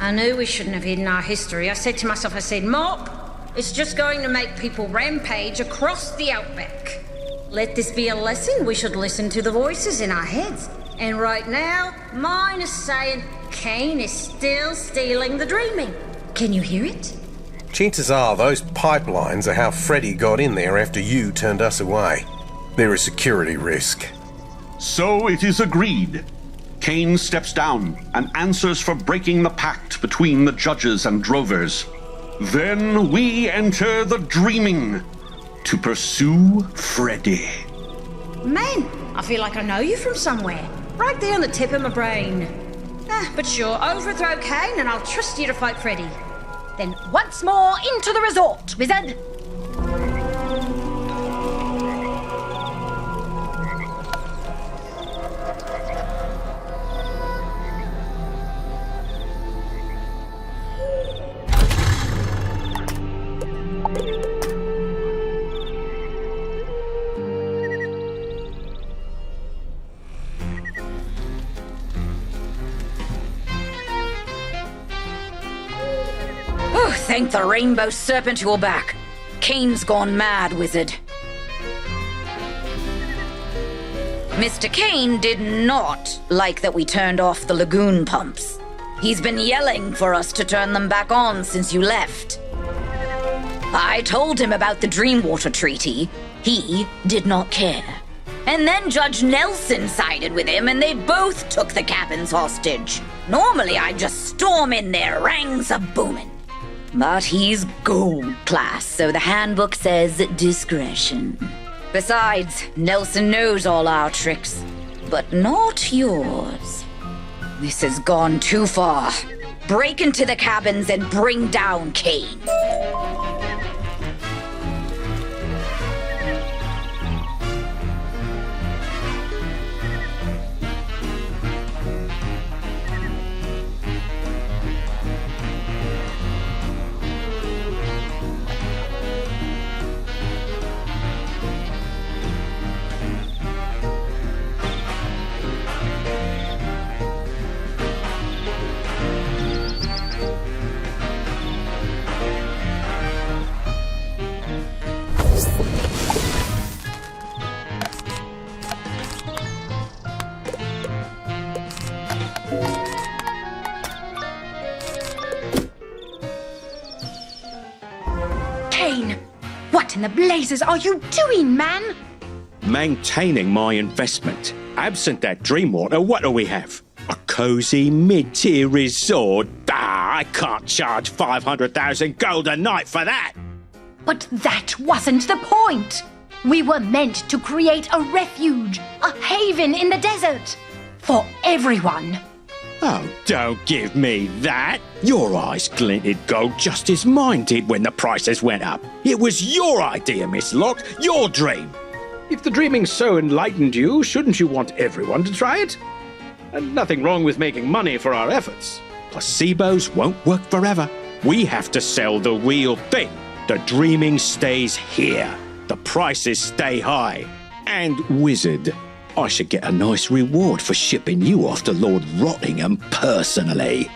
I knew we shouldn't have hidden our history. I said to myself, Mop, it's just going to make people rampage across the outback. Let this be a lesson. We should listen to the voices in our heads. And right now, mine is saying Cain is still stealing the dreaming. Can you hear it? Chances are those pipelines are how Freddy got in there after you turned us away. They're a security risk. So it is agreed. Cain steps down and answers for breaking the pact between the judges and drovers. Then we enter the dreaming to pursue Freddy. Man, I feel like I know you from somewhere. Right there on the tip of my brain. But sure, overthrow Cain and I'll trust you to fight Freddy. Then once more into the resort, Wizard. Thank the Rainbow Serpent you're back. Kane's gone mad, Wizard. Mr. Kane did not like that we turned off the lagoon pumps. He's been yelling for us to turn them back on since you left. I told him about the Dreamwater Treaty. He did not care. And then Judge Nelson sided with him and they both took the cabins hostage. Normally I'd just storm in there, rangs a-booming. But he's gold class, so the handbook says discretion. Besides, Nelson knows all our tricks, but not yours. This has gone too far. Break into the cabins and bring down Kane. What in the blazes are you doing, man? Maintaining my investment. Absent that Dreamwater, what do we have? A cozy mid-tier resort? I can't charge 500,000 gold a night for that! But that wasn't the point! We were meant to create a refuge, a haven in the desert. For everyone. Oh, don't give me that! Your eyes glinted gold just as mine did when the prices went up. It was your idea, Miss Locke, your dream. If the dreaming so enlightened you, shouldn't you want everyone to try it? And nothing wrong with making money for our efforts. Placebos won't work forever. We have to sell the real thing. The dreaming stays here. The prices stay high. And Wizard, I should get a nice reward for shipping you off to Lord Rottingham personally.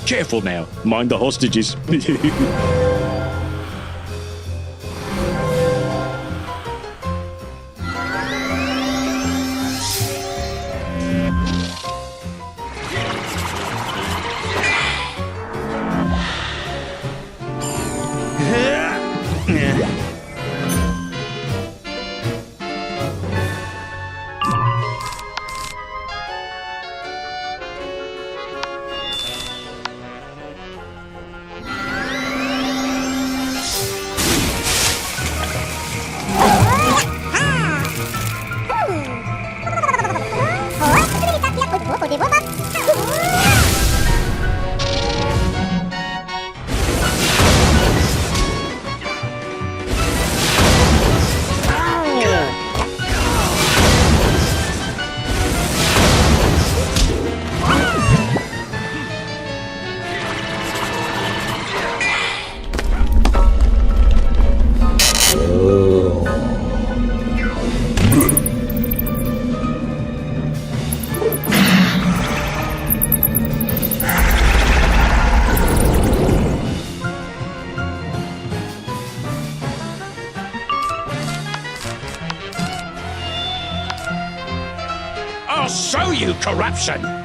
Careful now, mind the hostages. I'll show you corruption!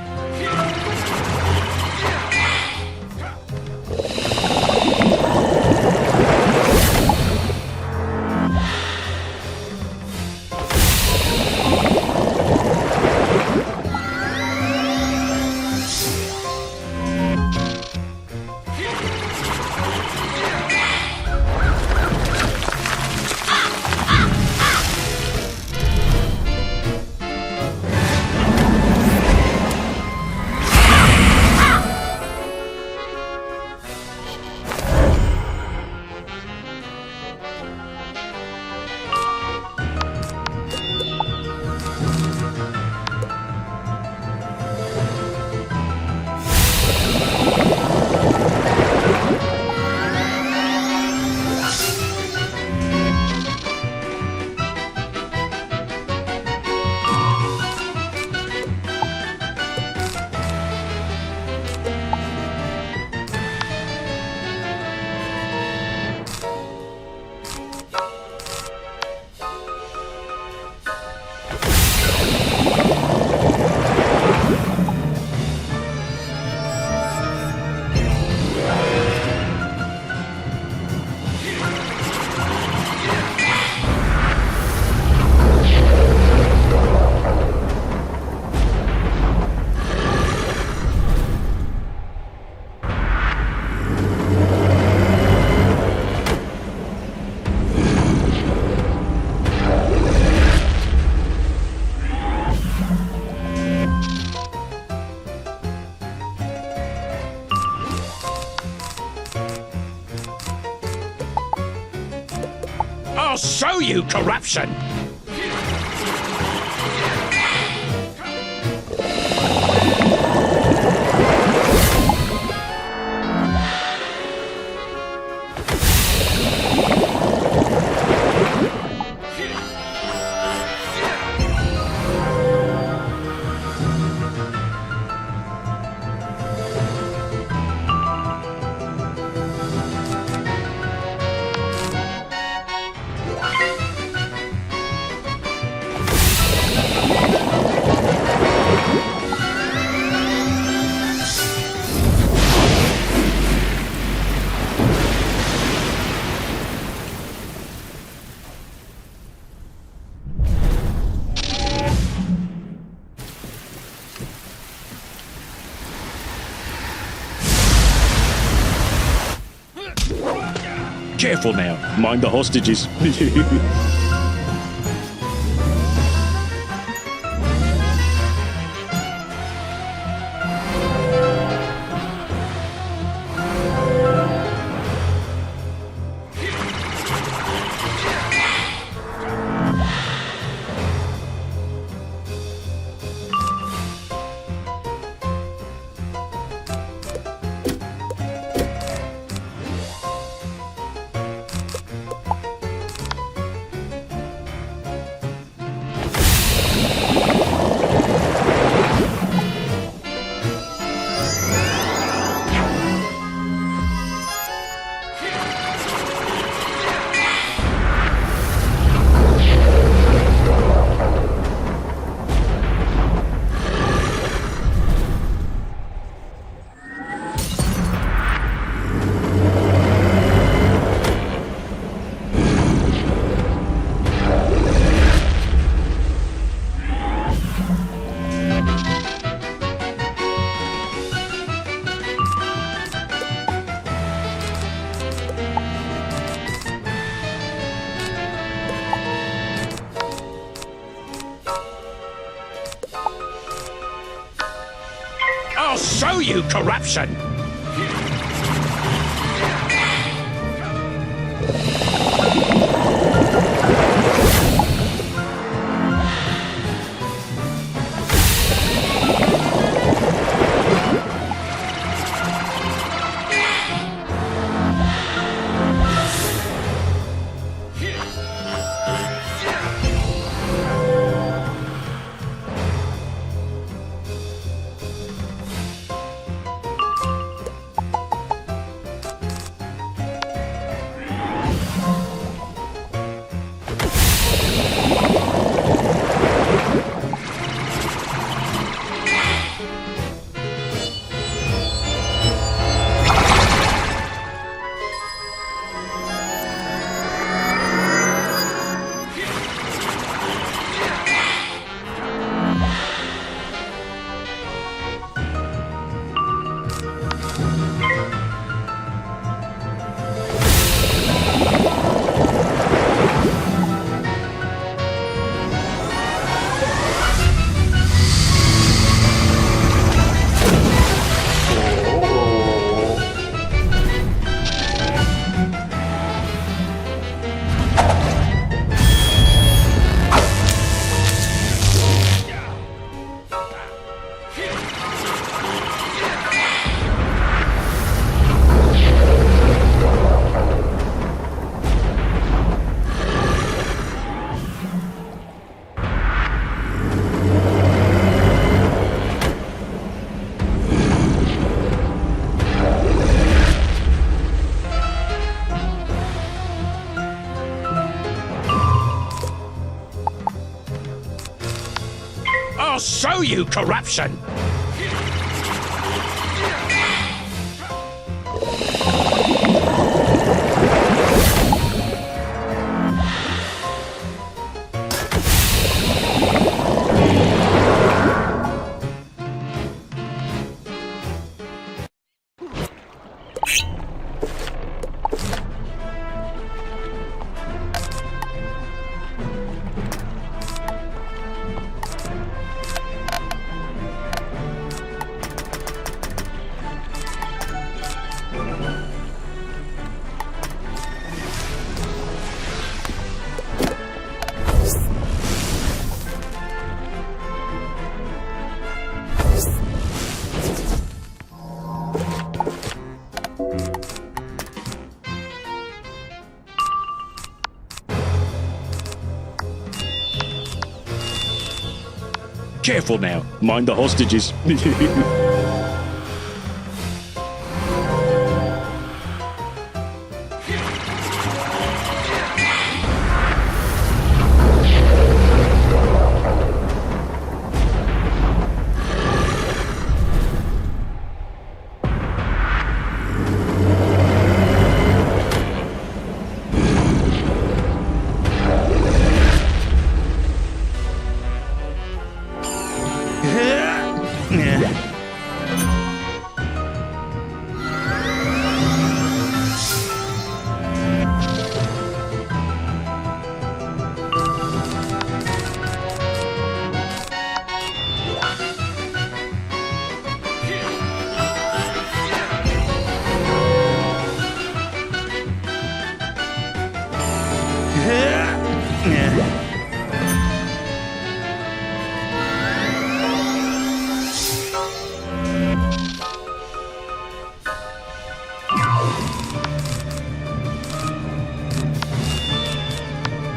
I'll show you corruption! Careful now. Mind the hostages. I'll show you corruption! I'll show you corruption! Careful now. Mind the hostages.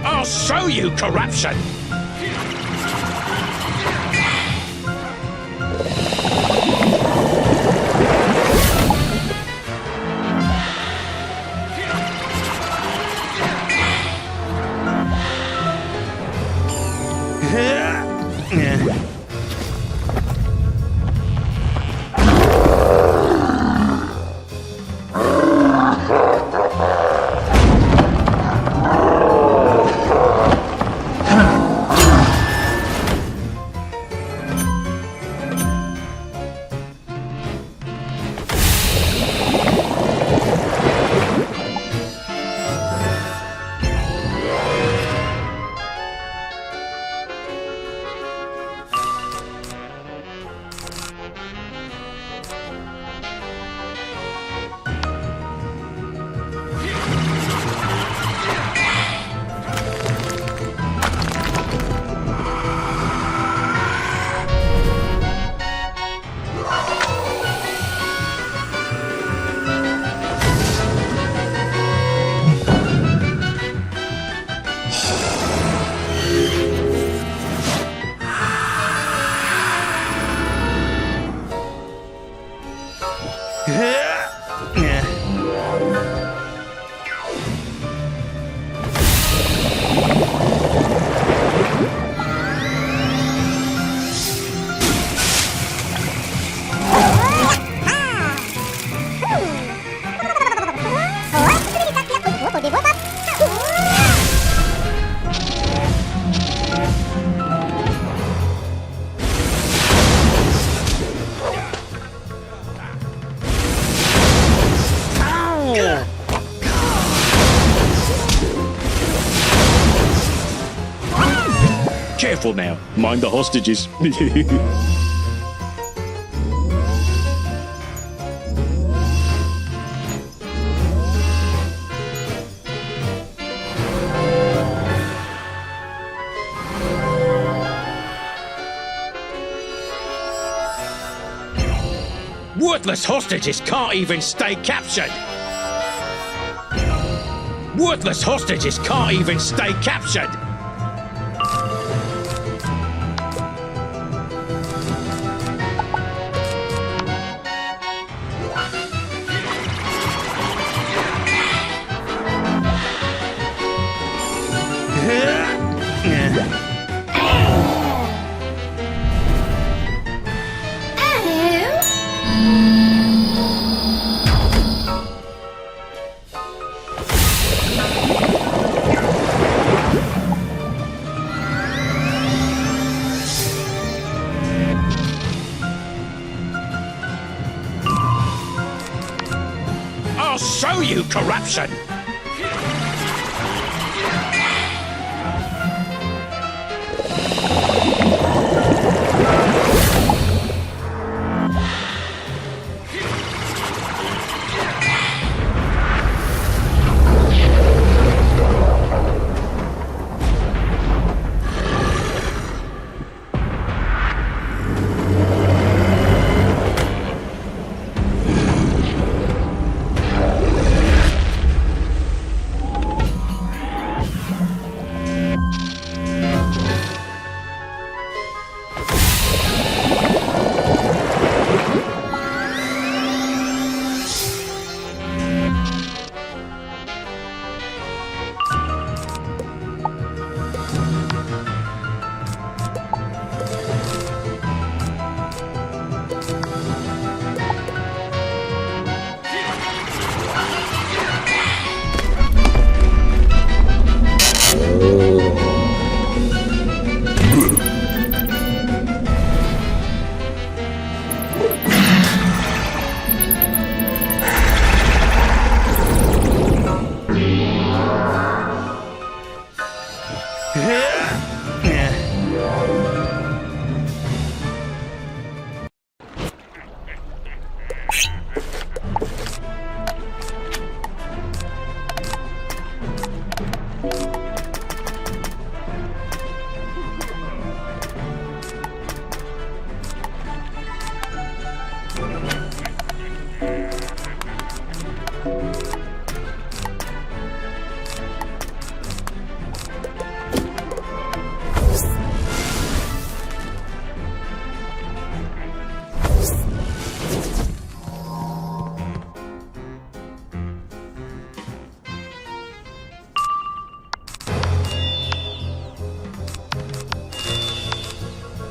I'll show you corruption! Careful now. Mind the hostages. Worthless hostages can't even stay captured! Worthless hostages can't even stay captured! I'll show you corruption!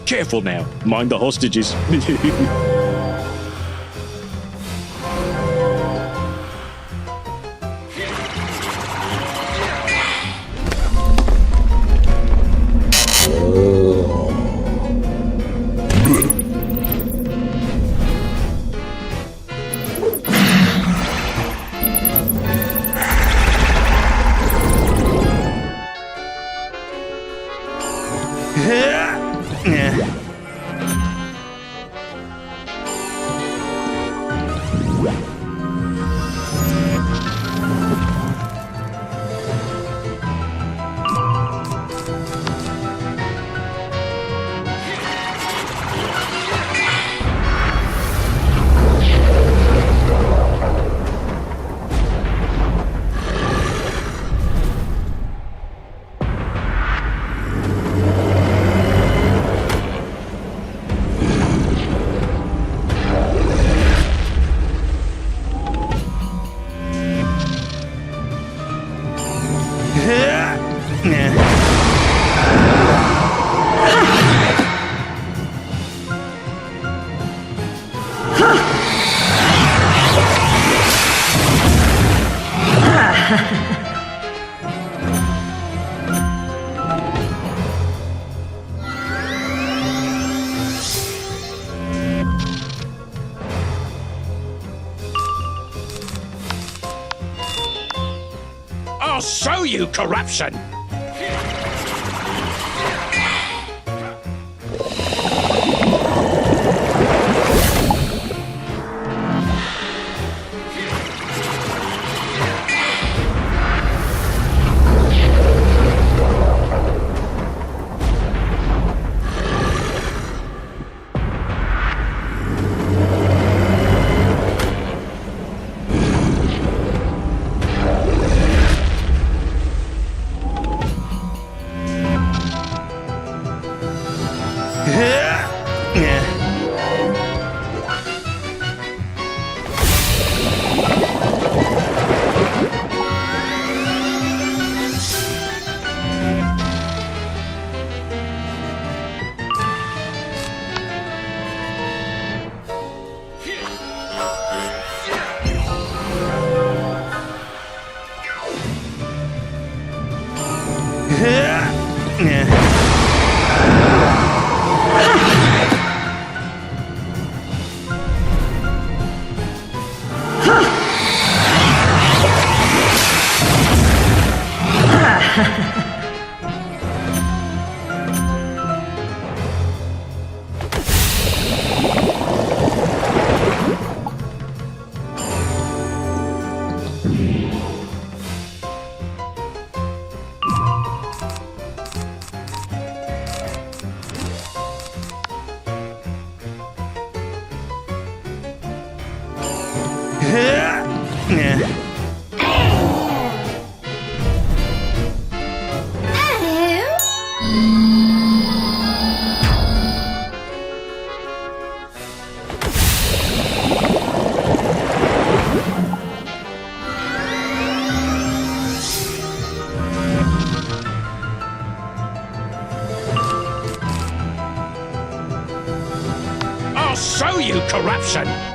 Careful now. Mind the hostages. I'll show you corruption! I'll show you corruption!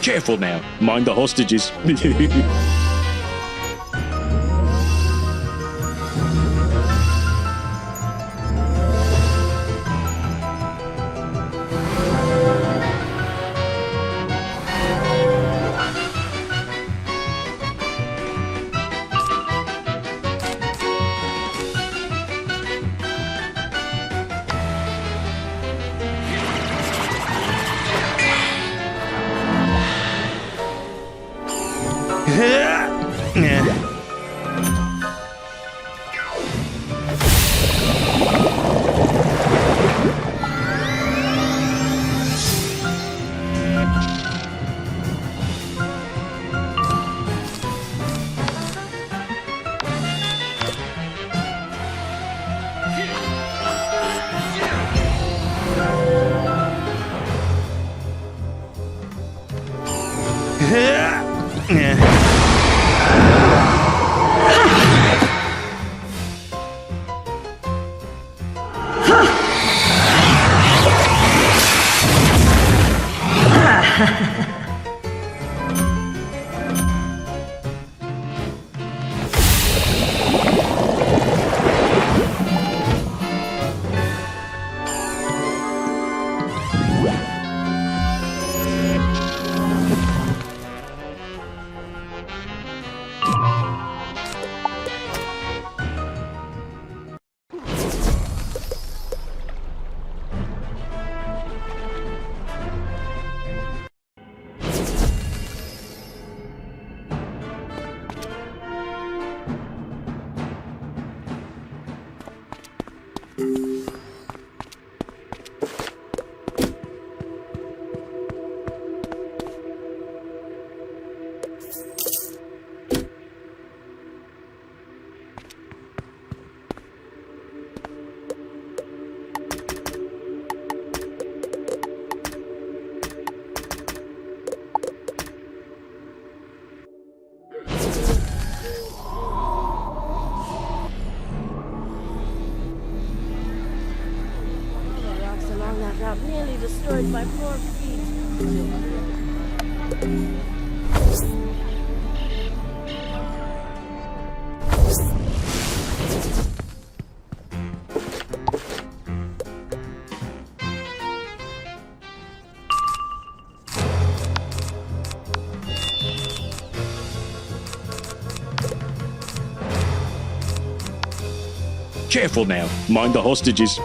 Careful now. Mind the hostages. Nearly destroyed my poor feet. Careful now. Mind the hostages.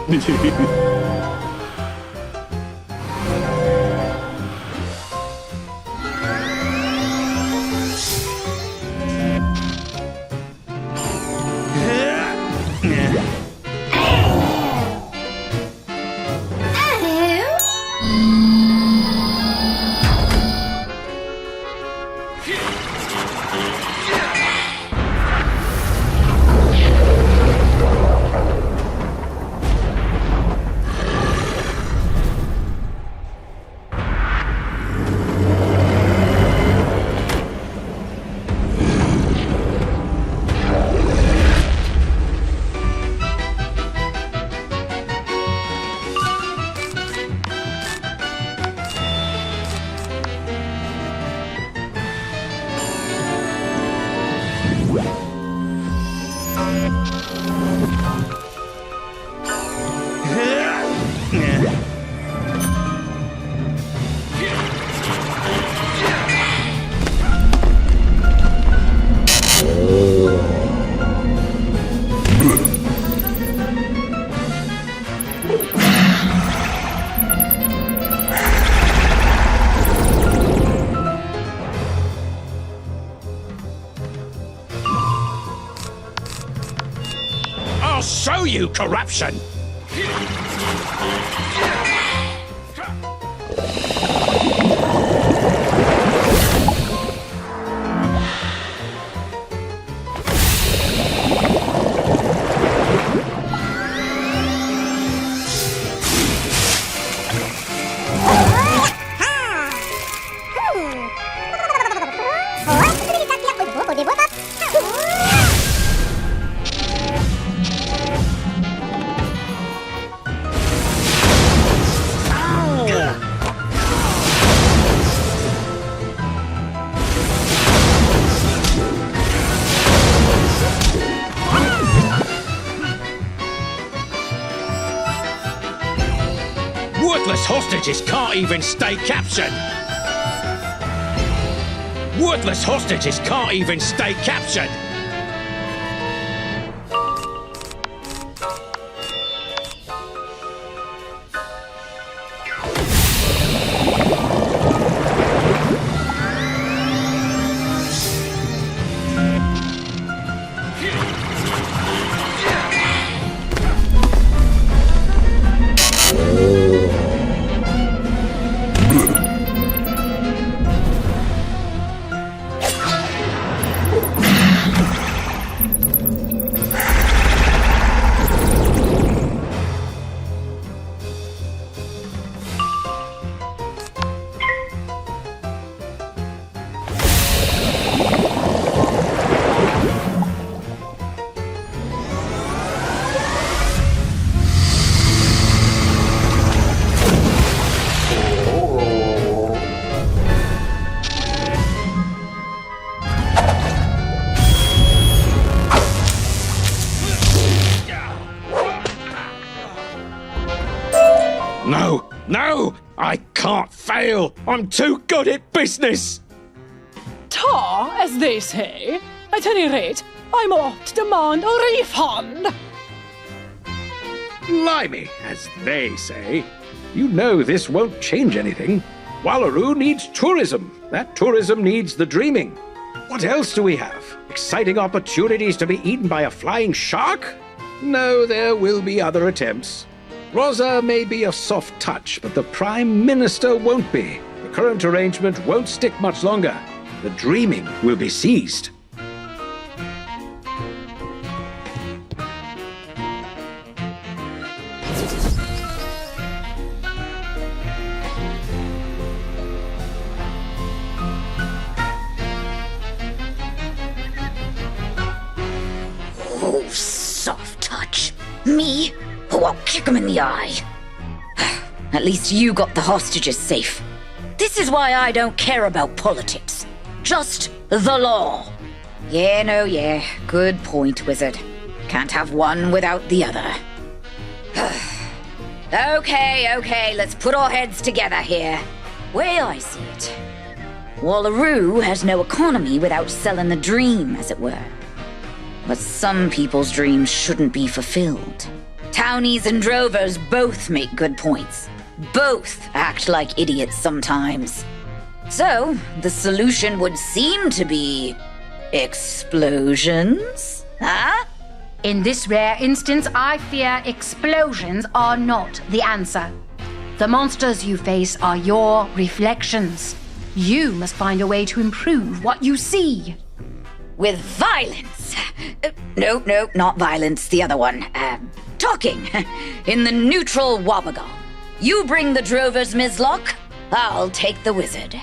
I'll show you corruption! hostages can't even stay captured! Worthless hostages can't even stay captured! No! I can't fail! I'm too good at business! Tar, as they say. At any rate, I'm off to demand a refund. Blimey, as they say. You know this won't change anything. Wallaru needs tourism. That tourism needs the dreaming. What else do we have? Exciting opportunities to be eaten by a flying shark? No, there will be other attempts. Rosa may be a soft touch, but the Prime Minister won't be. The current arrangement won't stick much longer. The dreaming will be seized. Oh, soft touch. Me? Oh, I'll kick him in the eye. At least you got the hostages safe. This is why I don't care about politics. Just the law. Yeah. Good point, Wizard. Can't have one without the other. Okay, let's put our heads together here. Way I see it. Wallaru has no economy without selling the dream, as it were. But some people's dreams shouldn't be fulfilled. Townies and drovers both make good points. Both act like idiots sometimes. So, the solution would seem to be... explosions? Huh? In this rare instance, I fear explosions are not the answer. The monsters you face are your reflections. You must find a way to improve what you see. With violence? No, not violence, the other one. Talking. In the neutral Wobbegon. You bring the drovers, Mizlock. I'll take the wizard.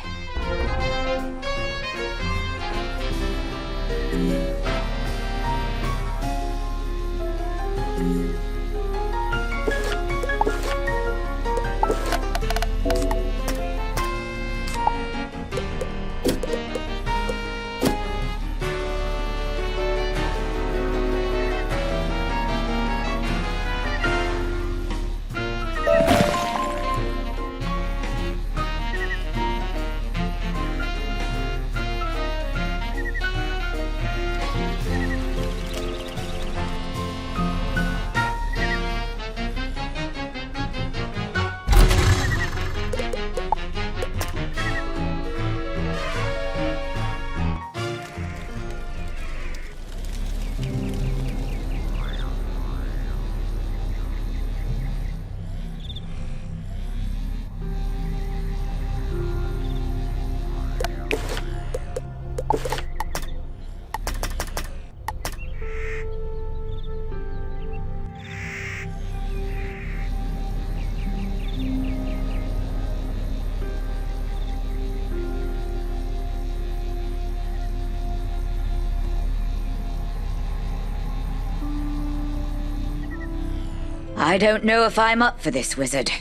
I don't know if I'm up for this, Wizard.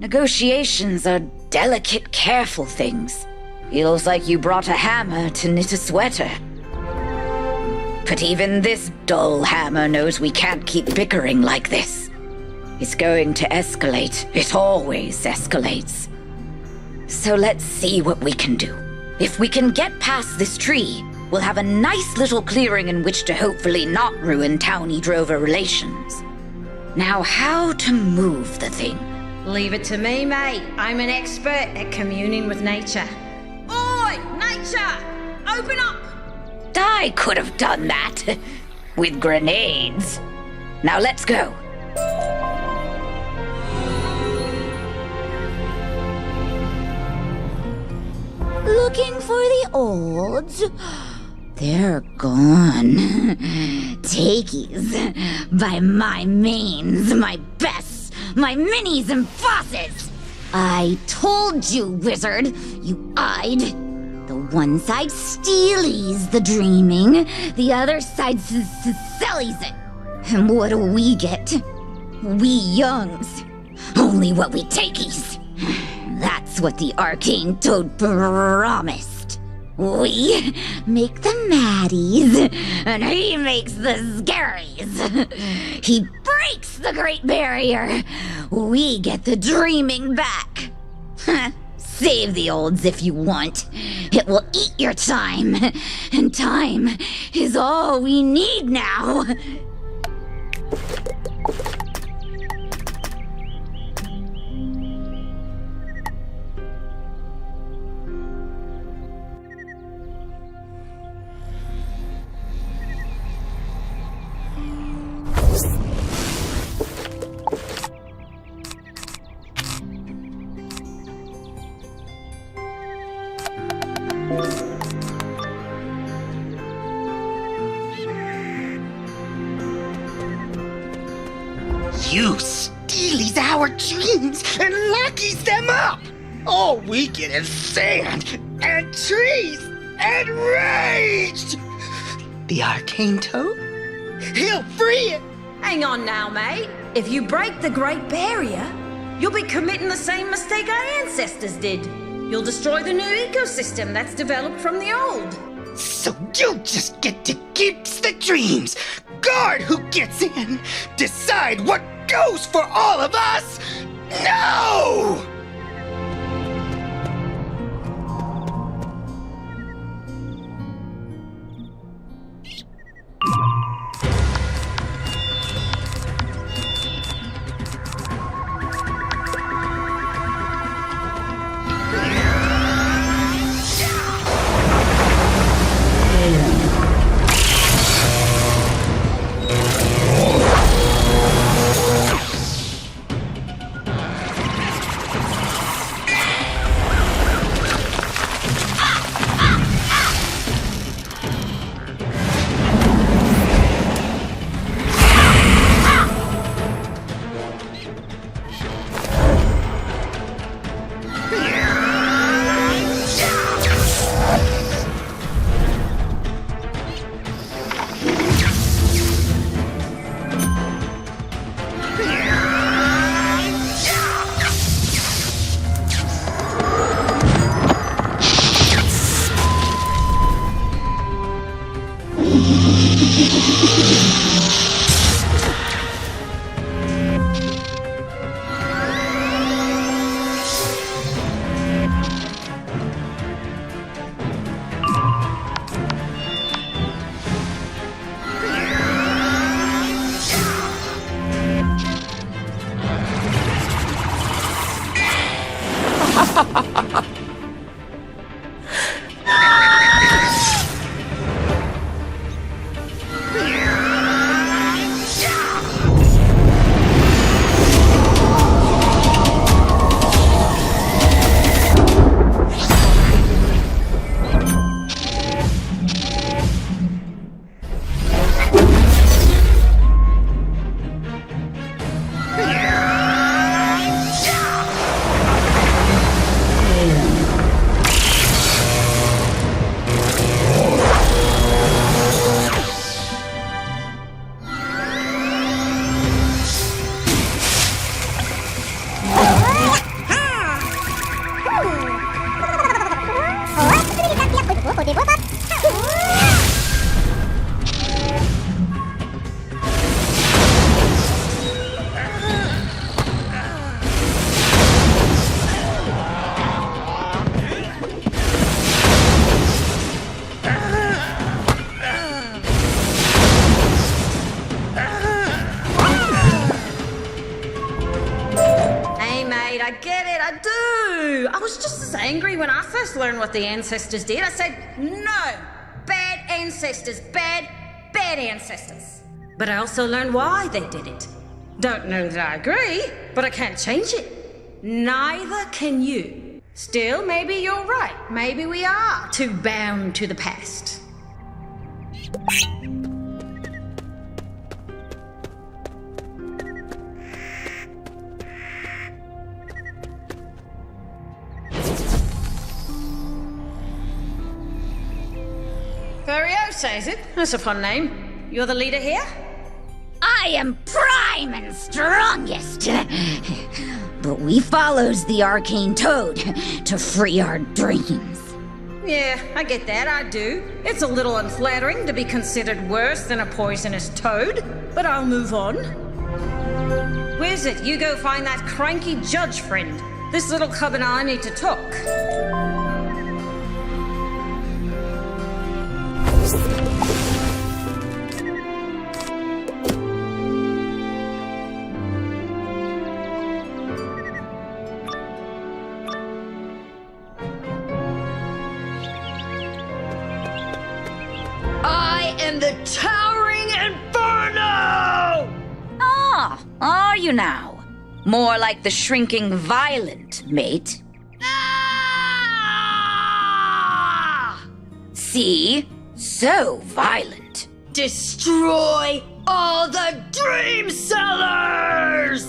Negotiations are delicate, careful things. Feels like you brought a hammer to knit a sweater. But even this dull hammer knows we can't keep bickering like this. It's going to escalate. It always escalates. So let's see what we can do. If we can get past this tree, we'll have a nice little clearing in which to hopefully not ruin townie-drover relations. Now, how to move the thing? Leave it to me, mate. I'm an expert at communing with nature. Oi, nature! Open up! I could have done that. With grenades. Now let's go. Looking for the olds? They're gone. Takies. By my mains, my bests, my minis and bosses. I told you, wizard. You eyed. The one side stealies the dreaming, the other side sellies it. And what do we get? We youngs. Only what we takies. That's what the arcane toad promised. We make the maddies, and he makes the scaries. He breaks the Great Barrier. We get the dreaming back. Save the olds if you want. It will eat your time. And time is all we need now. You stealies our dreams and lockies them up! All we get is sand and trees and rage! The arcane toad? He'll free it! Hang on now, mate. If you break the Great Barrier, you'll be committing the same mistake our ancestors did. You'll destroy the new ecosystem that's developed from the old. So you just get to keep the dreams, guard who gets in, decide what goes for all of us? No! learn what the ancestors did. I said, no! Bad ancestors. Bad ancestors. But I also learned why they did it. Don't know that I agree, but I can't change it. Neither can you. Still, maybe you're right. Maybe we are too bound to the past. Furiosa, is it? That's a fun name. You're the leader here? I am prime and strongest. But we follows the arcane toad to free our dreams. Yeah, I get that, I do. It's a little unflattering to be considered worse than a poisonous toad, but I'll move on. Wizard, you go find that cranky judge friend. This little cub and I need to talk. I am the Towering Inferno! Ah, are you now? More like the Shrinking Violent, mate. Ah! See? So violent. Destroy all the Dream Sellers!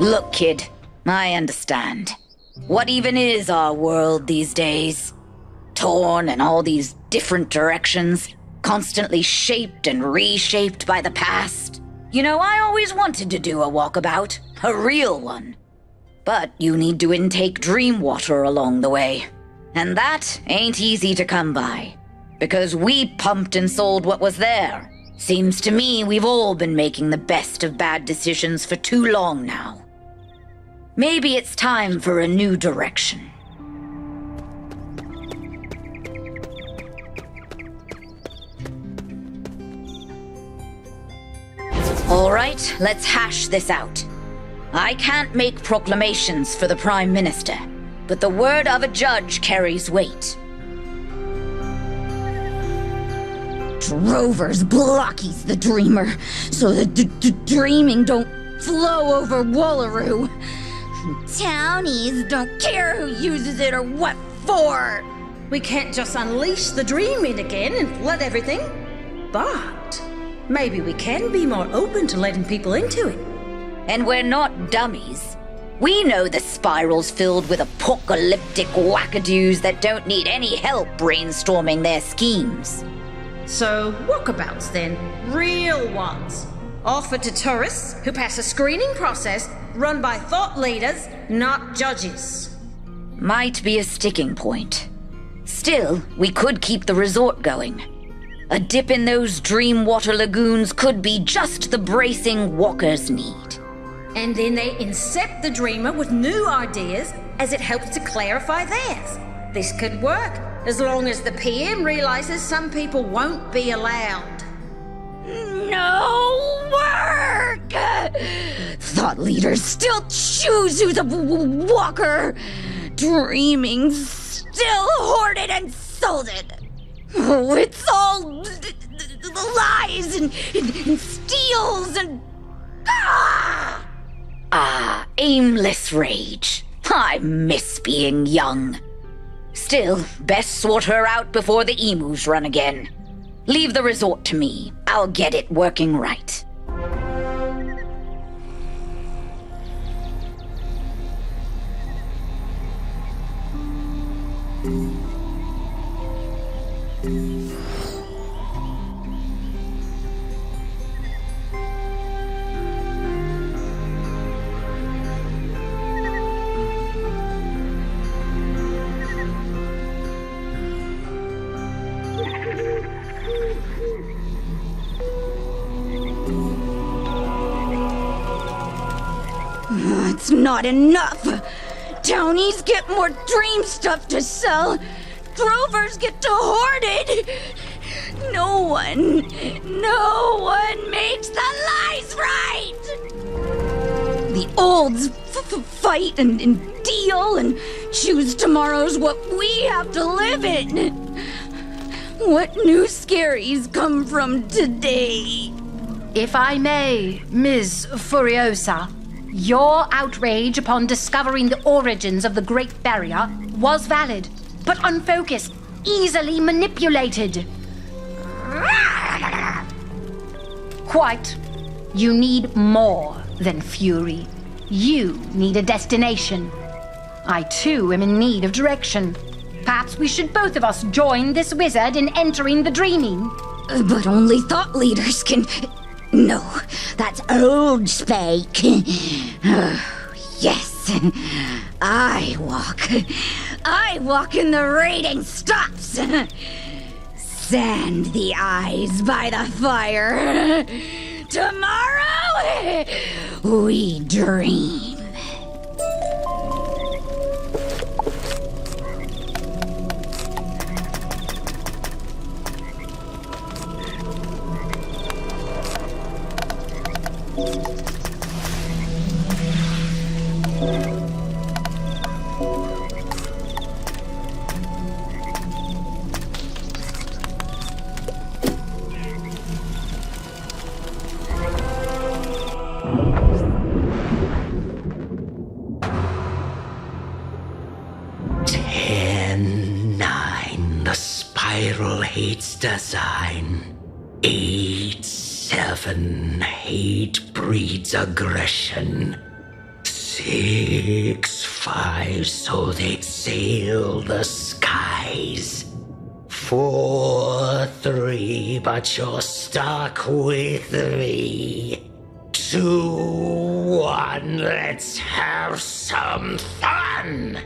Look, kid, I understand. What even is our world these days? Torn in all these different directions, constantly shaped and reshaped by the past. You know, I always wanted to do a walkabout, a real one. But you need to intake dream water along the way. And that ain't easy to come by. Because we pumped and sold what was there. Seems to me we've all been making the best of bad decisions for too long now. Maybe it's time for a new direction. All right, let's hash this out. I can't make proclamations for the Prime Minister, but the word of a judge carries weight. Drovers blockies the dreamer, so the dreaming don't flow over Wallaru. Townies don't care who uses it or what for. We can't just unleash the dreaming again and flood everything. But maybe we can be more open to letting people into it. And we're not dummies. We know the spiral's filled with apocalyptic wackadoos that don't need any help brainstorming their schemes. So, walkabouts then. Real ones. Offered to tourists who pass a screening process run by thought leaders, not judges. Might be a sticking point. Still, we could keep the resort going. A dip in those dream water lagoons could be just the bracing walkers need. And then they incept the dreamer with new ideas as it helps to clarify theirs. This could work, as long as the PM realizes some people won't be allowed. No work! Thought leaders still choose who's a walker. Dreaming still hoarded and sold it. Oh, it's all lies and steals and... Aimless rage. I miss being young. Still, best sort her out before the emus run again. Leave the resort to me. I'll get it working right. It's not enough. Townies get more dream stuff to sell. Drovers get to hoard it. No one makes the lies right. The olds fight and deal and choose tomorrow's what we have to live in. What new scaries come from today? If I may, Ms. Furiosa, your outrage upon discovering the origins of the Great Barrier was valid, but unfocused, easily manipulated. Quite. You need more than fury. You need a destination. I too am in need of direction. Perhaps we should both of us join this wizard in entering the dreaming. But only thought leaders can... No, that's old spake. Yes, I walk and the raiding stops. Sand the eyes by the fire. Tomorrow, we dream. Hates design. 8, 7, hate breeds aggression. 6, 5, so they'd sail the skies. 4, 3, but you're stuck with me. 2, 1, let's have some fun.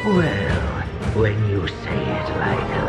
Well, when you say it like that.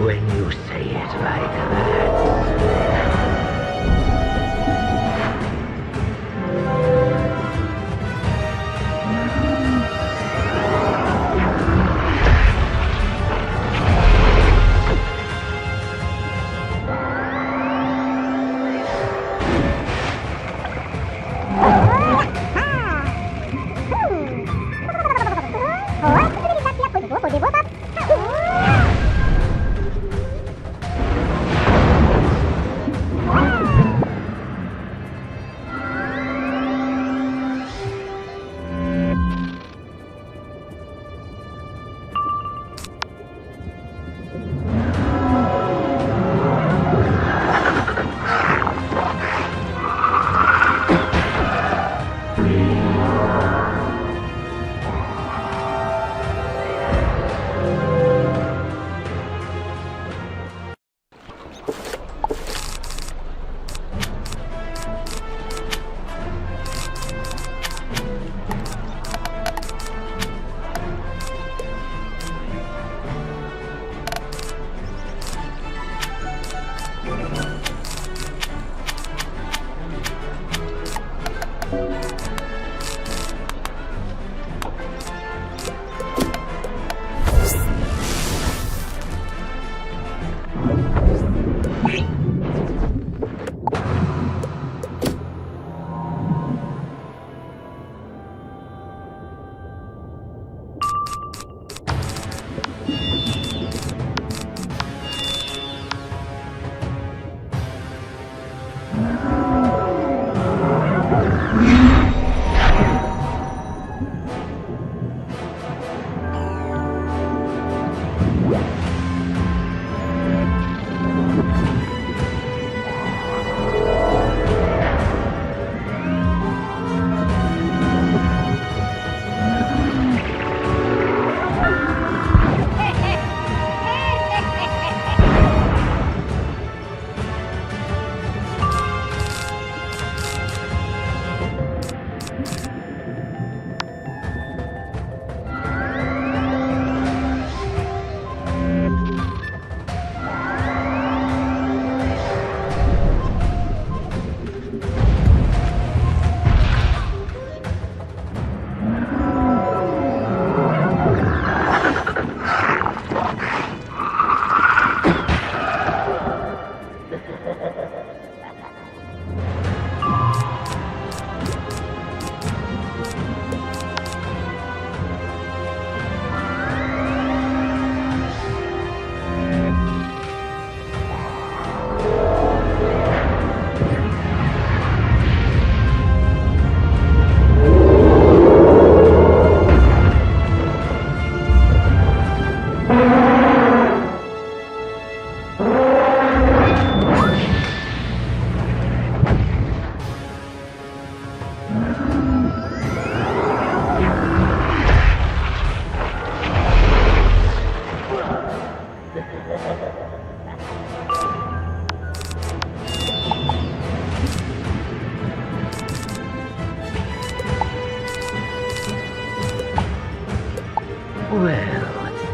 when you say it like that.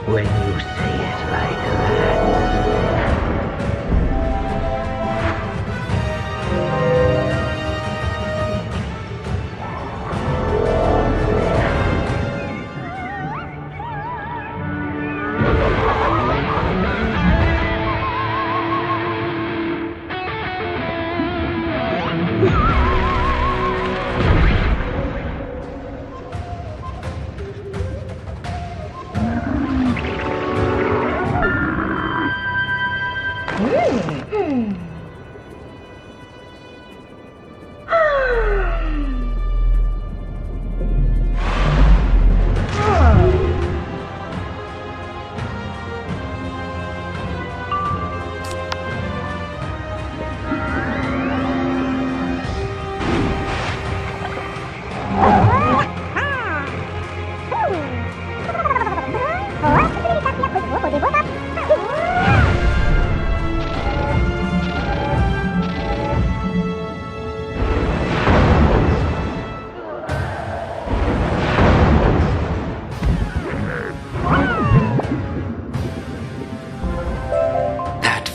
When you say it like that.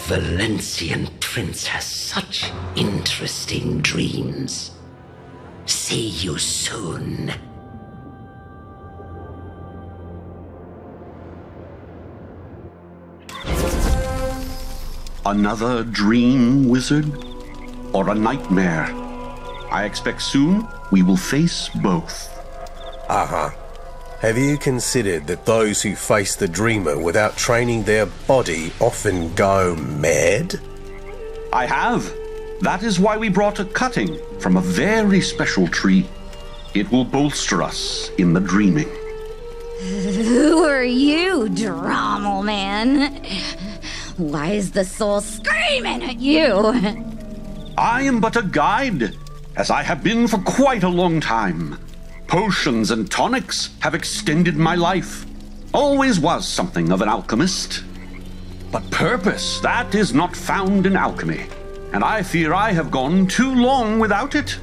Valencian prince has such interesting dreams. See you soon. Another dream, wizard? Or a nightmare? I expect soon we will face both. Uh-huh. Have you considered that those who face the dreamer without training their body often go mad? I have. That is why we brought a cutting from a very special tree. It will bolster us in the dreaming. Who are you, Drommel Man? Why is the soul screaming at you? I am but a guide, as I have been for quite a long time. Potions and tonics have extended my life. Always was something of an alchemist. But purpose, that is not found in alchemy, and I fear I have gone too long without it.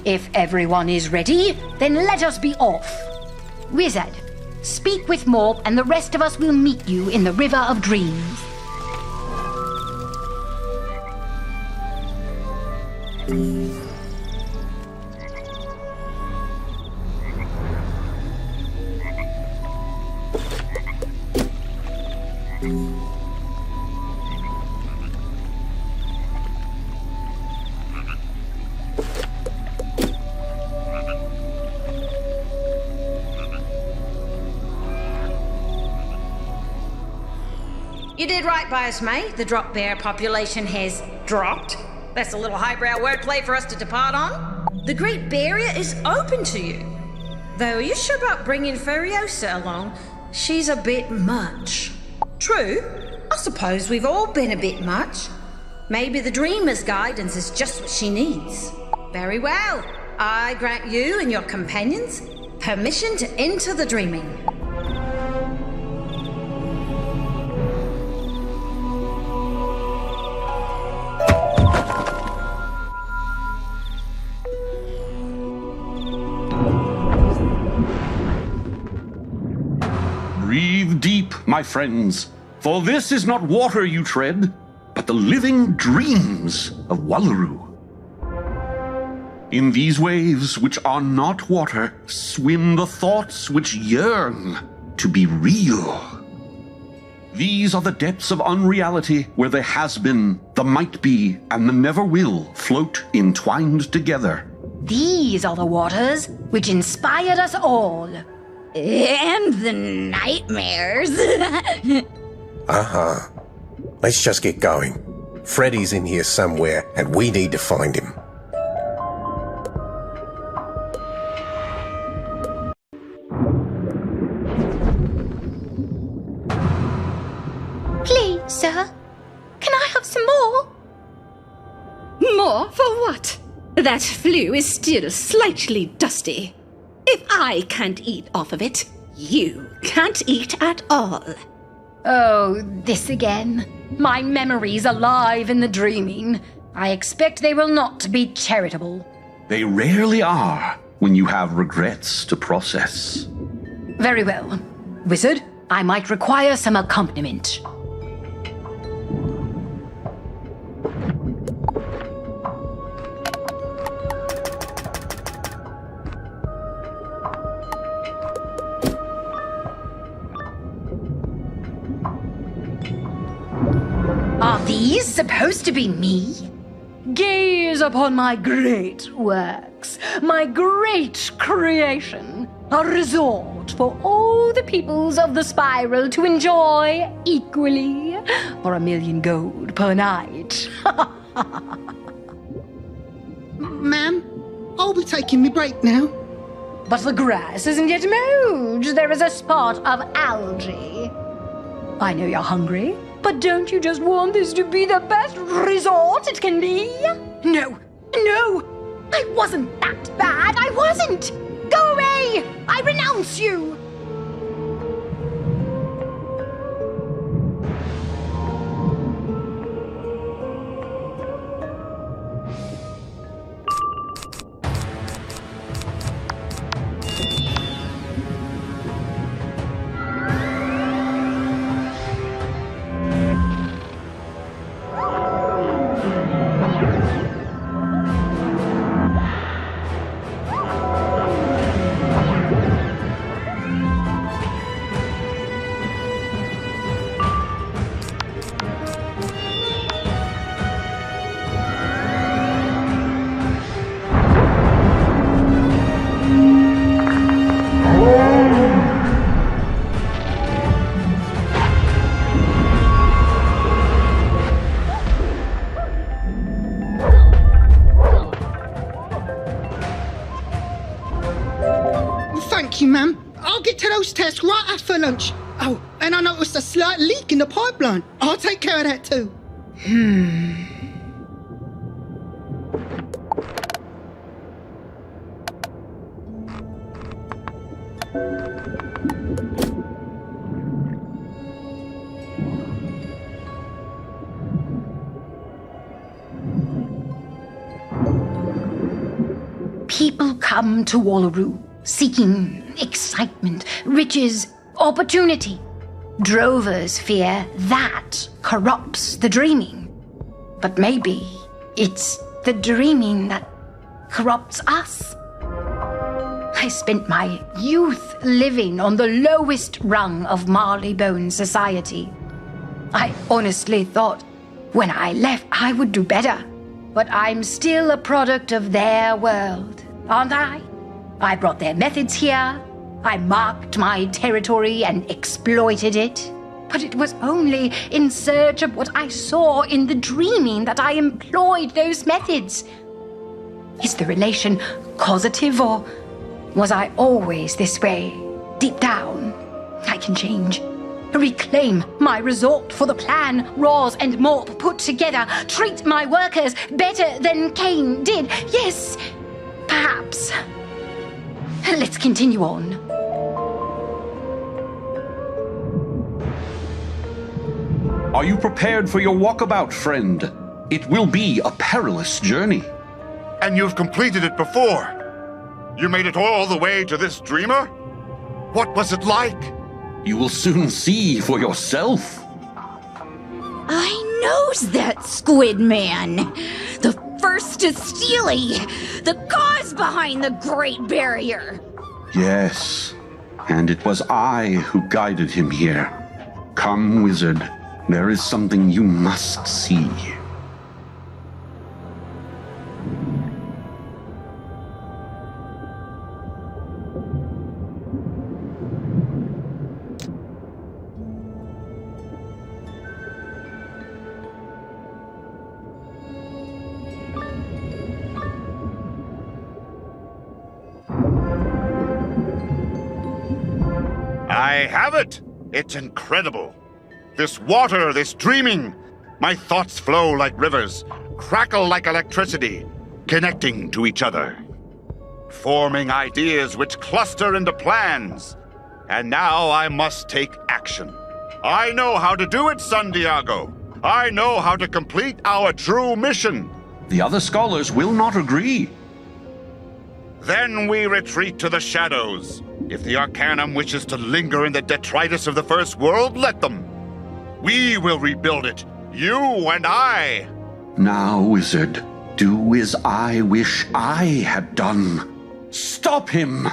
If everyone is ready, then let us be off. Wizard, speak with Morp and the rest of us will meet you in the River of Dreams. You did right by us, mate. The drop bear population has dropped. That's a little highbrow wordplay for us to depart on. The Great Barrier is open to you. Though you sure about bringing Furiosa along, she's a bit much. True, I suppose we've all been a bit much. Maybe the Dreamer's guidance is just what she needs. Very well. I grant you and your companions permission to enter the dreaming. Breathe deep, my friends, for this is not water you tread, but the living dreams of Wallaru. In these waves, which are not water, swim the thoughts which yearn to be real. These are the depths of unreality where the has been, the might be, and the never will float entwined together. These are the waters which inspired us all. And the nightmares. Uh-huh. Let's just get going. Freddy's in here somewhere, and we need to find him. Please, sir, can I have some more? More for what? That flue is still slightly dusty. If I can't eat off of it, you can't eat at all. Oh, this again. My memories alive in the dreaming. I expect they will not be charitable. They rarely are when you have regrets to process. Very well. Wizard, I might require some accompaniment. Are these supposed to be me? Gaze upon my great works, my great creation, a resort for all the peoples of the spiral to enjoy equally, for 1,000,000 gold per night. Ma'am, I'll be taking me break now. But the grass isn't yet mowed. There is a spot of algae. I know you're hungry, but don't you just want this to be the best resort it can be? No, no, I wasn't that bad. I wasn't. Go away. I renounce you. for lunch? Oh, and I noticed a slight leak in the pipeline. I'll take care of that too. People come to Wallaru seeking excitement, riches, opportunity. Drovers fear that corrupts the dreaming. But maybe it's the dreaming that corrupts us. I spent my youth living on the lowest rung of Marleybone society. I honestly thought when I left I would do better. But I'm still a product of their world, aren't I? I brought their methods here. I marked my territory and exploited it. But it was only in search of what I saw in the dreaming that I employed those methods. Is the relation causative, or was I always this way, deep down? I can change. Reclaim my resort for the plan Roz and Morp put together. Treat my workers better than Cain did. Yes, perhaps. Let's continue on. Are you prepared for your walkabout, friend? It will be a perilous journey. And you've completed it before. You made it all the way to this dreamer? What was it like? You will soon see for yourself. I knows that squid man. The first to Steely. The cause behind the Great Barrier. Yes, and it was I who guided him here. Come, wizard. There is something you must see. I have it! It's incredible. This water, this dreaming. My thoughts flow like rivers, crackle like electricity, connecting to each other, forming ideas which cluster into plans. And now I must take action. I know how to do it, San Diego. I know how to complete our true mission. The other scholars will not agree. Then we retreat to the shadows. If the Arcanum wishes to linger in the detritus of the first world, let them. We will rebuild it, you and I. Now, wizard, do as I wish I had done. Stop him!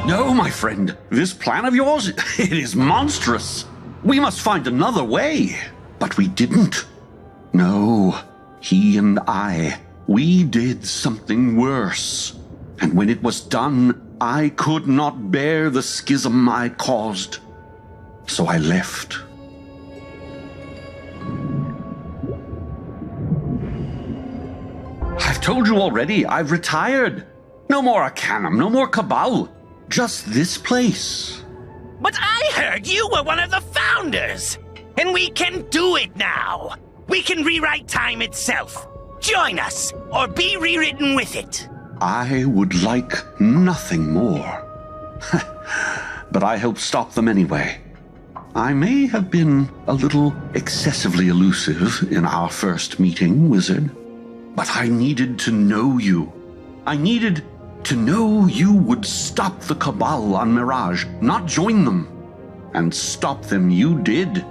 No, my friend, this plan of yours, it is monstrous. We must find another way. But we didn't. No, he and I, we did something worse. And when it was done, I could not bear the schism I caused. So I left. I've told you already, I've retired. No more Arcanum, no more Cabal. Just this place. But I heard you were one of the founders. And we can do it now. We can rewrite time itself. Join us, or be rewritten with it. I would like nothing more. But I helped stop them anyway. I may have been a little excessively elusive in our first meeting, wizard. But I needed to know you. I needed To know you would stop the Cabal on Mirage, not join them. And stop them you did.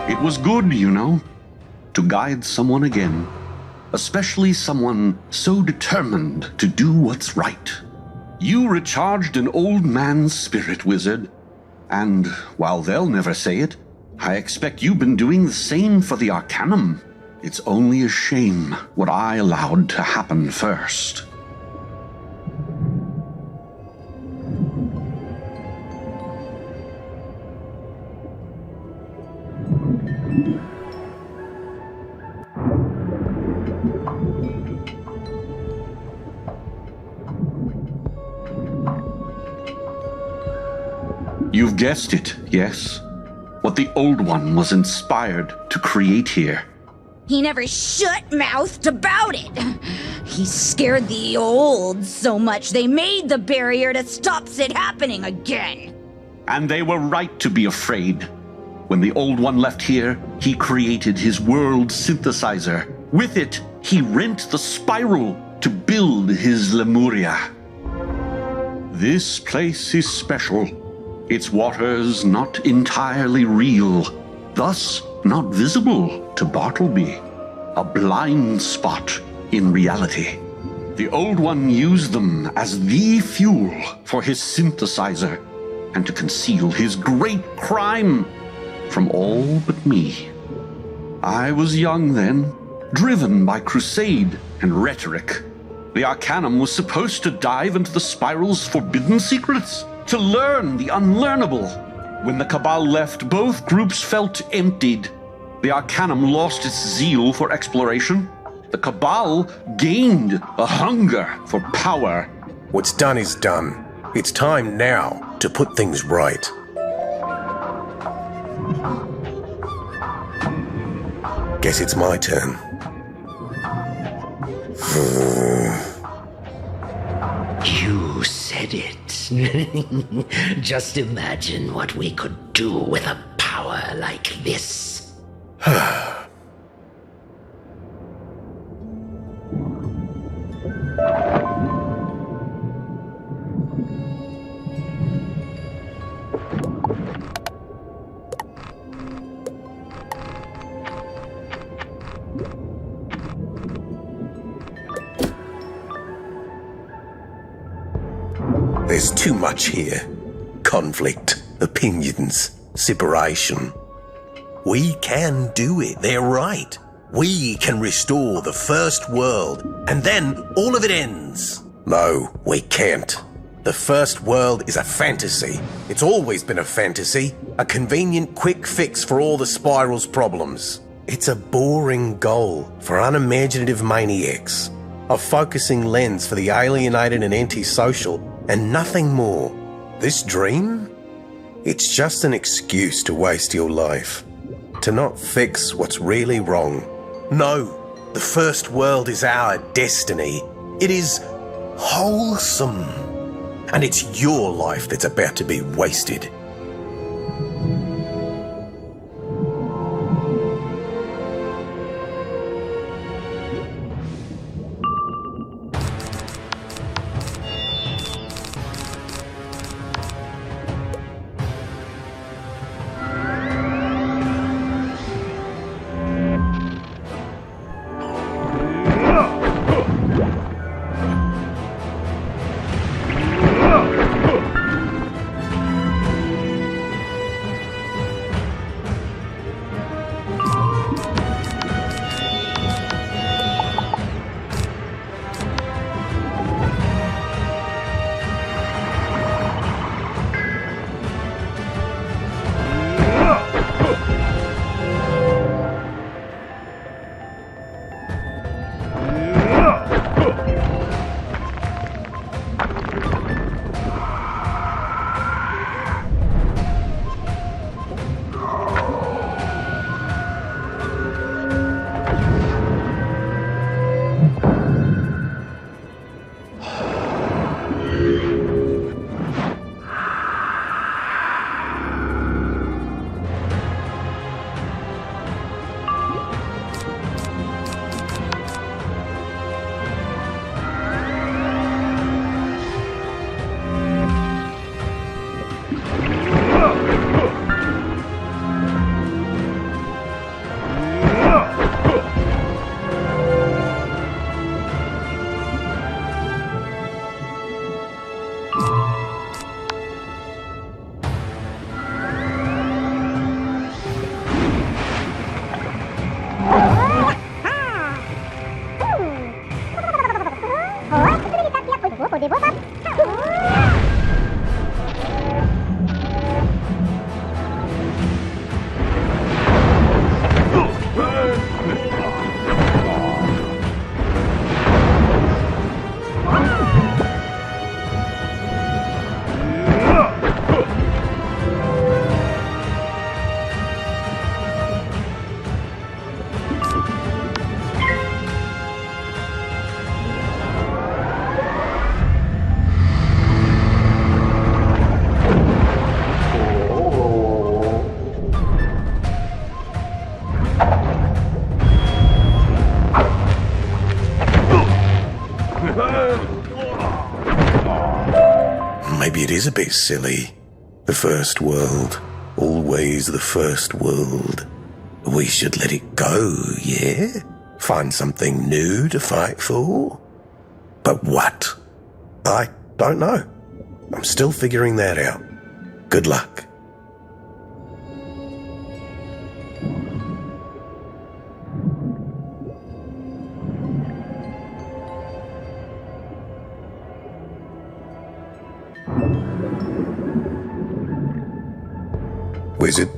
It was good, you know, to guide someone again, especially someone so determined to do what's right. You recharged an old man's spirit, Wizard, and while they'll never say it, I expect you've been doing the same for the Arcanum. It's only a shame what I allowed to happen first. You've guessed it, yes? What the Old One was inspired to create here. He never shut-mouthed about it. He scared the old so much they made the barrier that stops it happening again. And they were right to be afraid. When the Old One left here, he created his world synthesizer. With it, he rent the spiral to build his Lemuria. This place is special. Its waters not entirely real, thus not visible to Bartleby. A blind spot in reality. The Old One used them as the fuel for his synthesizer and to conceal his great crime from all but me. I was young then, driven by crusade and rhetoric. The Arcanum was supposed to dive into the spiral's forbidden secrets, to learn the unlearnable. When the Cabal left, both groups felt emptied. The Arcanum lost its zeal for exploration. The Cabal gained a hunger for power. What's done is done. It's time now to put things right. Guess it's my turn. You said it. Just imagine what we could do with a power like this. There's too much here. Conflict, opinions, separation. We can do it, they're right. We can restore the first world, and then all of it ends. No, we can't. The first world is a fantasy. It's always been a fantasy. A convenient quick fix for all the spiral's problems. It's a boring goal for unimaginative maniacs. A focusing lens for the alienated and antisocial, and nothing more. This dream? It's just an excuse to waste your life. To not fix what's really wrong. No, the first world is our destiny. It is wholesome. And it's your life that's about to be wasted. Maybe it is a bit silly. The first world. Always the first world. We should let it go, yeah? Find something new to fight for? But what? I don't know. I'm still figuring that out. Good luck. Wizard.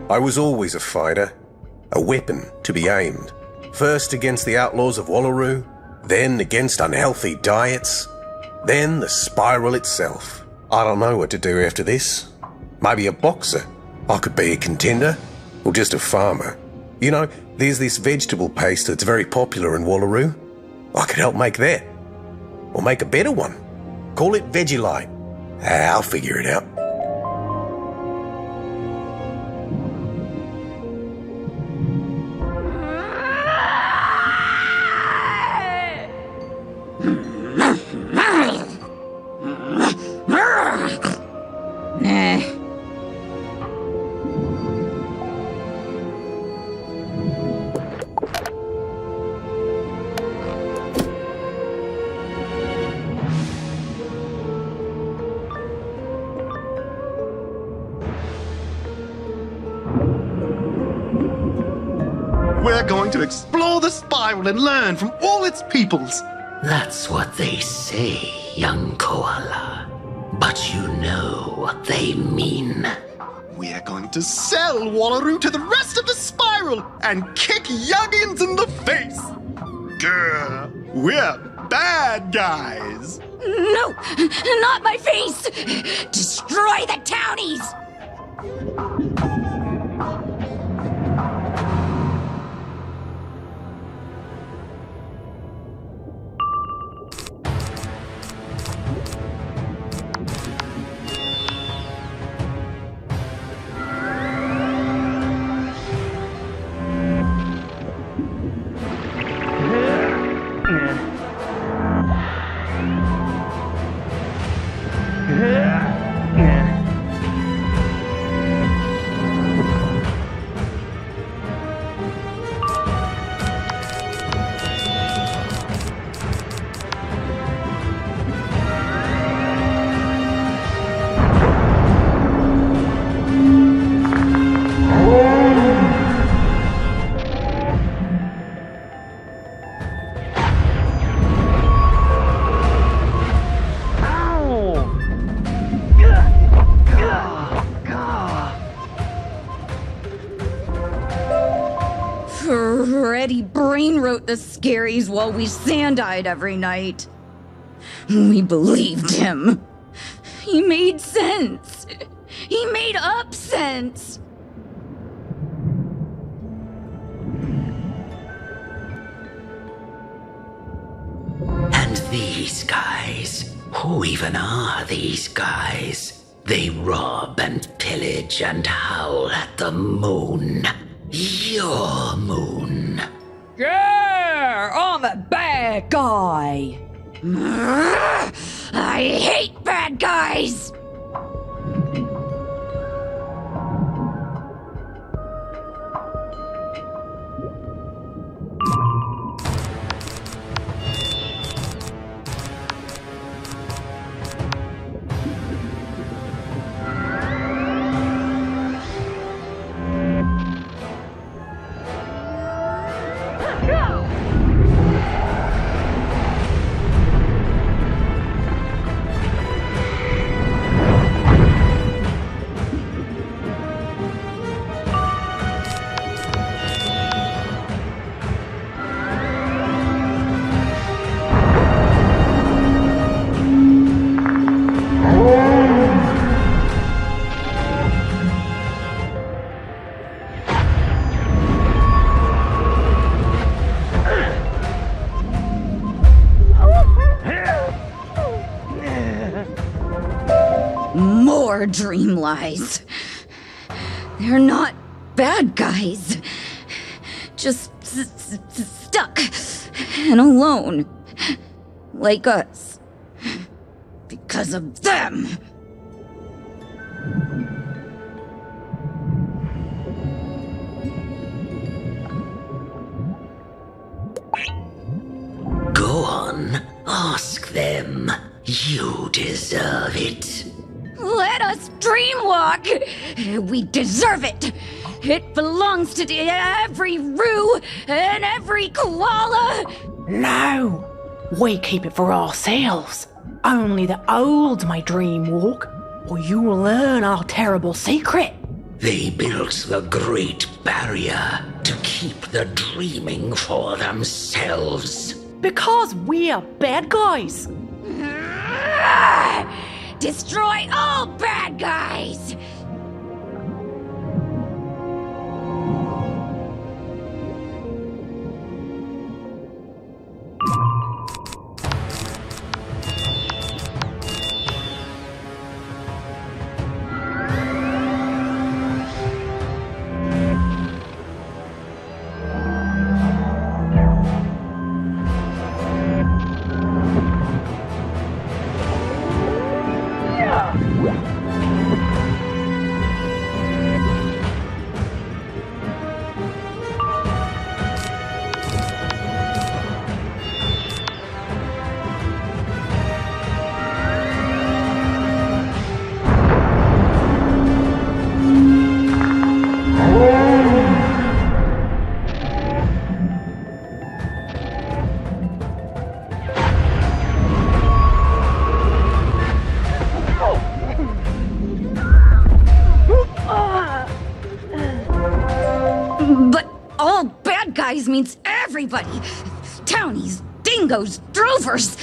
I was always a fighter, a weapon to be aimed. First against the outlaws of Wallaru, then against unhealthy diets, then the spiral itself. I don't know what to do after this. Maybe a boxer. I could be a contender, or just a farmer. You know, there's this vegetable paste that's very popular in Wallaru. I could help make that. Or make a better one. Call it Vegelite. I'll figure it out. We're going to explore the spiral and learn from all its peoples. That's what they say, young koala. But you know what they mean. We're going to sell Wallaru to the rest of the spiral and kick youngins in the face. Grr, we're bad guys. No, not my face! Destroy the townies! Reddy brain wrote the scaries while we sand-eyed every night. We believed him. He made sense. He made up sense. And these guys? Who even are these guys? They rob and pillage and howl at the moon. Your moon. Yeah, I'm a bad guy. I hate bad guys! More dream lies. They're not bad guys. Just stuck and alone. Like us. Because of them. Go on, ask them. You deserve it. Let us dreamwalk! We deserve it! It belongs to every Roo and every koala! No! We keep it for ourselves. Only the old may dream walk, or you will learn our terrible secret. They built the Great Barrier to keep the dreaming for themselves. Because we're bad guys. Destroy all bad guys! But all bad guys means everybody. Townies, dingoes, drovers.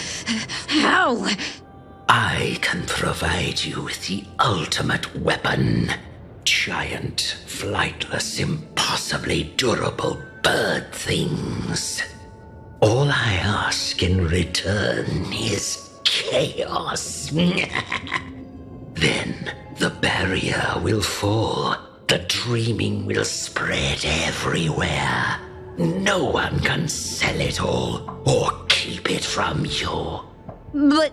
How? I can provide you with the ultimate weapon. Giant, flightless, impossibly durable bird things. All I ask in return is chaos. Then the barrier will fall. The dreaming will spread everywhere. No one can sell it all or keep it from you. But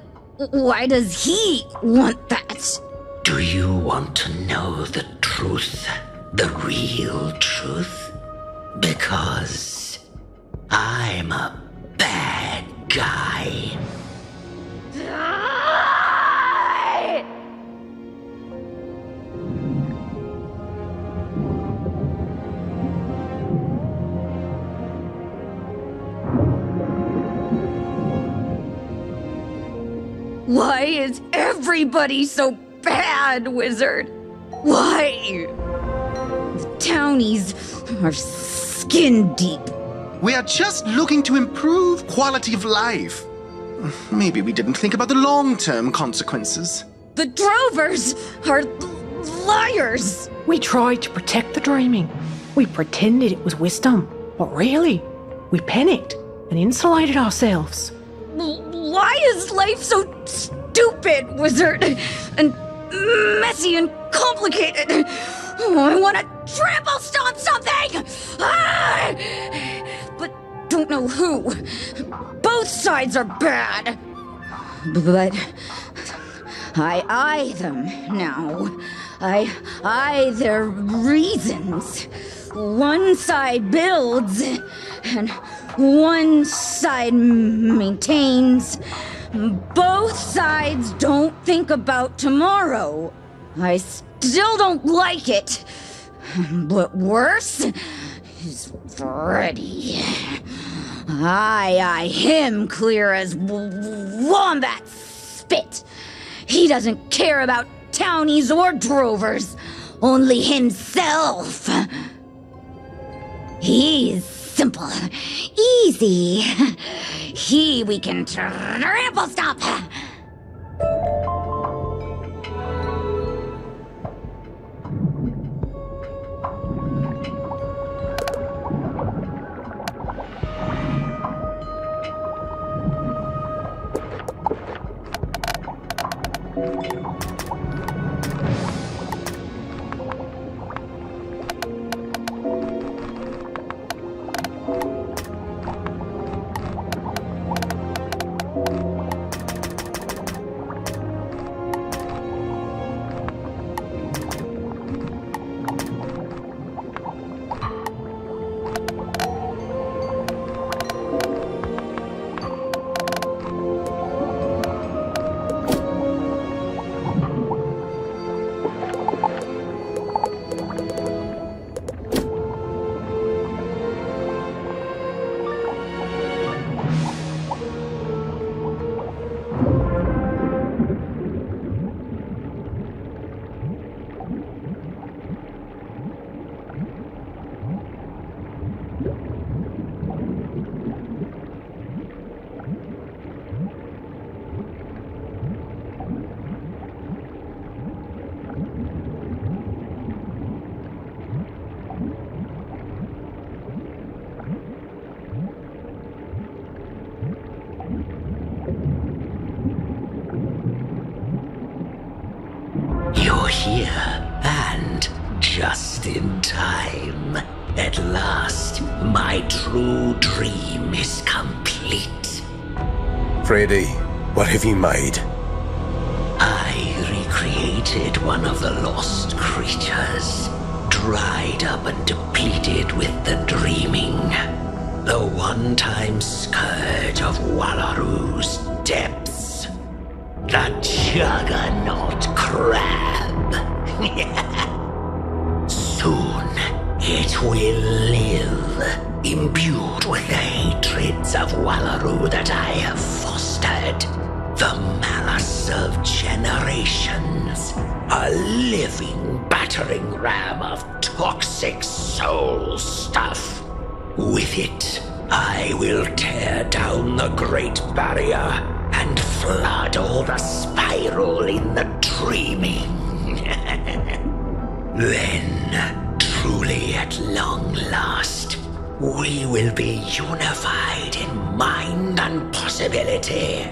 why does he want that? Do you want to know the truth? The real truth? Because I'm a bad guy. Why is everybody so bad, Wizard? Why? The townies are skin deep. We are just looking to improve quality of life. Maybe we didn't think about the long-term consequences. The drovers are liars. We tried to protect the dreaming. We pretended it was wisdom, but really, we panicked and insulated ourselves. Why is life so stupid, Wizard? And messy and complicated? Oh, I want to trample stomp something! Ah! But don't know who. Both sides are bad. But I eye them now. I eye their reasons. One side builds, and one side maintains. Both sides don't think about tomorrow. I still don't like it. But worse is Freddy. I eye him clear as wombat spit. He doesn't care about townies or drovers, only himself. He's simple, easy. He we can trample stop. You're here, and just in time. At last, my true dream is complete. Freddy, what have you made? I recreated one of the lost creatures, dried up and depleted with the dreaming. The one-time scourge of Wallaru's depths. The Juggernaut Crab. Soon, it will live, imbued with the hatreds of Wallaru that I have fostered. The malice of generations. A living battering ram of toxic soul stuff. With it, I will tear down the Great Barrier and flood all the spiral in the dreaming. Then, truly at long last, we will be unified in mind and possibility.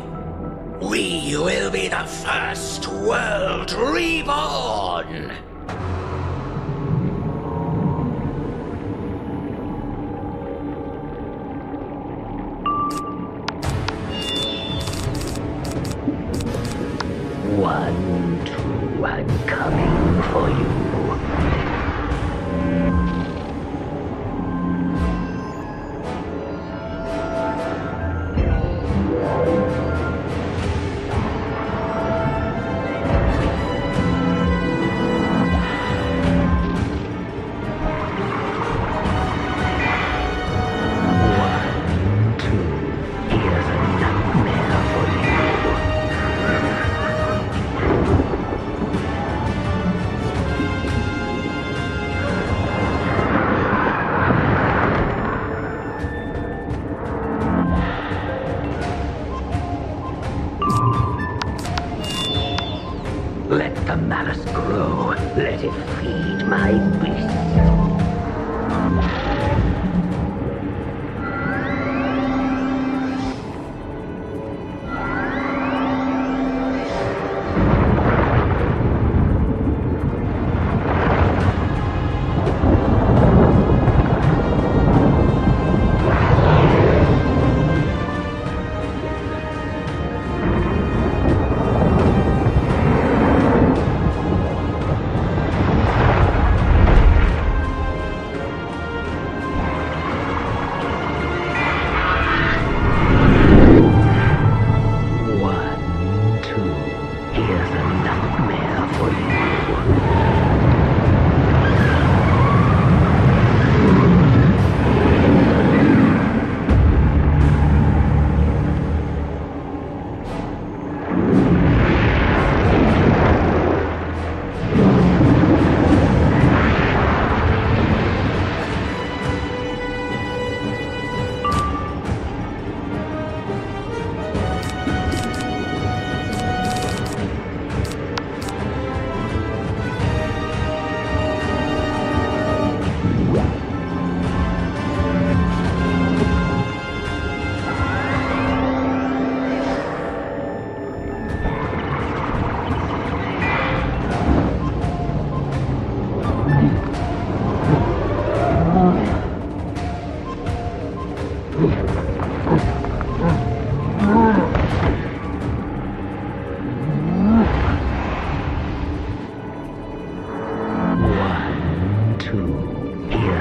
We will be the first world reborn! One, two, I'm coming for you.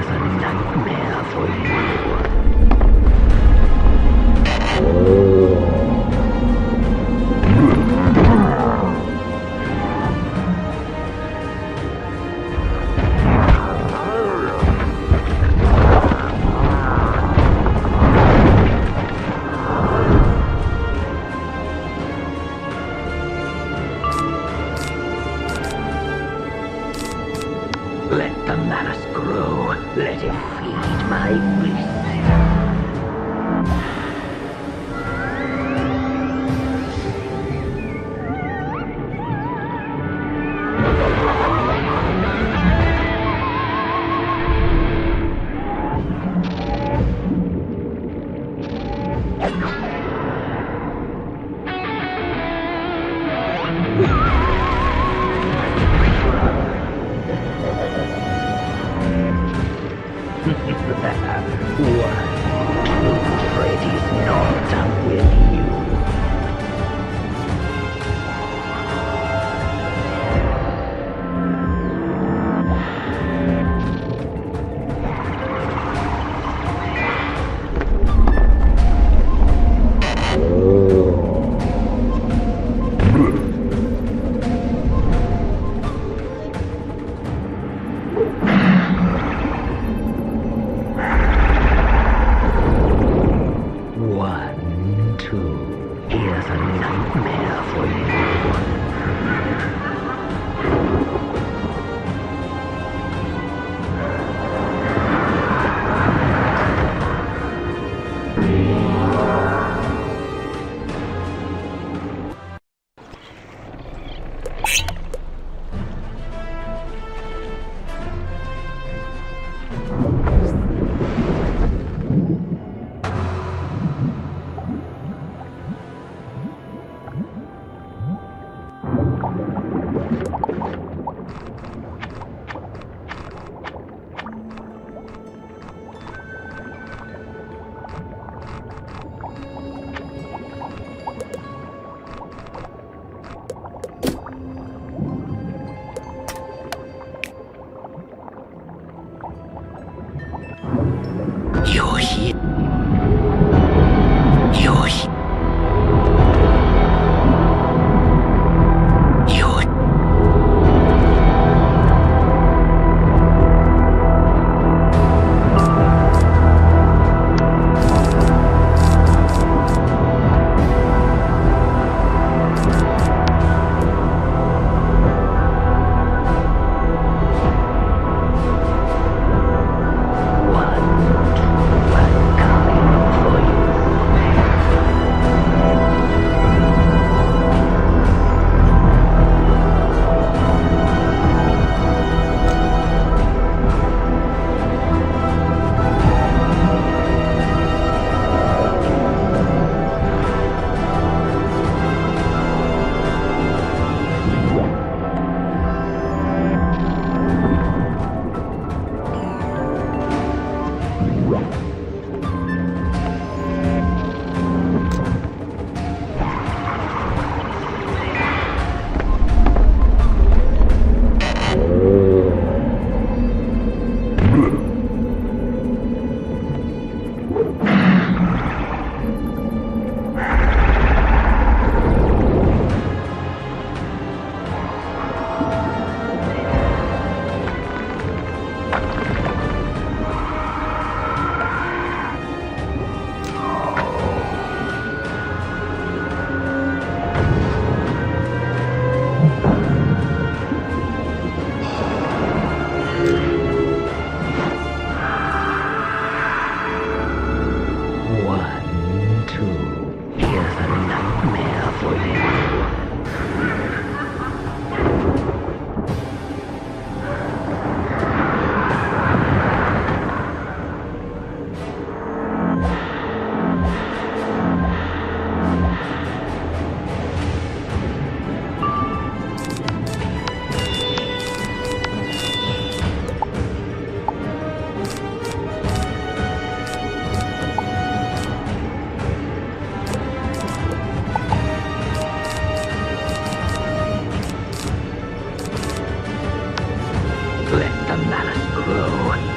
Here's a nightmare for you. Let the malice grow. Let it feed my beast. Freddy's not done with you. One, two, here's a nightmare for you. You're here. You're here. You're...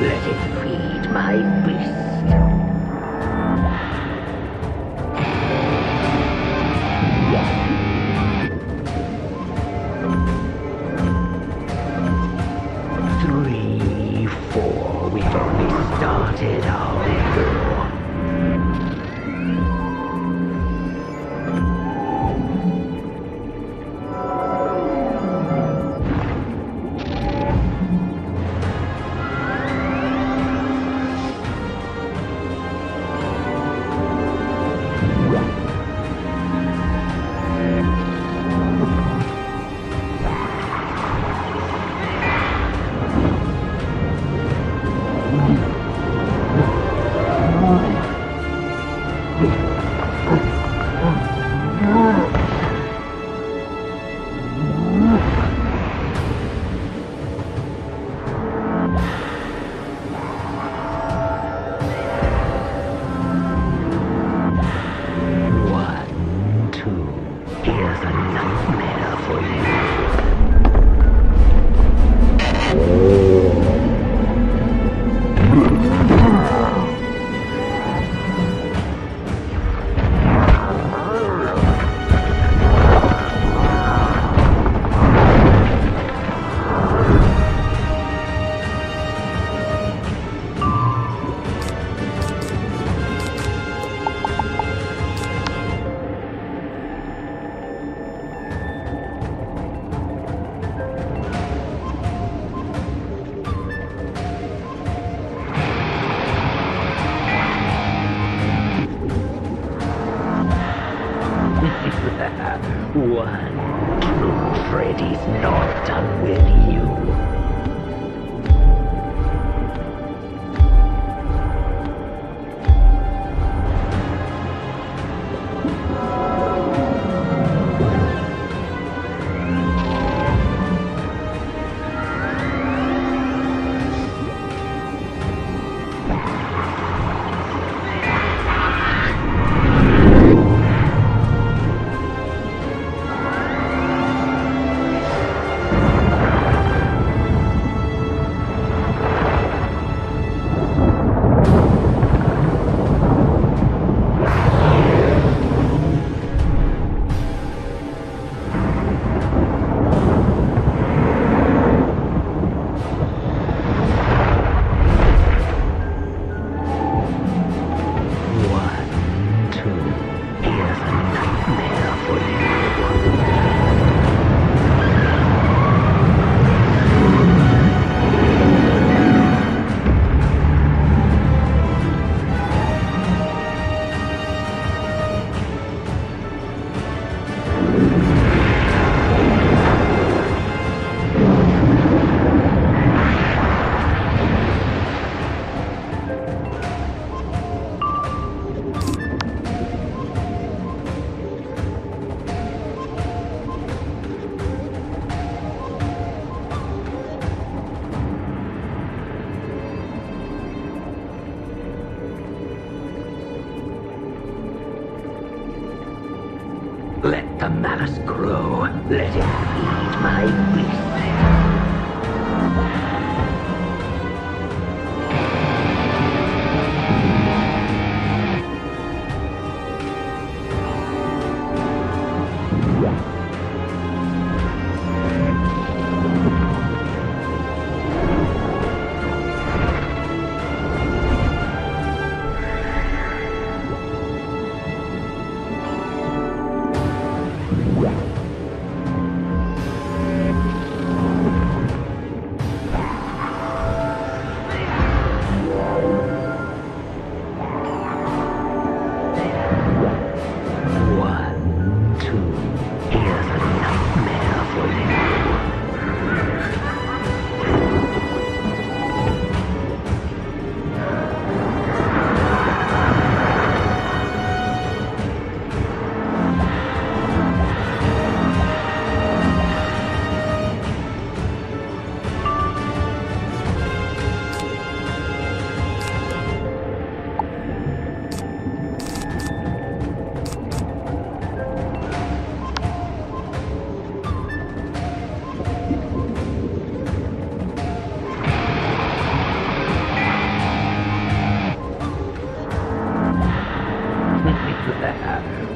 Let it feed my beast. Three, four, we've only started our war. One, two, Freddy's not done with you. Let the malice grow. Let it feed my beast.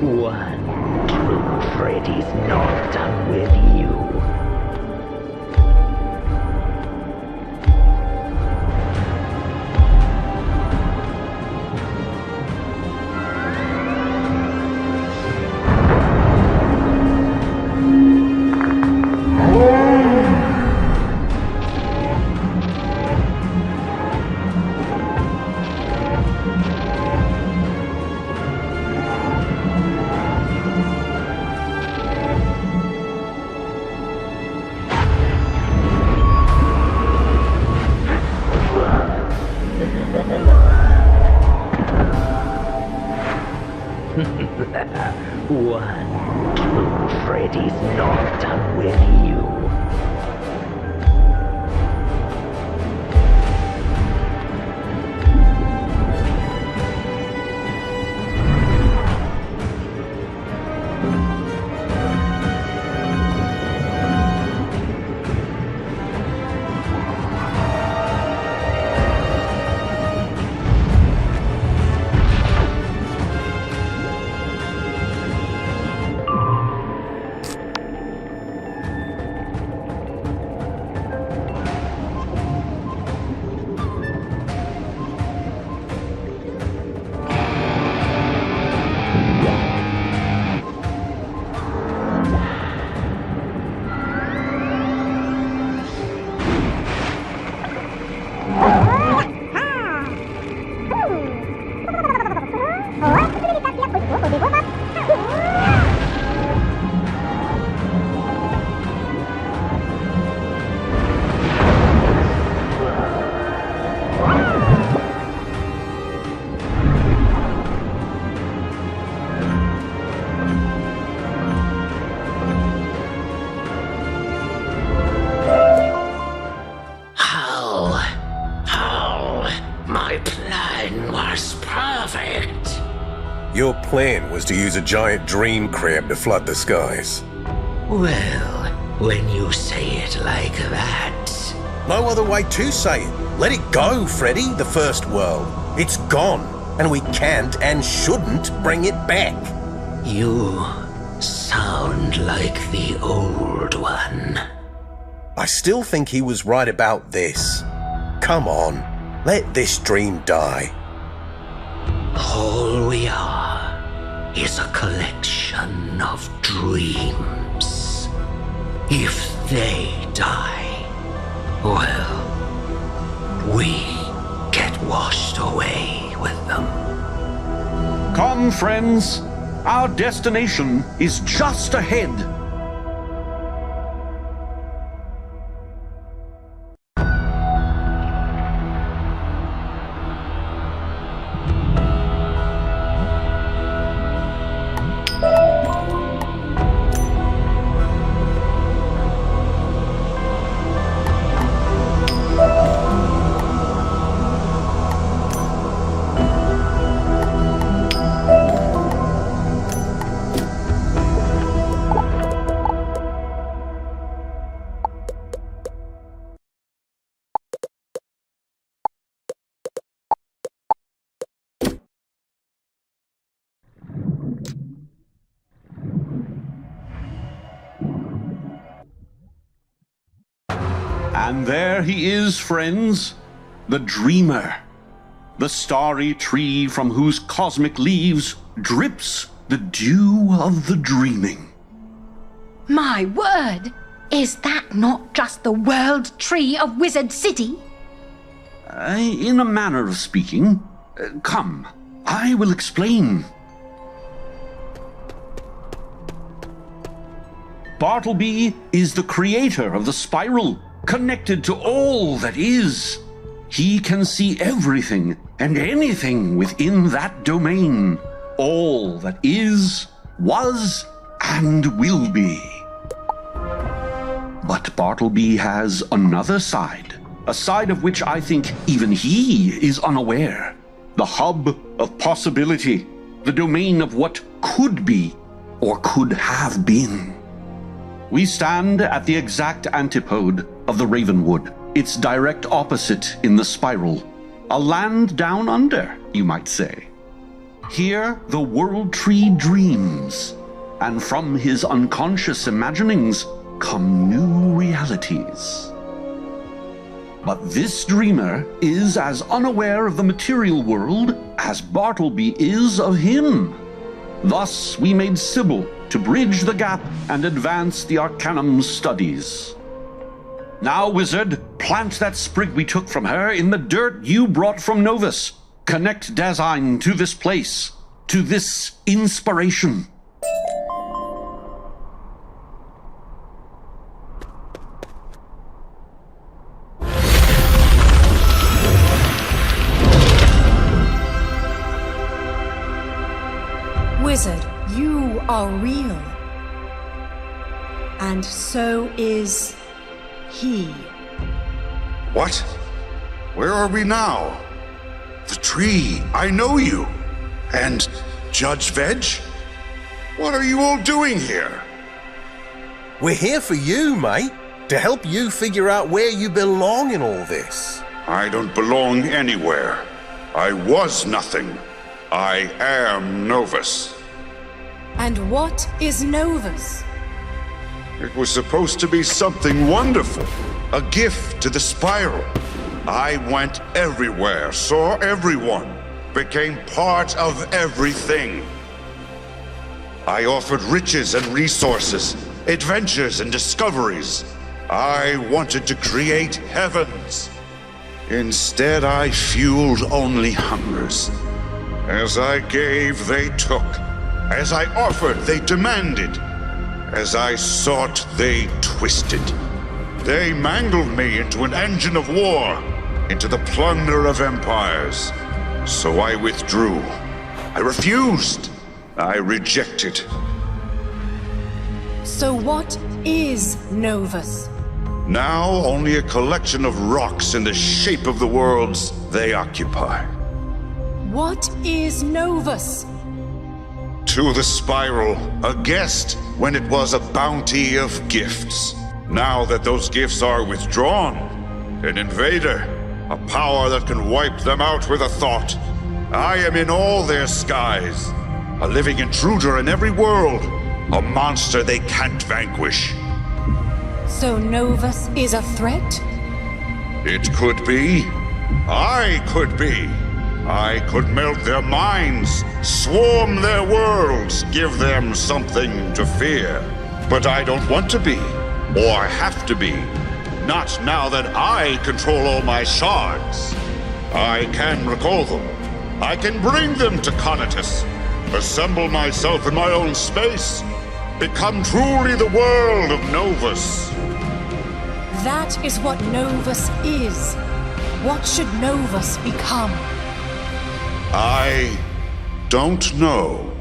One true Freddy's not done with you. One true Freddy's not done with you. Your plan was to use a giant dream crab to flood the skies. Well, when you say it like that... No other way to say it. Let it go, Freddy, the first world. It's gone, and we can't and shouldn't bring it back. You sound like the old one. I still think he was right about this. Come on, let this dream die. All we are is a collection of dreams. If they die, well, we get washed away with them. Come, friends. Our destination is just ahead. And there he is, friends, the Dreamer, the starry tree from whose cosmic leaves drips the dew of the dreaming. My word! Is that not just the world tree of Wizard City? In a manner of speaking. Come, I will explain. Bartleby is the creator of the spiral, connected to all that is. He can see everything and anything within that domain. All that is, was, and will be. But Bartleby has another side, a side of which I think even he is unaware. The hub of possibility, the domain of what could be or could have been. We stand at the exact antipode of the Ravenwood, its direct opposite in the spiral. A land down under, you might say. Here, the World Tree dreams, and from his unconscious imaginings come new realities. But this dreamer is as unaware of the material world as Bartleby is of him. Thus, we made Sybil to bridge the gap and advance the Arcanum's studies. Now, Wizard, plant that sprig we took from her in the dirt you brought from Novus. Connect Dasein to this place, to this inspiration. Wizard, you are real. And so is he. What? Where are we now? The tree, I know you. And Judge Veg? What are you all doing here? We're here for you, mate. To help you figure out where you belong in all this. I don't belong anywhere. I was nothing. I am Novus. And what is Novus? It was supposed to be something wonderful. A gift to the Spiral. I went everywhere, saw everyone, became part of everything. I offered riches and resources, adventures and discoveries. I wanted to create heavens. Instead, I fueled only hungers. As I gave, they took. As I offered, they demanded. As I sought, they twisted. They mangled me into an engine of war, into the plunder of empires. So I withdrew. I refused. I rejected. So what is Novus? Now only a collection of rocks in the shape of the worlds they occupy. What is Novus? To the Spiral, a guest when it was a bounty of gifts. Now that those gifts are withdrawn, an invader, a power that can wipe them out with a thought. I am in all their skies, a living intruder in every world, a monster they can't vanquish. So Novus is a threat? It could be. I could be. I could melt their minds, swarm their worlds, give them something to fear. But I don't want to be, or have to be. Not now that I control all my shards. I can recall them. I can bring them to Conatus, assemble myself in my own space, become truly the world of Novus. That is what Novus is. What should Novus become? I don't know.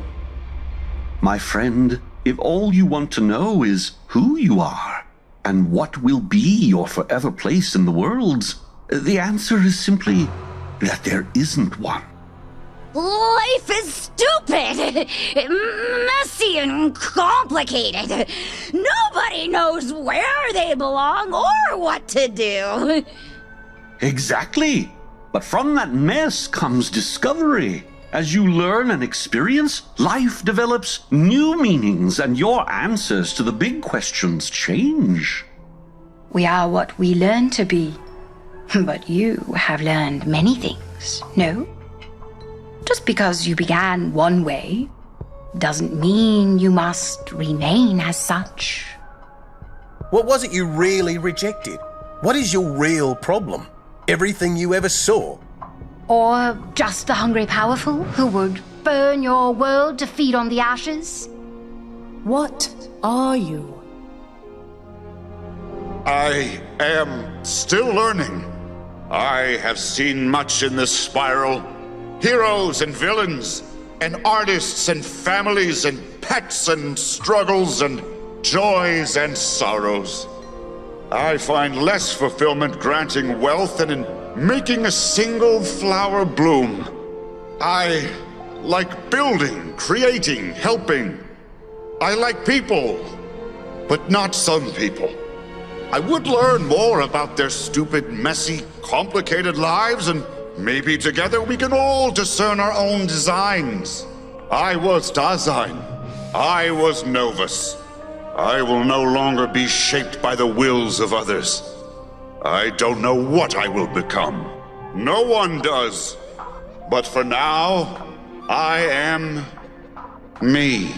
My friend, if all you want to know is who you are and what will be your forever place in the worlds, the answer is simply that there isn't one. Life is stupid, messy, and complicated. Nobody knows where they belong or what to do. Exactly. But from that mess comes discovery. As you learn and experience, life develops new meanings and your answers to the big questions change. We are what we learn to be. But you have learned many things, no? Just because you began one way doesn't mean you must remain as such. What was it you really rejected? What is your real problem? Everything you ever saw? Or just the hungry powerful who would burn your world to feed on the ashes? What are you? I am still learning. I have seen much in this Spiral. Heroes and villains, and artists and families and pets and struggles and joys and sorrows. I find less fulfillment granting wealth than in making a single flower bloom. I like building, creating, helping. I like people, but not some people. I would learn more about their stupid, messy, complicated lives and Maybe together we can all discern our own designs. I was Dasein. I was Novus. I will no longer be shaped by the wills of others. I don't know what I will become. No one does. But for now, I am me.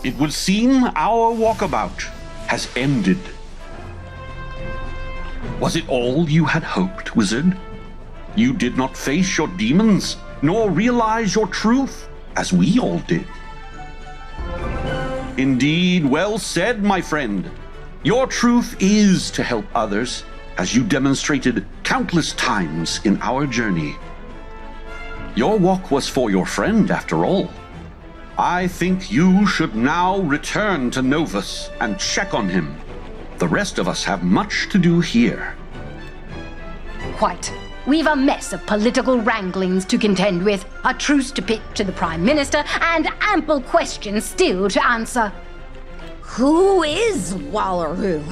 It would seem our walkabout has ended. Was it all you had hoped, wizard? You did not face your demons, nor realize your truth, as we all did. Indeed, well said, my friend. Your truth is to help others, as you demonstrated countless times in our journey. Your walk was for your friend, after all. I think you should now return to Novus and check on him. The rest of us have much to do here. Quite. We've a mess of political wranglings to contend with, a truce to pitch to the Prime Minister, and ample questions still to answer. Who is Wallaru?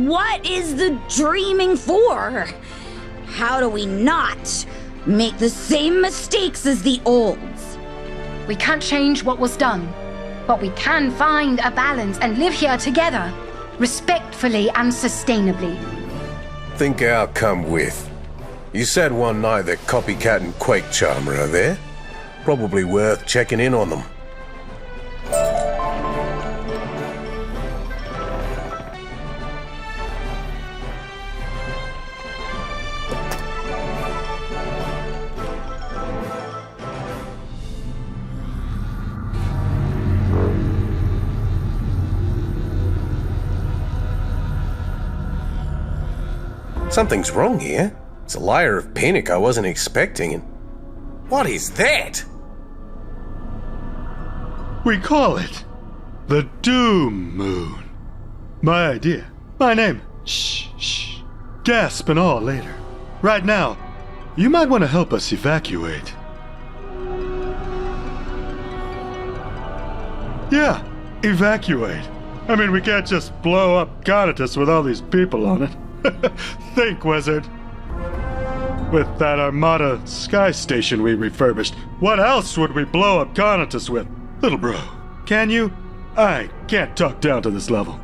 What is the dreaming for? How do we not make the same mistakes as the olds? We can't change what was done, but we can find a balance and live here together, respectfully and sustainably. Think I'll come with. You said one night that Copycat and Quake Charmer are there. Probably worth checking in on them. Something's wrong here. It's a layer of panic I wasn't expecting. And what is that? We call it the Doom Moon. My idea. My name. Shh. Gasp and all later. Right now, you might want to help us evacuate. Yeah, evacuate. I mean, we can't just blow up Conatus with all these people on it. Think, wizard. With that Armada Sky Station we refurbished, what else would we blow up Conatus with? Little bro, can you? I can't talk down to this level.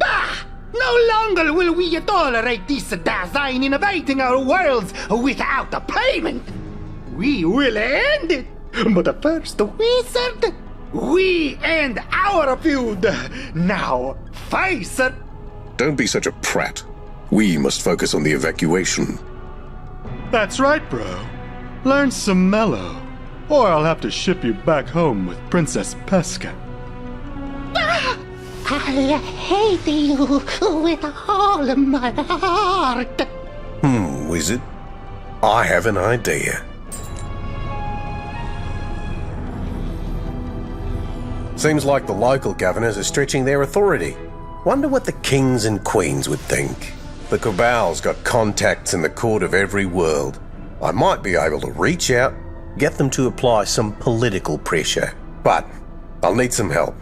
No longer will we tolerate this design invading our worlds without a payment. We will end it. But first, wizard, we end our feud. Now, face it. Don't be such a prat. We must focus on the evacuation. That's right, bro. Learn some mellow, or I'll have to ship you back home with Princess Pesca. I hate you with all of my heart. Wizard. I have an idea. Seems like the local governors are stretching their authority. Wonder what the kings and queens would think. The Cabal's got contacts in the court of every world. I might be able to reach out, get them to apply some political pressure. But I'll need some help.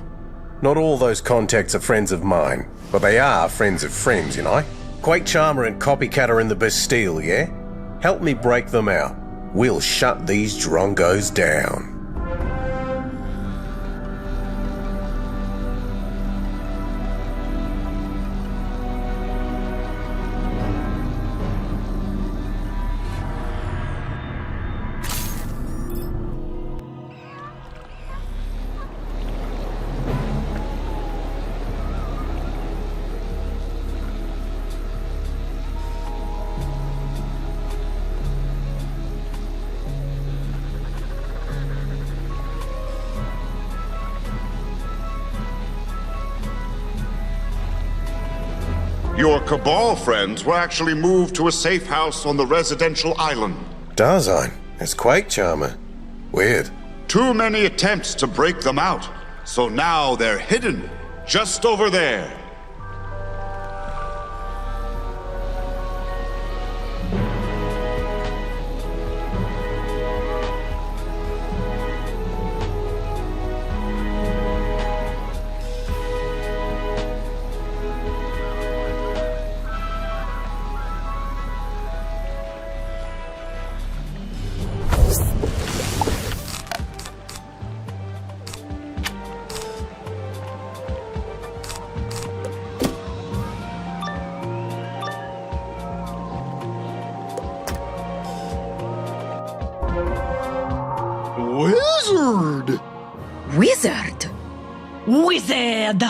Not all those contacts are friends of mine, but they are friends of friends, you know? Quake Charmer and Copycat are in the Bastille, yeah? Help me break them out. We'll shut these drongos down. Your Cabal friends were actually moved to a safe house on the residential island. Dasein, as Quake Charmer. Weird. Too many attempts to break them out, so now they're hidden just over there. wizard!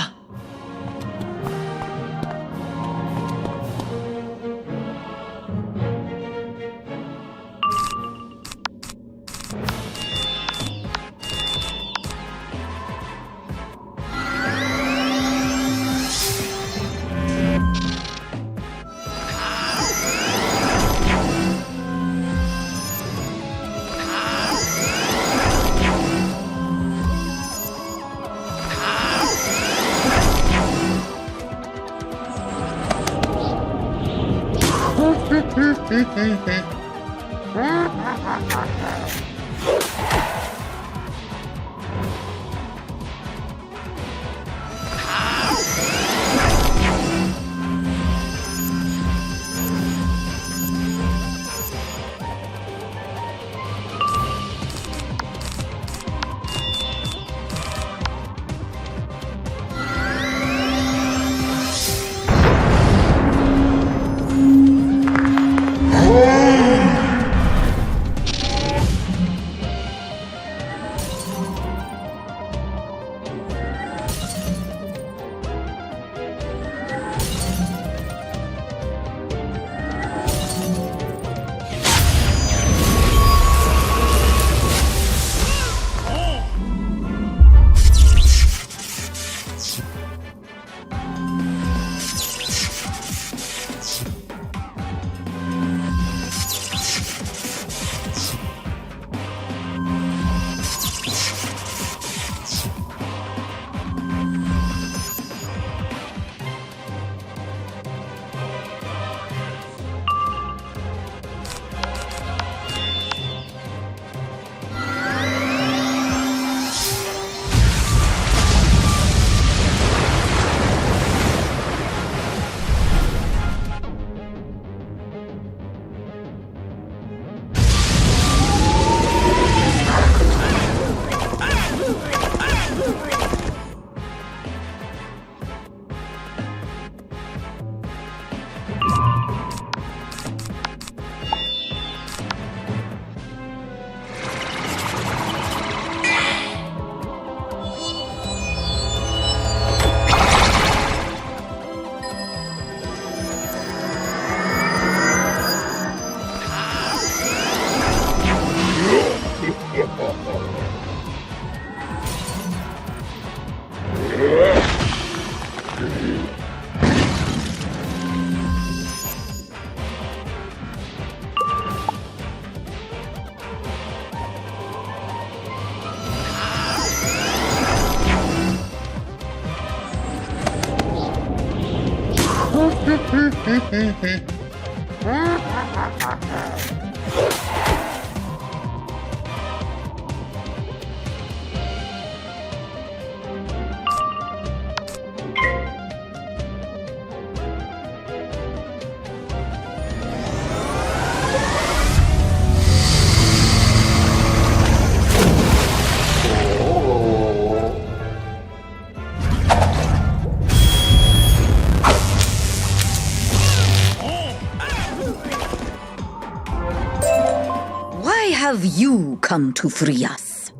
Have you come to free us?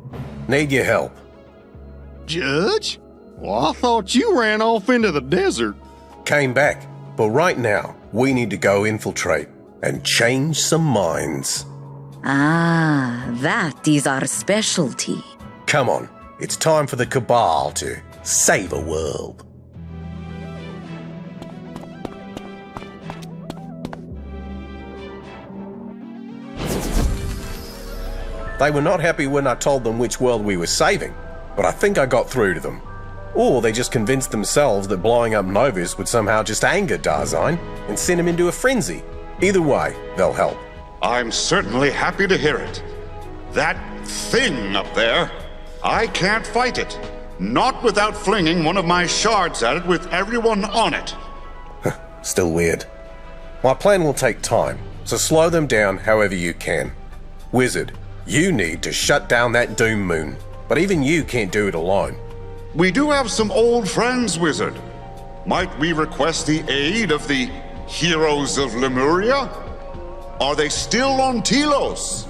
Need your help. Judge? Well, I thought you ran off into the desert. Came back, but right now we need to go infiltrate and change some minds. Ah, that is our specialty. Come on, it's time for the Cabal to save a world. They were not happy when I told them which world we were saving, but I think I got through to them. Or they just convinced themselves that blowing up Novus would somehow just anger Darzine and send him into a frenzy. Either way, they'll help. I'm certainly happy to hear it. That thing up there, I can't fight it. Not without flinging one of my shards at it with everyone on it. Still weird. My plan will take time, so slow them down however you can. Wizard, you need to shut down that Doom Moon, but even you can't do it alone. We do have some old friends, Wizard. Might we request the aid of the Heroes of Lemuria? Are they still on Telos?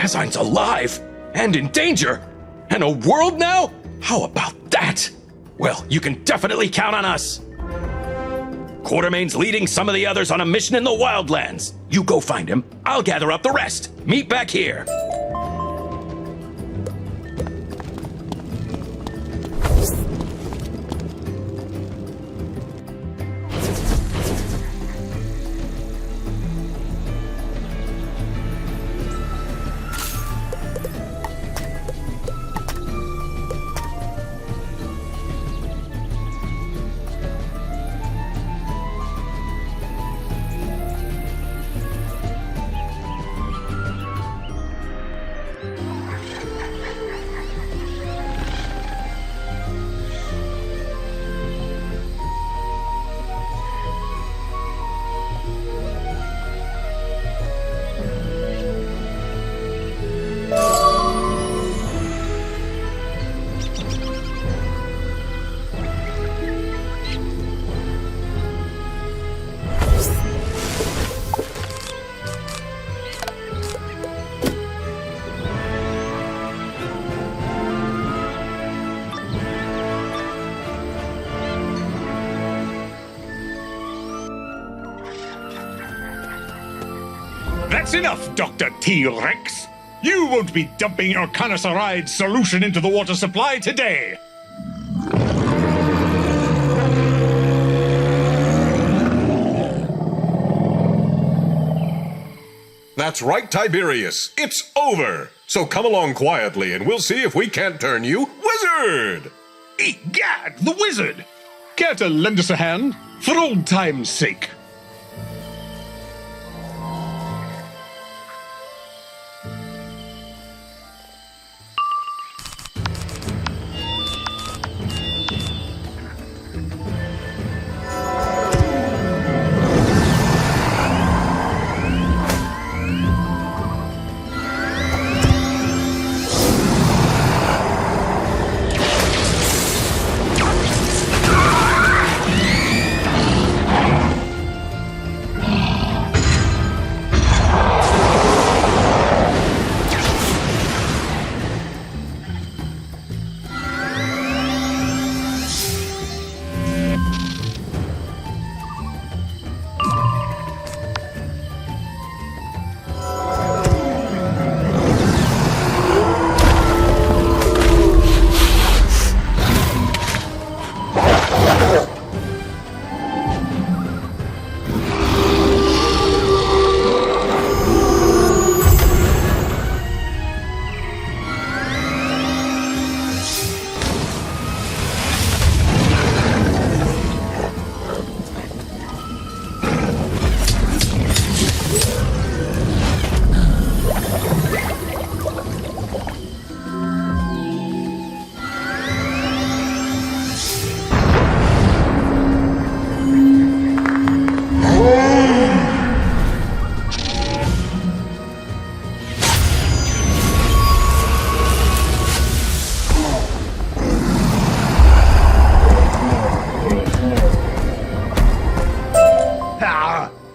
Dazine's alive and in danger. And a world now? How about that? Well, you can definitely count on us. Quartermain's leading some of the others on a mission in the Wildlands. You go find him. I'll gather up the rest. Meet back here. That's enough, Dr. T-Rex. You won't be dumping your canoceride solution into the water supply today. That's right, Tiberius. It's over. So come along quietly and we'll see if we can't turn you wizard. Egad, the wizard! Care to lend us a hand? For old time's sake.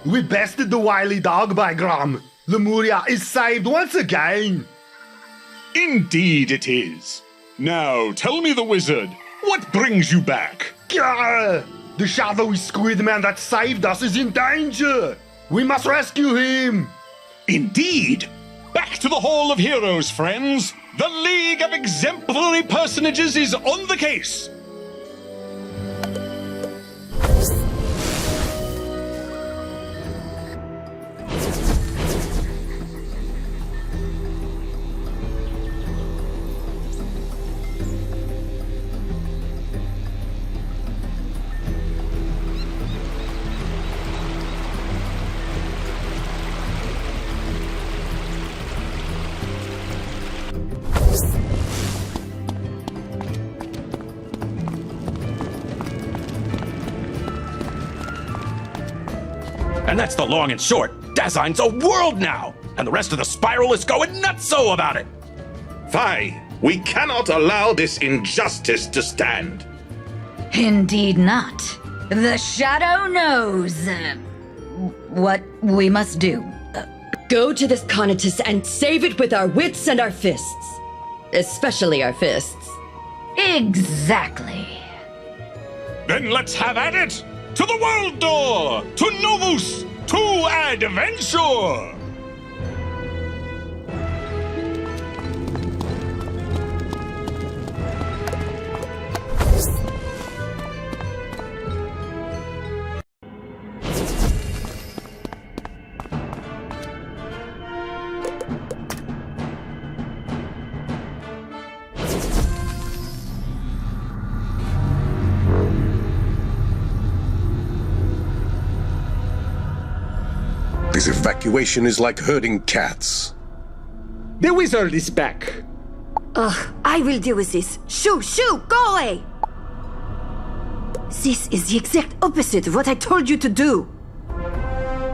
We bested the wily dog by Grom. Lemuria is saved once again. Indeed it is. Now, tell me, the wizard, what brings you back? Gah! The shadowy squid man that saved us is in danger. We must rescue him. Indeed. Back to the Hall of Heroes, friends. The League of Exemplary Personages is on the case. And that's the long and short. Dazine's a world now, and the rest of the spiral is going nutso about it. Fie! We cannot allow this injustice to stand. Indeed not. The Shadow knows what we must do. go to this Conatus and save it with our wits and our fists. Especially our fists. Exactly. Then let's have at it! To the world door! To Novus! To adventure! This evacuation is like herding cats. The wizard is back. Ugh, I will deal with this. Shoo, shoo, go away! This is the exact opposite of what I told you to do.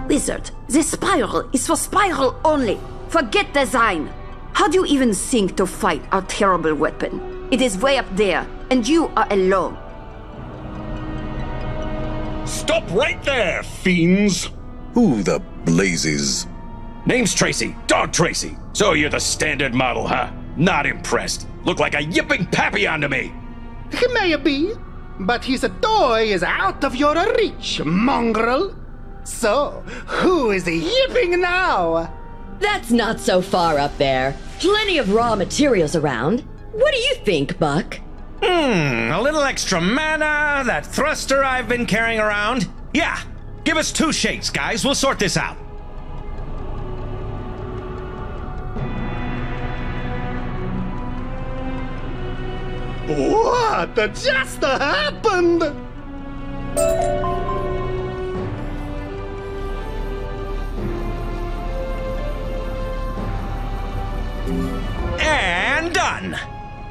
Wizard, the spiral is for spiral only. Forget design. How do you even think to fight our terrible weapon? It is way up there, and you are alone. Stop right there, fiends! Who the blazes? Name's Tracy, Dog Tracy. So you're the standard model, huh? Not impressed. Look like a yipping papillon to me. Maybe, but his toy is out of your reach, mongrel. So, who is yipping now? That's not so far up there. Plenty of raw materials around. What do you think, Buck? A little extra mana, that thruster I've been carrying around. Yeah, give us 2 shakes, guys. We'll sort this out. What just happened? And done!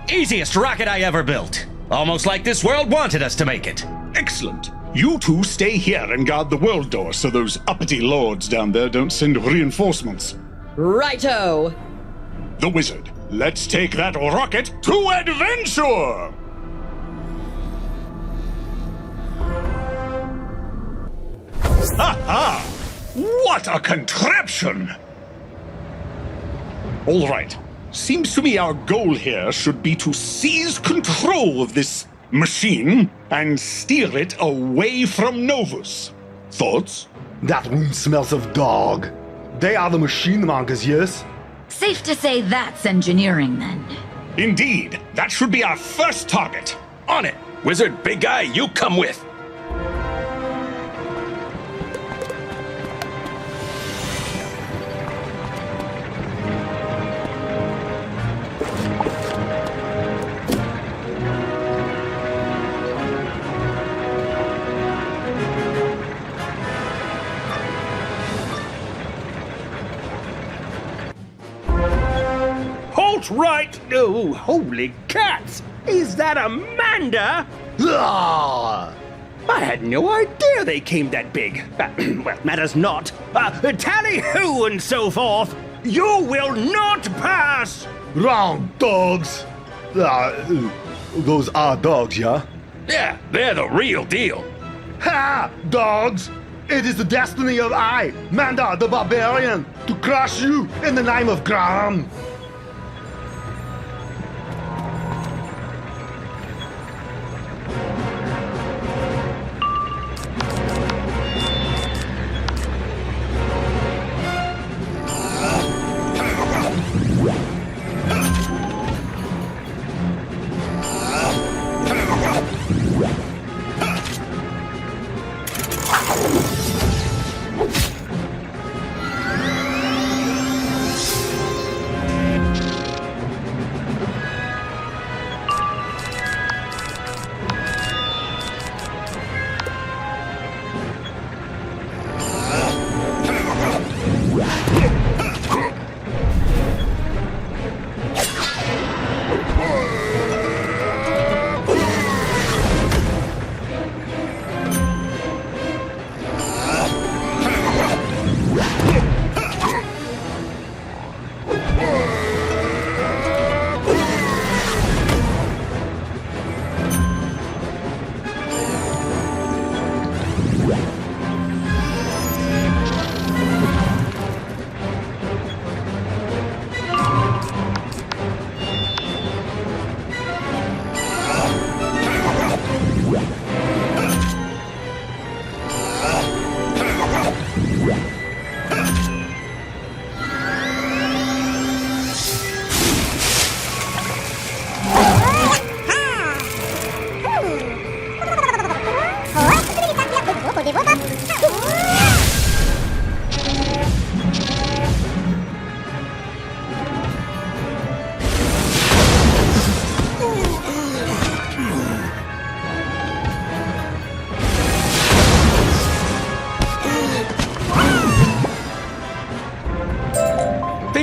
Easiest rocket I ever built. Almost like this world wanted us to make it. Excellent. You two stay here and guard the world door so those uppity lords down there don't send reinforcements. Righto! The wizard, let's take that rocket to adventure! Ha ha! What a contraption! All right. Seems to me our goal here should be to seize control of this machine and steer it away from Novus. Thoughts? That room smells of dog. They are the machine mongers, yes? Safe to say that's engineering, then. Indeed. That should be our first target. On it! Wizard, big guy, you come with! Right! Oh, holy cats! Is that Amanda? Ah! I had no idea they came that big. Well, matters not. Tally-ho and so forth! You will not pass! Wrong, dogs! Those are dogs, yeah? Yeah, they're the real deal. Ha! Dogs! It is the destiny of I, Manda the Barbarian, to crush you in the name of Graham!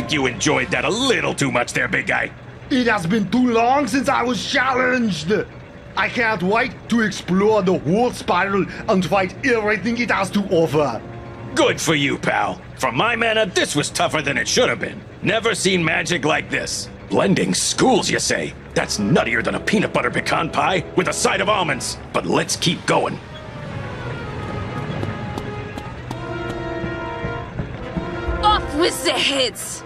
think you enjoyed that a little too much there, big guy. It has been too long since I was challenged. I can't wait to explore the whole spiral and fight everything it has to offer. Good for you, pal. From my mana, this was tougher than it should have been. Never seen magic like this. Blending schools, you say? That's nuttier than a peanut butter pecan pie with a side of almonds. But let's keep going. Off with their heads!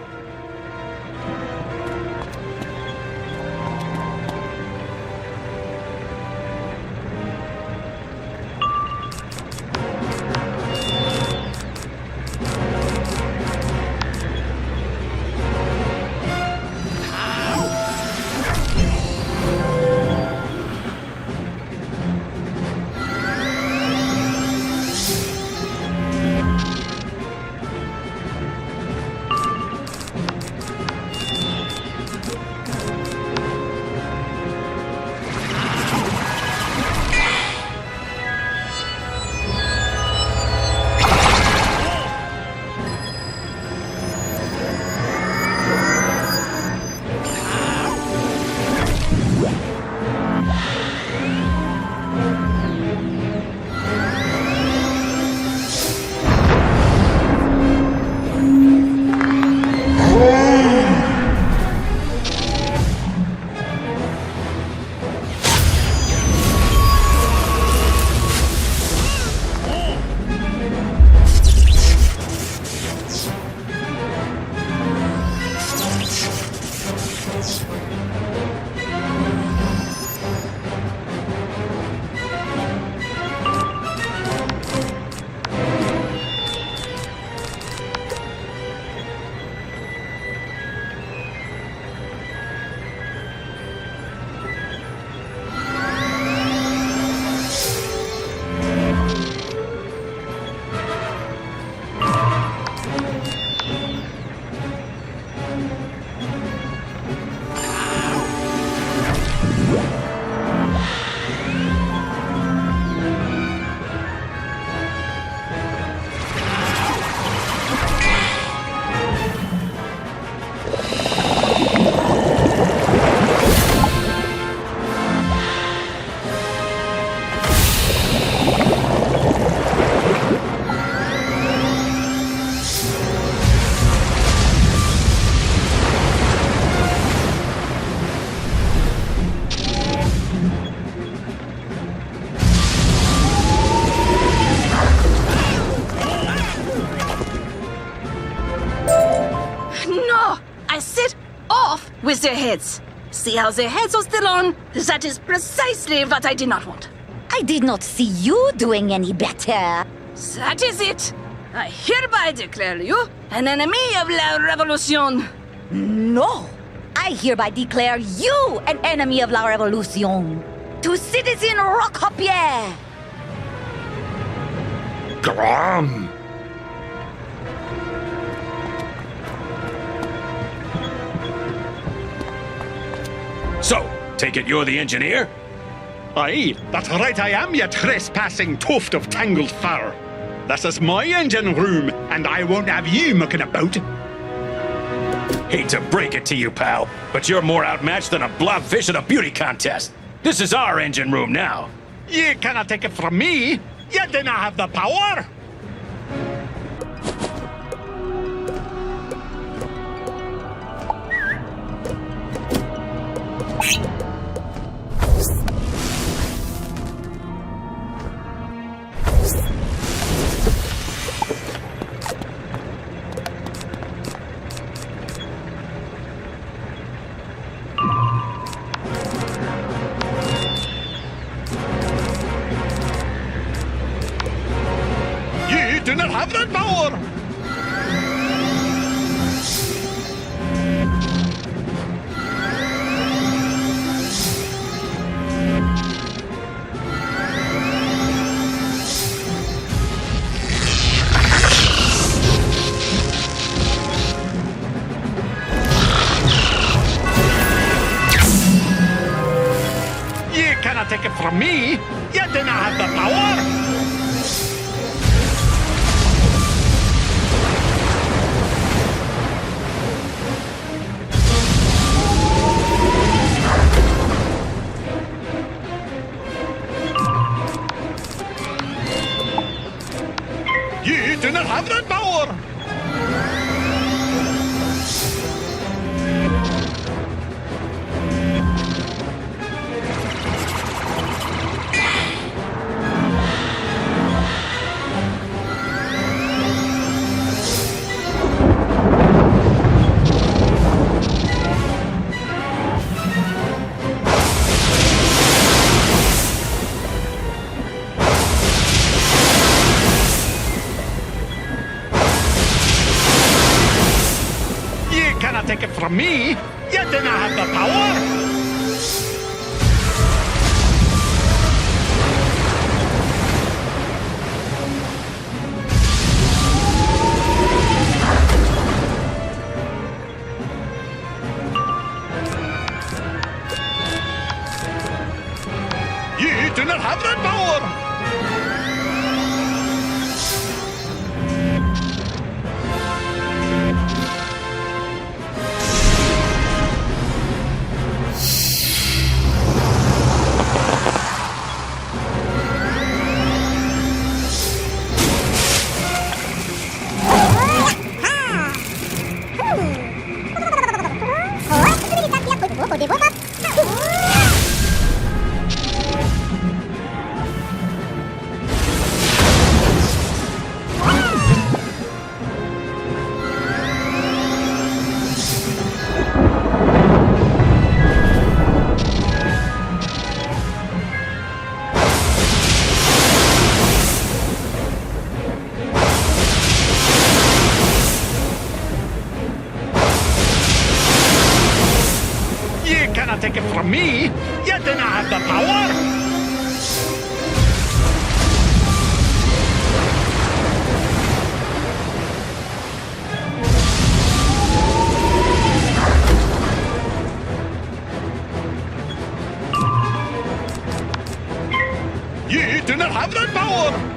With their heads. See how their heads are still on? That is precisely what I did not want. I did not see you doing any better. That is it. I hereby declare you an enemy of la revolution. No. I hereby declare you an enemy of la revolution. To Citizen Rockhopier. Grom! So, take it you're the engineer? Aye, that's right I am, you trespassing tuft of tangled fur. This is my engine room, and I won't have you mucking about. Hate to break it to you, pal, but you're more outmatched than a blobfish at a beauty contest. This is our engine room now. You cannot take it from me. You do not have the power. You do not have that power. You cannot take it from me. You do not have the power. cannot take it from me. You do not have the power. You do not have that power! Take it from me, you do not have the power! You do not have that power!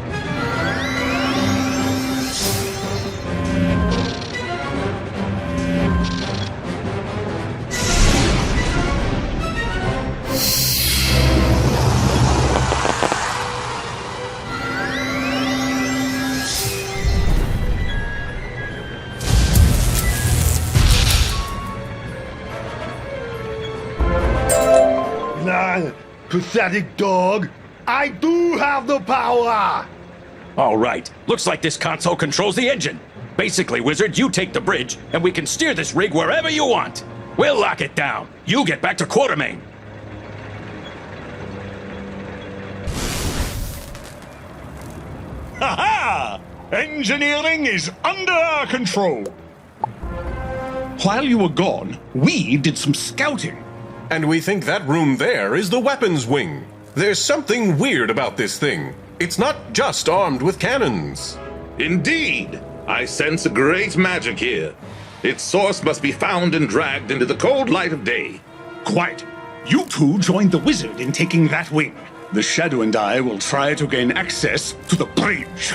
Pathetic dog. I do have the power! All right. Looks like this console controls the engine. Basically, Wizard, you take the bridge, and we can steer this rig wherever you want. We'll lock it down. You get back to Quartermain. Ha-ha! Engineering is under our control. While you were gone, we did some scouting. And we think that room there is the weapons wing. There's something weird about this thing. It's not just armed with cannons. Indeed. I sense a great magic here. Its source must be found and dragged into the cold light of day. Quiet. You two joined the wizard in taking that wing. The Shadow and I will try to gain access to the bridge.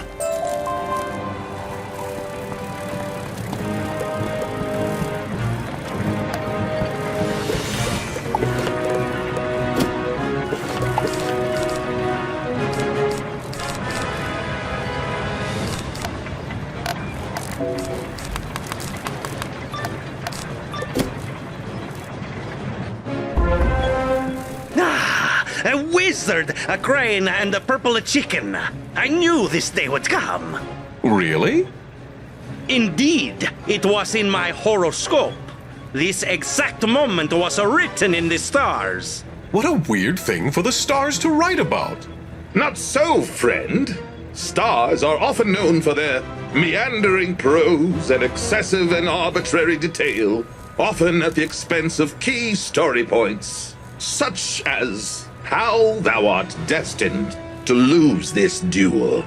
A wizard, a crane, and a purple chicken. I knew this day would come. Really? Indeed, it was in my horoscope. This exact moment was written in the stars. What a weird thing for the stars to write about. Not so, friend. Stars are often known for their meandering prose and excessive and arbitrary detail, often at the expense of key story points, such as how thou art destined to lose this duel.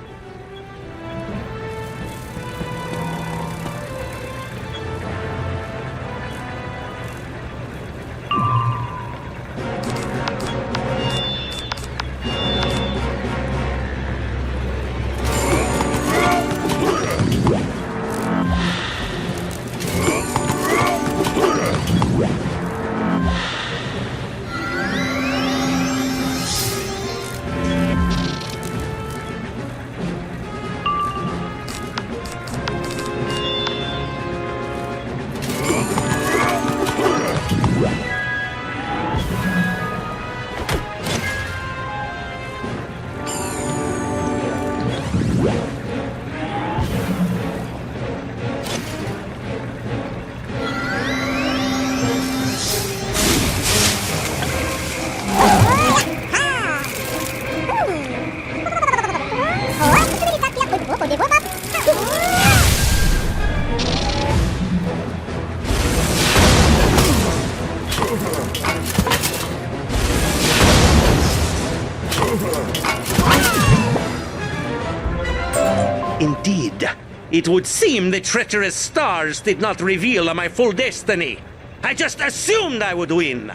Indeed. It would seem the treacherous stars did not reveal my full destiny. I just assumed I would win.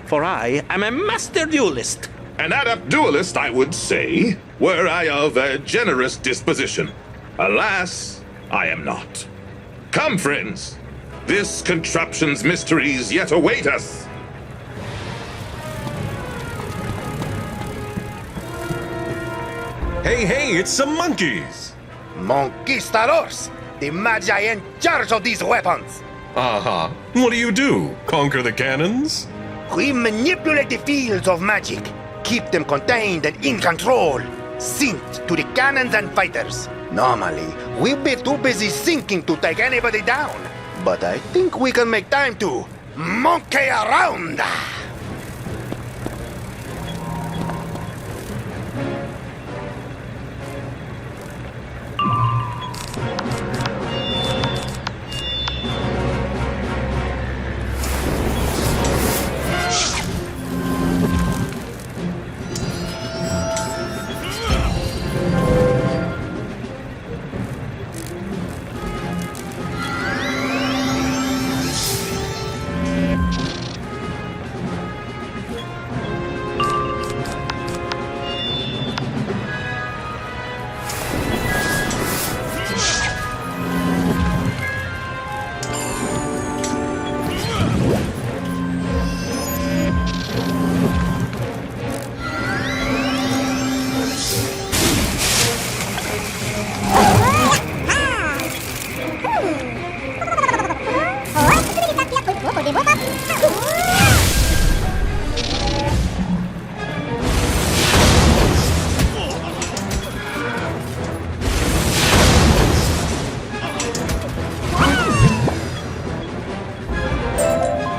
For I am a master duelist. An adept duelist, I would say, were I of a generous disposition. Alas, I am not. Come, friends. This contraption's mysteries yet await us. Hey, it's some monkeys! Conquistadors! The Magi in charge of these weapons! Uh-huh. What do? Conquer the cannons? We manipulate the fields of magic, keep them contained and in control, synced to the cannons and fighters. Normally, we'd be too busy sinking to take anybody down, but I think we can make time to monkey around.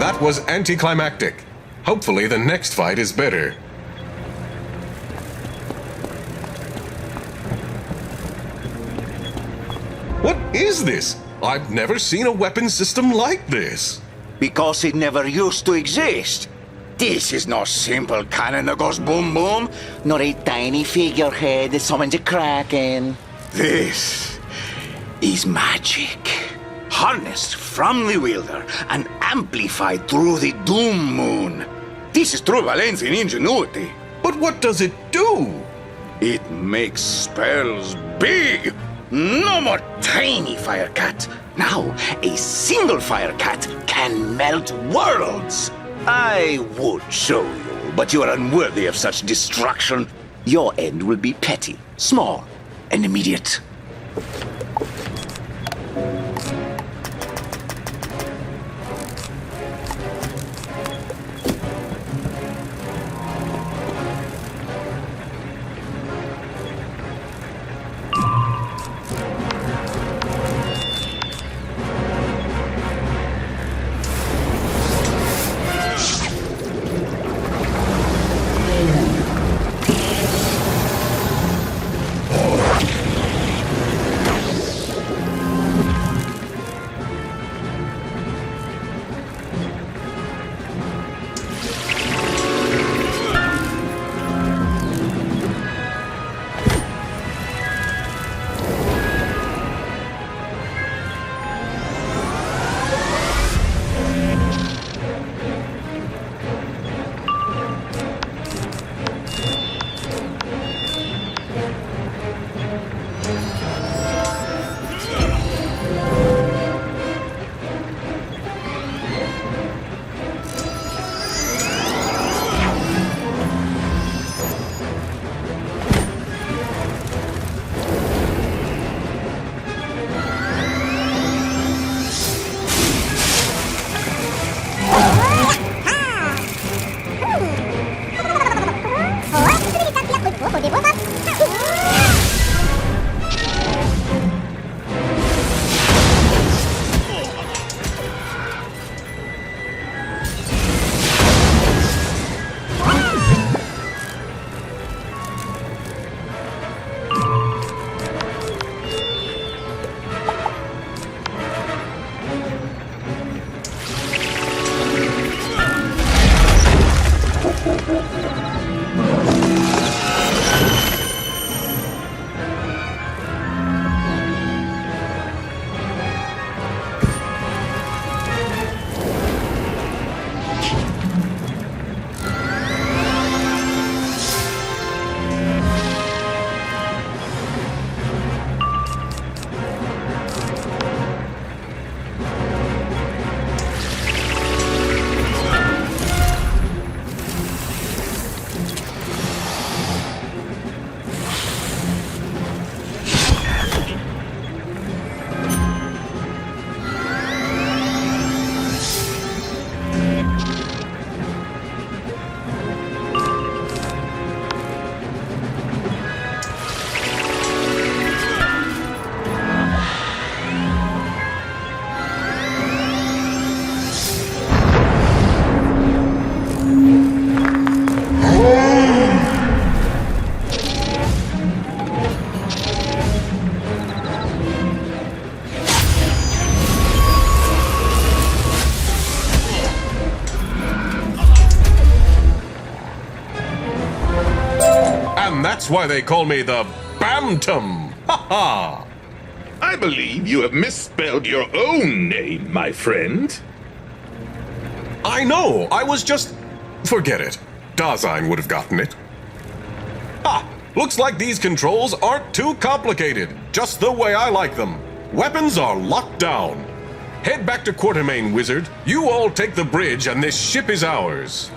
That was anticlimactic. Hopefully the next fight is better. What is this? I've never seen a weapon system like this. Because it never used to exist. This is no simple cannon that goes boom boom, nor a tiny figurehead that summons a kraken. This is magic. Harnessed from the wielder and amplified through the Doom Moon. This is true Valencian ingenuity. But what does it do? It makes spells big. No more tiny fire cat. Now, a single fire cat can melt worlds. I would show you, but you are unworthy of such destruction. Your end will be petty, small, and immediate. That's why they call me the Bantam. Ha ha! I believe you have misspelled your own name, my friend. I know, I was just... Forget it. Dasein would have gotten it. Ha! Looks like these controls aren't too complicated. Just the way I like them. Weapons are locked down. Head back to Quartermain, Wizard. You all take the bridge and this ship is ours.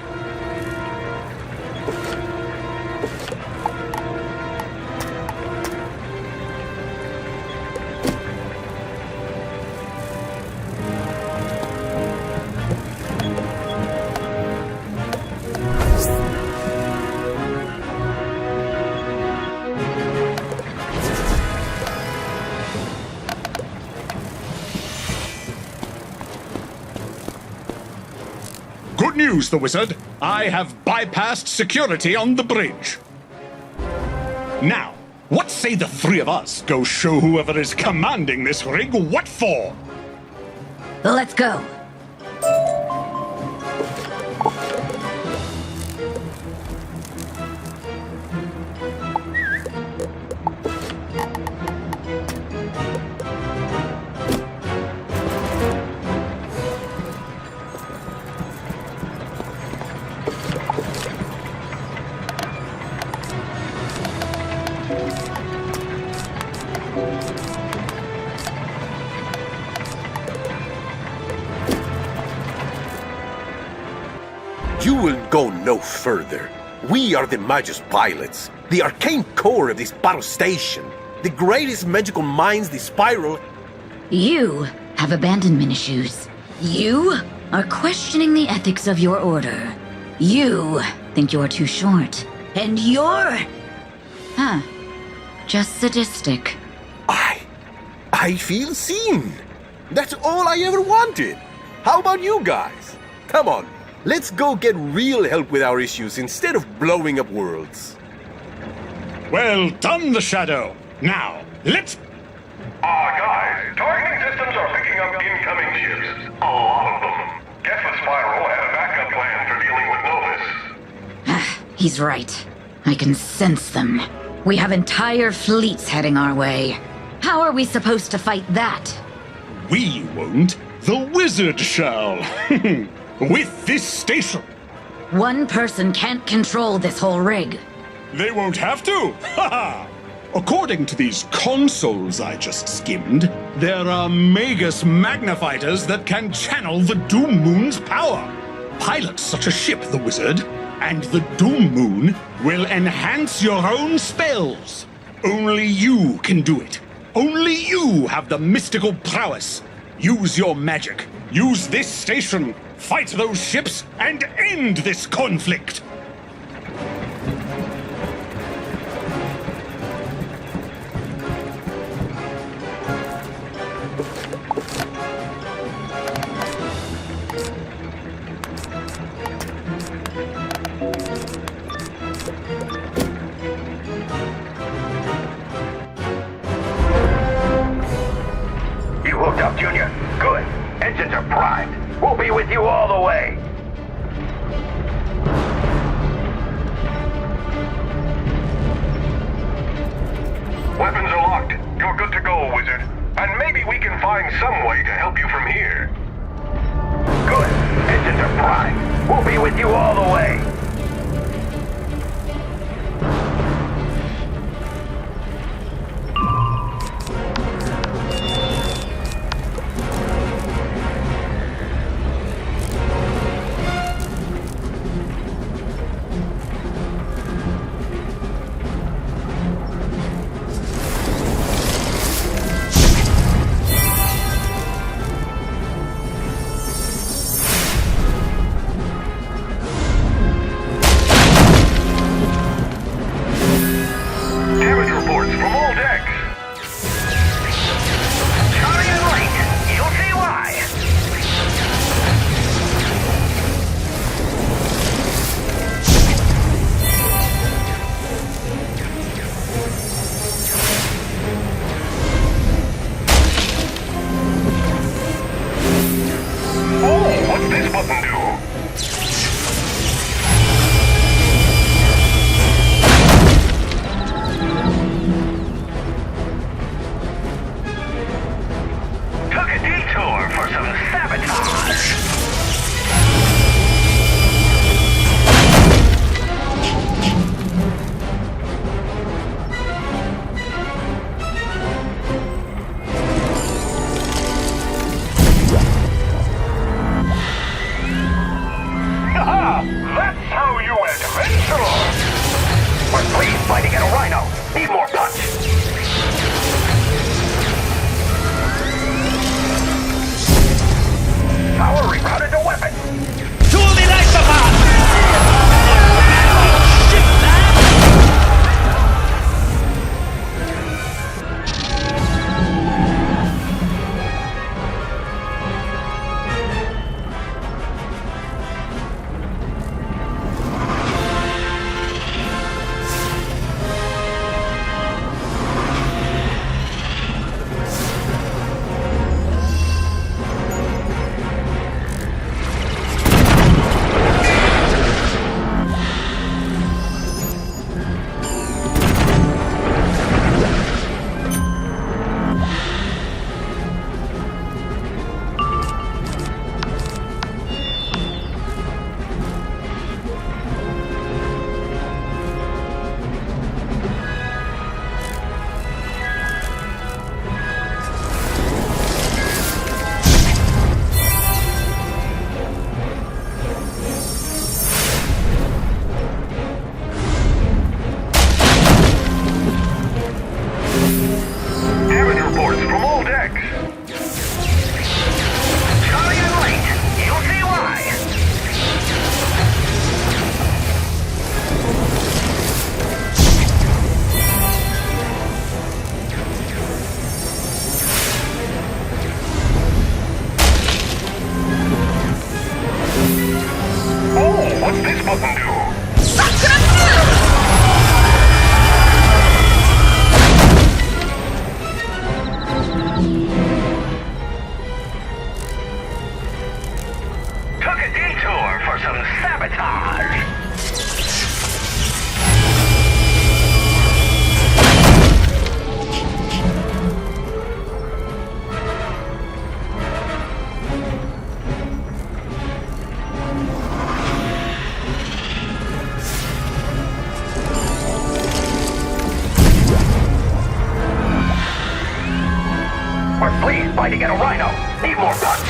Good news, the Wizard. I have bypassed security on the bridge. Now, what say the three of us go show whoever is commanding this rig what for? Let's go. You will go no further. We are the Magus pilots, the arcane core of this battle station, the greatest magical minds the Spiral... You have abandonment issues. You are questioning the ethics of your order. You think you're too short. And you're... just sadistic. I feel seen. That's all I ever wanted. How about you guys? Come on, let's go get real help with our issues instead of blowing up worlds. Well done, the Shadow. Now, let's... Guys, targeting systems are picking up incoming ships. A lot of them. Guess the Spiral had a backup plan for dealing with Novus. He's right. I can sense them. We have entire fleets heading our way. How are we supposed to fight that? We won't. The Wizard shall. With this station. One person can't control this whole rig. They won't have to. Ha ha! According to these consoles I just skimmed, there are Magus Magnifighters that can channel the Doom Moon's power. Pilot such a ship, the Wizard, and the Doom Moon will enhance your own spells. Only you can do it. Only you have the mystical prowess. Use your magic. Use this station. Fight those ships and end this conflict. You hooked up, Junior? Good. Engines are primed. We'll be with you all the way. Weapons are locked. You're good to go, Wizard. And maybe we can find some way to help you from here. Good. Engines are primed. We'll be with you all the way. some sabotage. We're pleased by to get a rhino. Need more punch.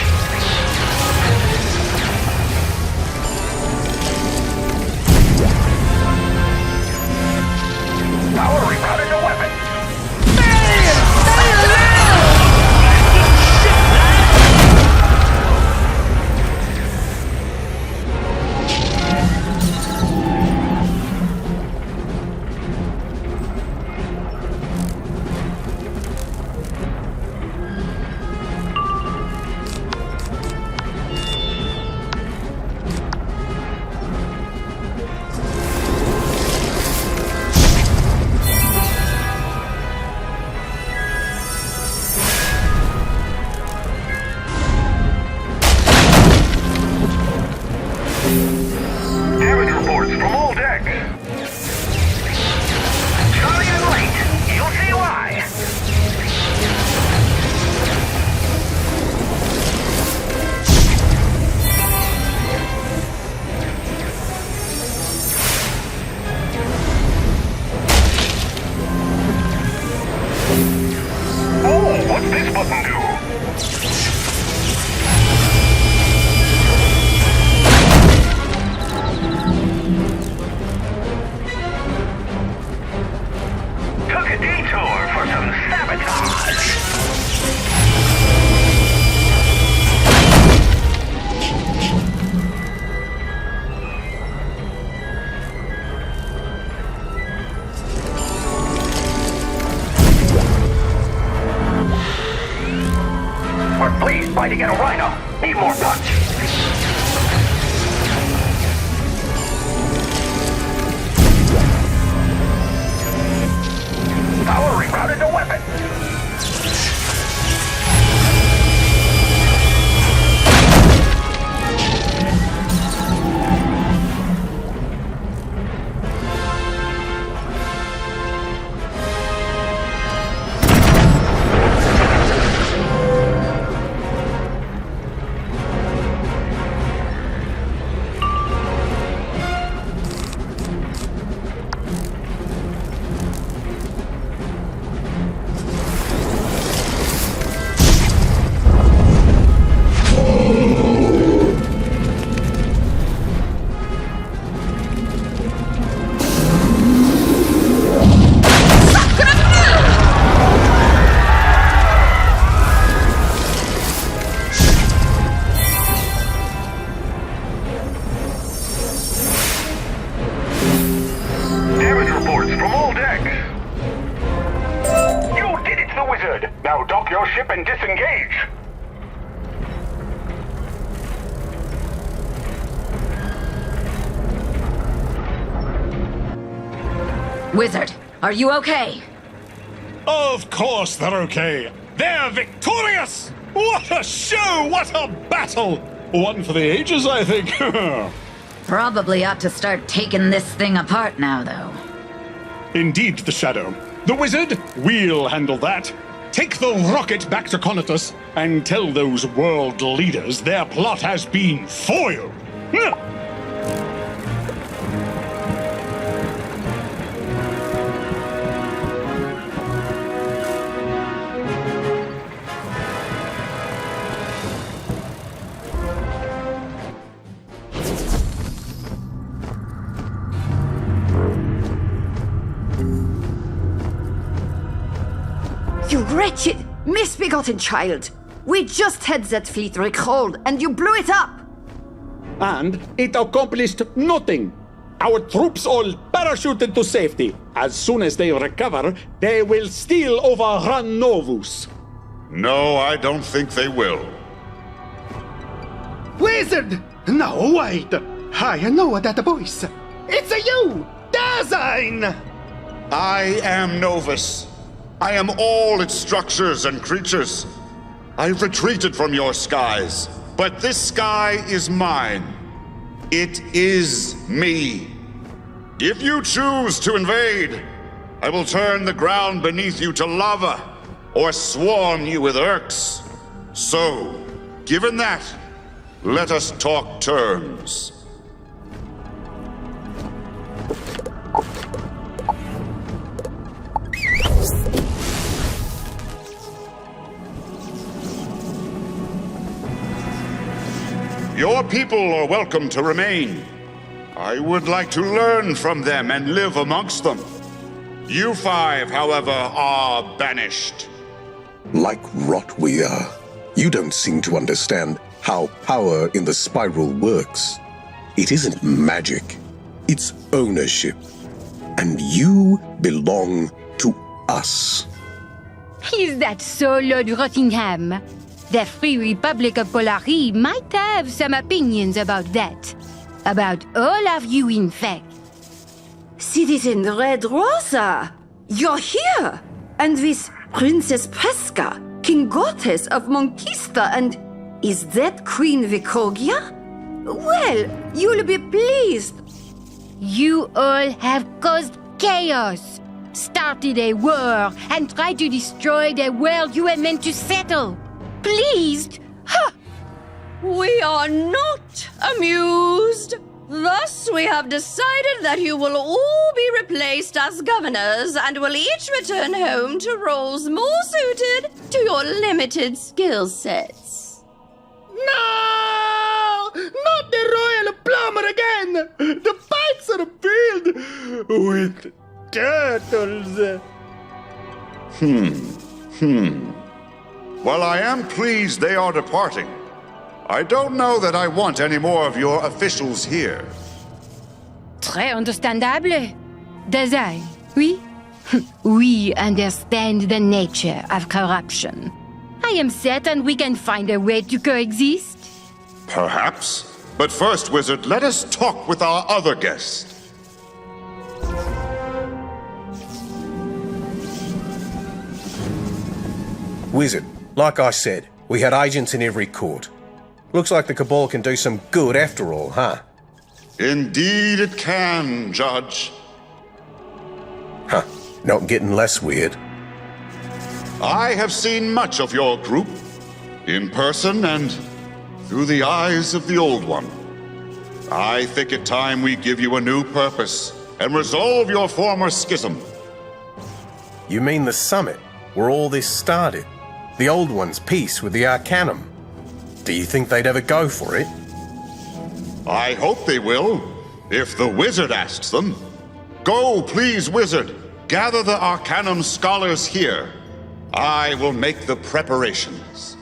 Power rerouted to weapon. Damage reports from all decks. Coming in late. You'll see why. Oh, what's this button do? Took a detour for some sabotage. We're pleased by to get a rhino. Need more punch. Power rerouted to weapon. Damage reports from all decks. You did it, the Wizard. Now dock your ship and disengage. Wizard, are you okay? Of course they're okay. They're victorious! What a show! What a battle! One for the ages, I think. Probably ought to start taking this thing apart now, though. Indeed, the Shadow. The Wizard, we'll handle that. Take the rocket back to Conatus and tell those world leaders their plot has been foiled. You wretched, misbegotten child! We just had that fleet recalled, and you blew it up! And it accomplished nothing. Our troops all parachuted to safety. As soon as they recover, they will still overrun Novus. No, I don't think they will. Wizard! No, wait! I know that voice. It's you! Design! I am Novus. I am all its structures and creatures. I've retreated from your skies, but this sky is mine. It is me. If you choose to invade, I will turn the ground beneath you to lava or swarm you with urks. So, given that, let us talk terms. Your people are welcome to remain. I would like to learn from them and live amongst them. You five, however, are banished. Like rot we are. You don't seem to understand how power in the spiral works. It isn't magic. It's ownership. And you belong to us. Is that so, Lord Rottingham? The Free Republic of Polari might have some opinions about that. About all of you, in fact. Citizen Red Rosa, you're here! And with Princess Pesca, King Gortes of Monquista, and is that Queen Vicogia? Well, you'll be pleased. You all have caused chaos, started a war, and tried to destroy the world you were meant to settle. Pleased? Ha! We are not amused. Thus, we have decided that you will all be replaced as governors and will each return home to roles more suited to your limited skill sets. No! Not the royal plumber again! The pipes are filled with turtles. While I am pleased they are departing, I don't know that I want any more of your officials here. Très understandable. Design, oui? We understand the nature of corruption. I am certain we can find a way to coexist. Perhaps. But first, Wizard, let us talk with our other guest. Wizard, like I said, we had agents in every court. Looks like the Cabal can do some good after all, huh? Indeed it can, Judge. Huh. Not getting less weird. I have seen much of your group, in person and through the eyes of the Old One. I think it time we give you a new purpose and resolve your former schism. You mean the summit, where all this started? The Old One's peace with the Arcanum? Do you think they'd ever go for it? I hope they will, if the Wizard asks them. Go, please, Wizard. Gather the Arcanum scholars here. I will make the preparations.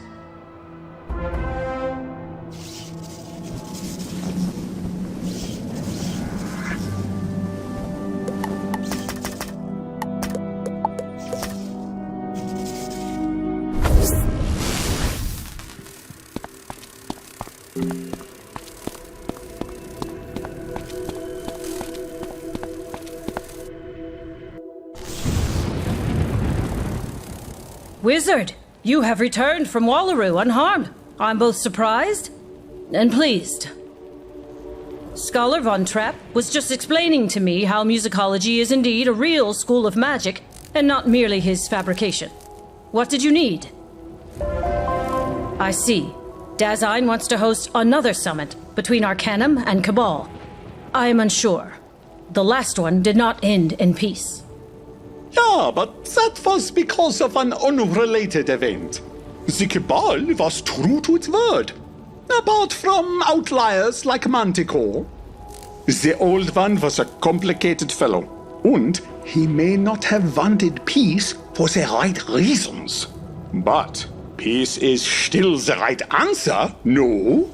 Wizard, you have returned from Wallaru unharmed. I'm both surprised and pleased. Scholar Von Trapp was just explaining to me how musicology is indeed a real school of magic and not merely his fabrication. What did you need? I see. Dasein wants to host another summit between Arcanum and Cabal. I am unsure. The last one did not end in peace. Yeah, but that was because of an unrelated event. The Cabal was true to its word. Apart from outliers like Manticore. The Old One was a complicated fellow, and he may not have wanted peace for the right reasons. But peace is still the right answer, no?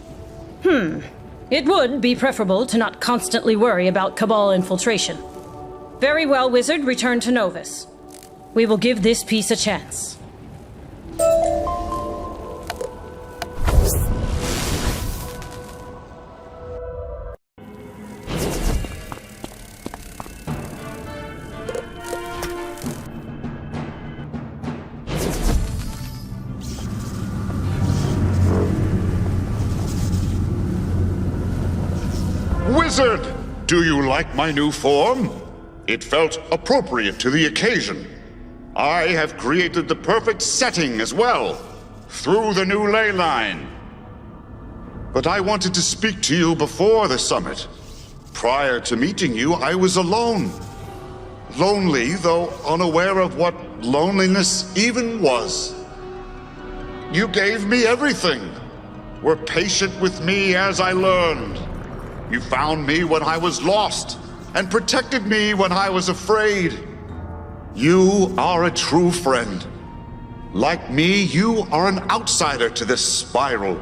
It would be preferable to not constantly worry about Cabal infiltration. Very well, Wizard, return to Novus. We will give this piece a chance. Wizard! Do you like my new form? It felt appropriate to the occasion. I have created the perfect setting as well, through the new ley line. But I wanted to speak to you before the summit. Prior to meeting you, I was alone. Lonely, though unaware of what loneliness even was. You gave me everything. Were patient with me as I learned. You found me when I was lost, and protected me when I was afraid. You are a true friend. Like me, you are an outsider to this spiral,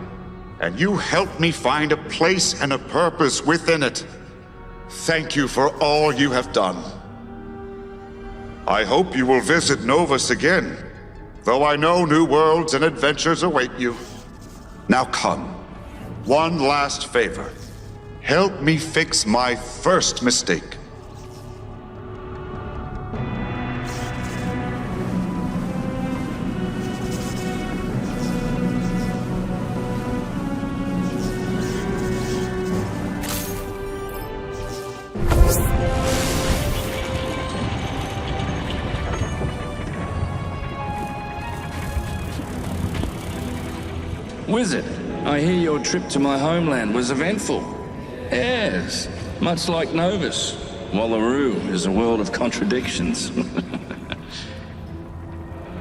and you helped me find a place and a purpose within it. Thank you for all you have done. I hope you will visit Novus again, though I know new worlds and adventures await you. Now come, one last favor. Help me fix my first mistake. Wizard, I hear your trip to my homeland was eventful. Yes, much like Novus, Wallaru is a world of contradictions.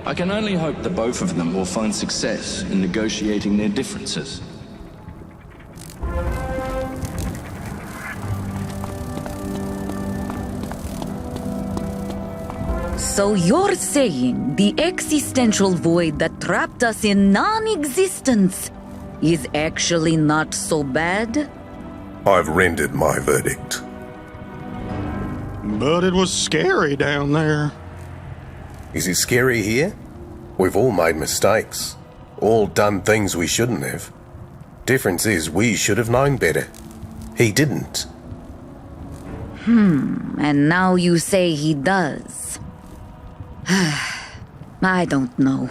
I can only hope that both of them will find success in negotiating their differences. So you're saying the existential void that trapped us in non-existence is actually not so bad? I've rendered my verdict. But it was scary down there. Is it scary here? We've all made mistakes. All done things we shouldn't have. Difference is we should have known better. He didn't. And now you say he does. I don't know.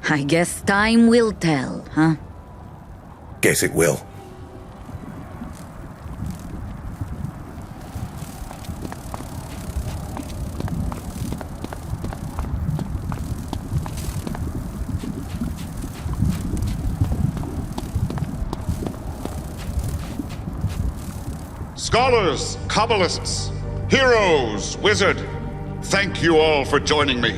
I guess time will tell, huh? Guess it will. Scholars, Kabbalists, heroes, Wizard, thank you all for joining me.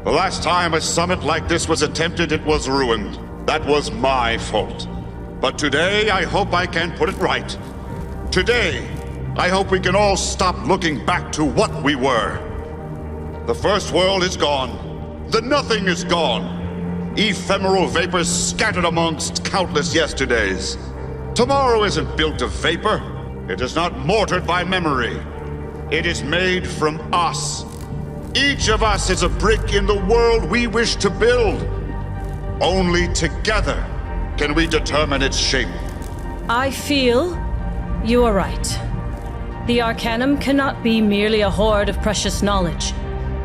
The last time a summit like this was attempted, it was ruined. That was my fault. But today, I hope I can put it right. Today, I hope we can all stop looking back to what we were. The first world is gone. The nothing is gone. Ephemeral vapors scattered amongst countless yesterdays. Tomorrow isn't built of vapor. It is not mortared by memory. It is made from us. Each of us is a brick in the world we wish to build. Only together can we determine its shape. I feel you are right. The Arcanum cannot be merely a hoard of precious knowledge.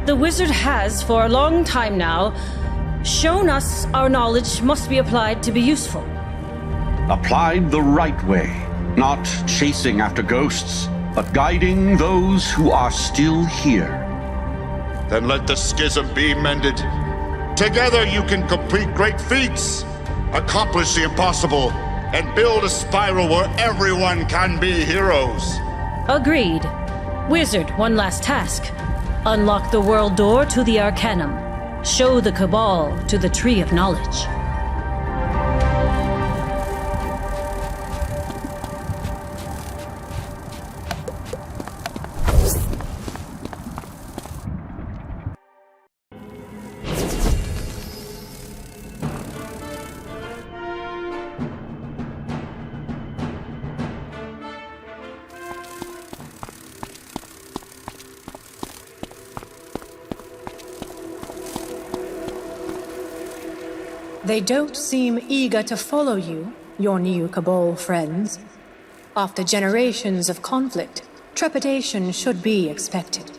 The Wizard has, for a long time now, shown us our knowledge must be applied to be useful. Applied the right way. Not chasing after ghosts, but guiding those who are still here. Then let the schism be mended. Together you can complete great feats, accomplish the impossible, and build a spiral where everyone can be heroes. Agreed. Wizard, one last task. Unlock the world door to the Arcanum. Show the Cabal to the Tree of Knowledge. They don't seem eager to follow you, your new Cabal friends. After generations of conflict, trepidation should be expected.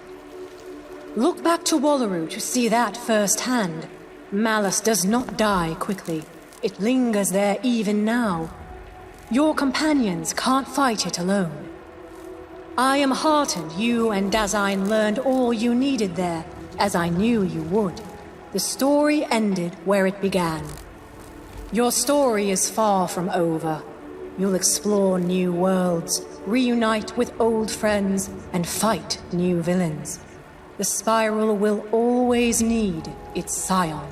Look back to Wallaru to see that firsthand. Malice does not die quickly. It lingers there even now. Your companions can't fight it alone. I am heartened you and Dasein learned all you needed there, as I knew you would. The story ended where it began. Your story is far from over. You'll explore new worlds, reunite with old friends, and fight new villains. The Spiral will always need its scion.